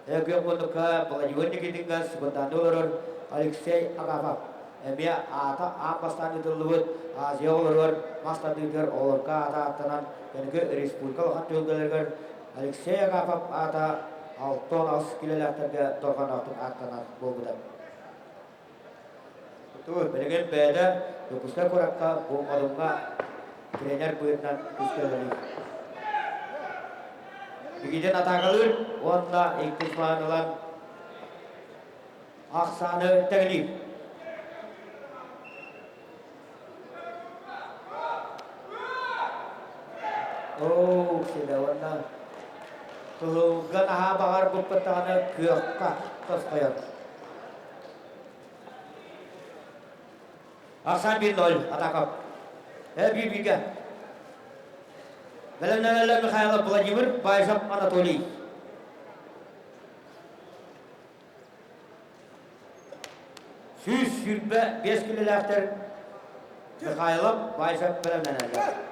Эгем Мунука, Паладиони Гидингас, Бутанур, Алексей Агапов. Эмия ата амбастан дылывыт, Азиолор, Мастадыгер, Олорка ата аттанан, Энге республикалық хантылгылергер, Алексей Агапов ата 6-10 килолеттерге торғанақтың аттанан болбыды. Білген бәді, өкістер көраққа болмадыңға тренер бұйырнан үстелері. Бігеден атағылыр, онда иктисманылан ақсаны тәгіліп. Оу, седі онда тұғылған аға бағар бұппыттағаны көққа қыз қояр. Ақсан 1-0 атақып. Бір-бірге. Білімнәлі Михайлов Владимир, Байжап Анатолий. Сүз сүрбі 5 килолектер Михайлов, Байжап білімнәлі.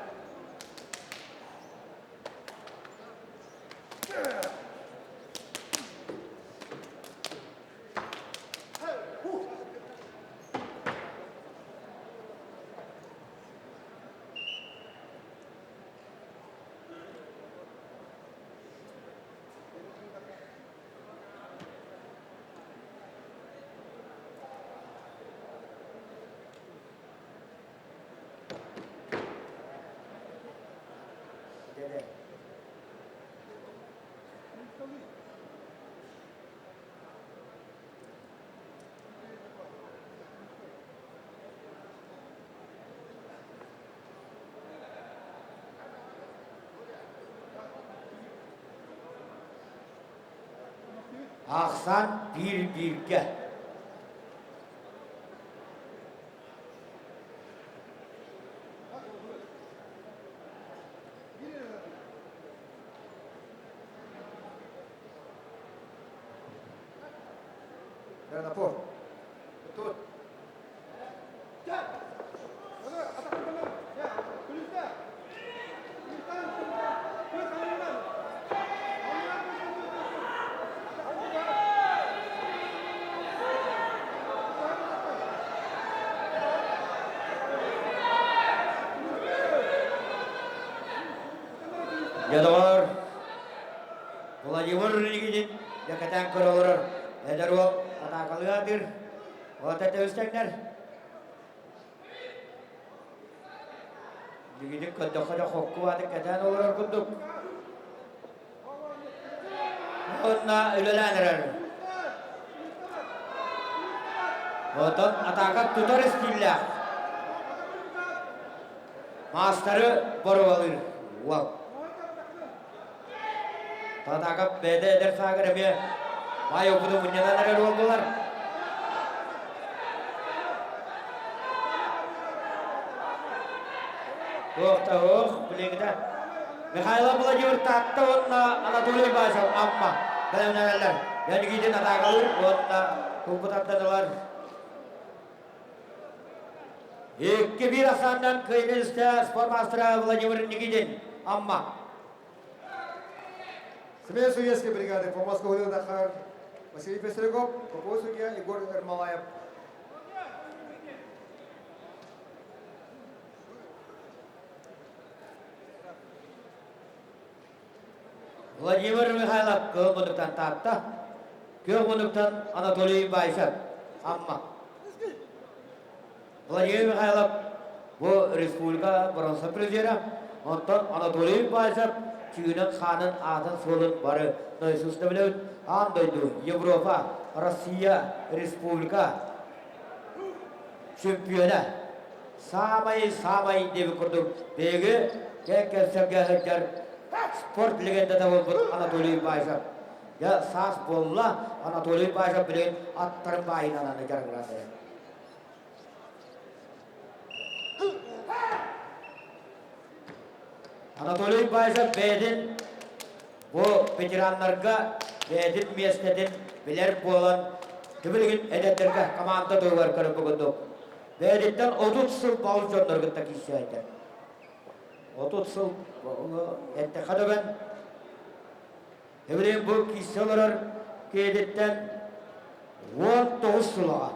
Ақсан 1-1-ге. Напор. Тут. Ядалар Владимир Нигидин якатан көрөлөр. Эдер ол атакалыгадыр. Ота төстәңнәр. Нигидин көддөхөдө хокку аты катан олар кудук. Онна үлеләнер. Отон атака тутар стилля. Мастары борвалыр. Вау. Татакап бәді әдір сағыр әме май оқыды мұнянанар әрі олдылар. Оқта оқ, білегіді. Михайлов Владимир татты онына Анатолий Басов, амма. Бәлемнен әлілер. Яны кейден атағалыр, онына көпітаттадылар. 2-1 асандан көймелісті спортмастыра Владимир Никитин, амма. Смея судейской бригады по Москве Дахар Василий Пестряков, по судья Егор Ермолаев. Владимир Михайлов көңгүндіктен тапты, көңгүндіктен Анатолий Байшат, амма. Владимир Михайлов бұл республика бұрынсы президент, онтан Анатолий Байшат Чүйінің қанын атын солын бары нөйсізді білеуін андойды Европа, Россия, Республика чемпионы самай деп көрдік. Бегі кәккәсерге әкер спорт легенда да болды Анатолий Байшат. Ya sas bolla Anatoliy Paşa bilen attırın bayınananı jargırası. Anatoliy Paşa bedin bu veteranlarga bedin miyestedin biler bolan tübülgün edetlerge komanda doyvar karı bugündük. Beditten 30 yıl bağlıcanlargıtta kişiydi. 30 yıl ette kadıgın Evren bu kişiler kedetten 19 yıla.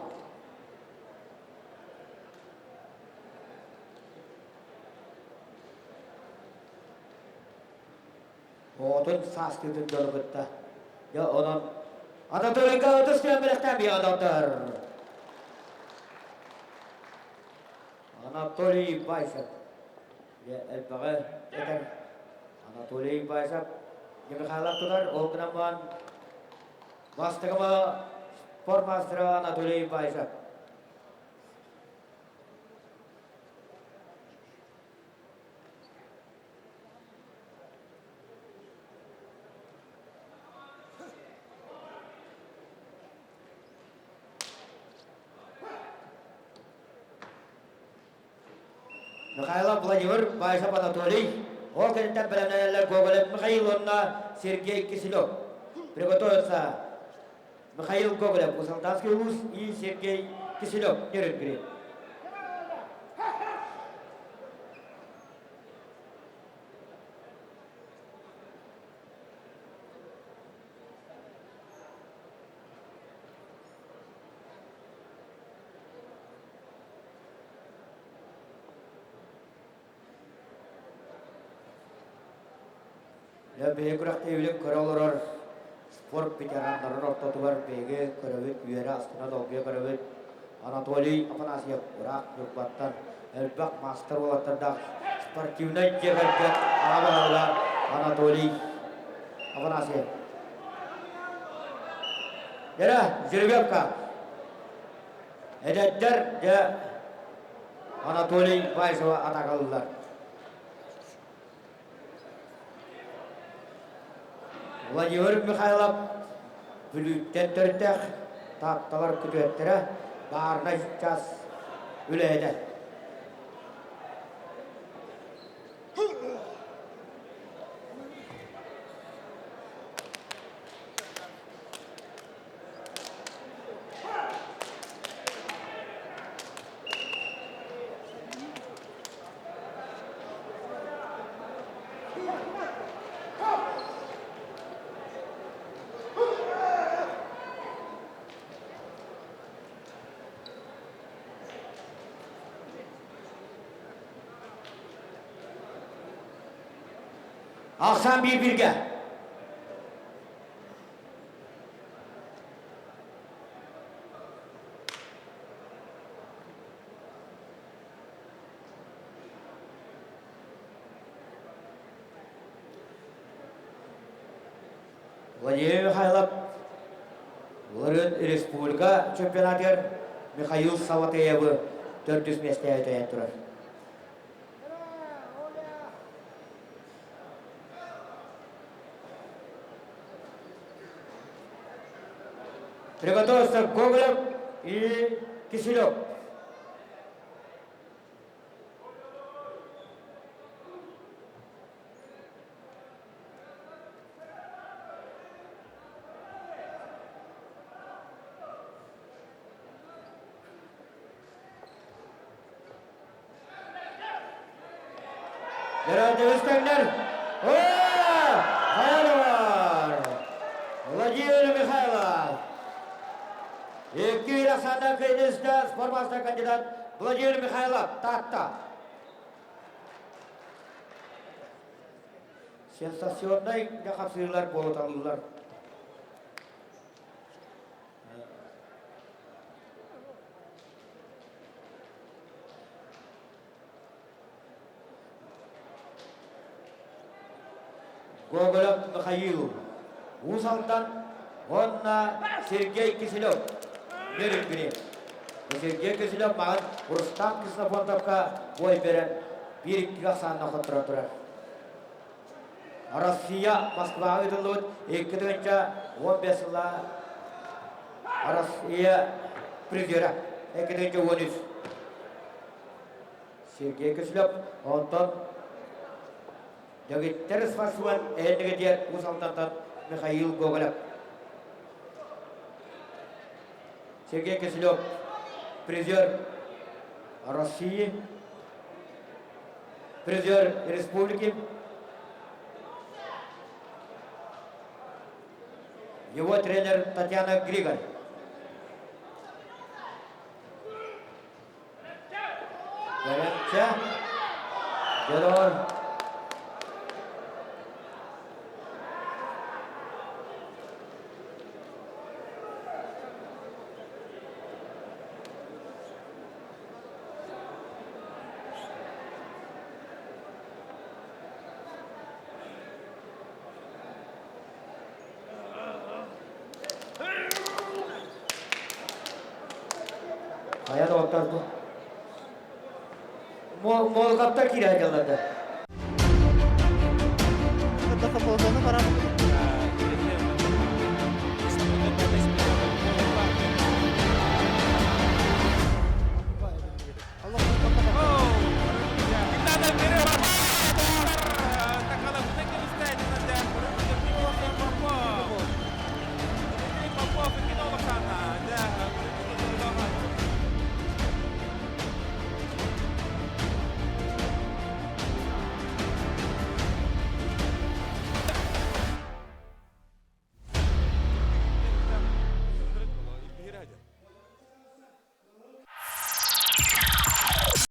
Odun saskıdın dolgutta. Ya onun Anatoliy 30 kilometreden bir adamdır. Anatoliy Bayşap. Ya elbağa eder. Anatoliy Bayşap. Gibi halak tutar, o kınaman Bastırma spor mastırı Anatoliy Bayşap. Mikhail Vladimir Bayşap Anatoliy. O kentten bilenlerle Gogolev Mikhail onunla Sergey Kisilov. Приготовиться Михаил Гоголев, Салтанский вуз и Сергей Киселев. Нерынгри. Ya beğenerek evlilik kurallar. Spor veteranların ortada var, bege körevit, üyeri aslında dolguya körevit. Anatoliy Afanasyev, Irak, Yurtbattan, Elbak, Master Olatır'da sportivne ceberken ağabeyler Anatoliy Afanasyev. Yere, Zirvevka. Edetler de Anatoliy Bayşev'e atak aldılar. Vladimir Mikhailov Blüten törtek tatlılar kütüyetlere bağırına çıkacağız üleyde. Akşam bir bilge. Vladimir Mikhailov Vırın Respublika Çempionatır Mikhail Savateyev'i 400 metreye öteyen turar. Приготовиться Гоголев и Киселев. Değerli izleyenler, hayal var. Vladimir Mikhailov. İki ilaksanda kıyınızda spor master kandidat Vladimir Mikhailov tahta. Sensasyonday yakapsırlar, boğut alırlar. Gogolev Mikhail. Usaltan Onna Sergey Kisilov. Nерынгри. Sergey Kisilov mağın Rustam Kislofontovka boy veren bir iki sanına kuttura turar. Россия Москва ыдылыт 2-нче 15 жылла Россия призері 2-нче 13 Сергей Киселев онтон Дөгеттер спортсмен әндігі дер Усалтантан Михаил Гоголев Сергей Киселев призер России призер республики. Его тренер Татьяна Григорь. Горяча. Гедор. Аян оттарды. Мол капта кире айтыларды.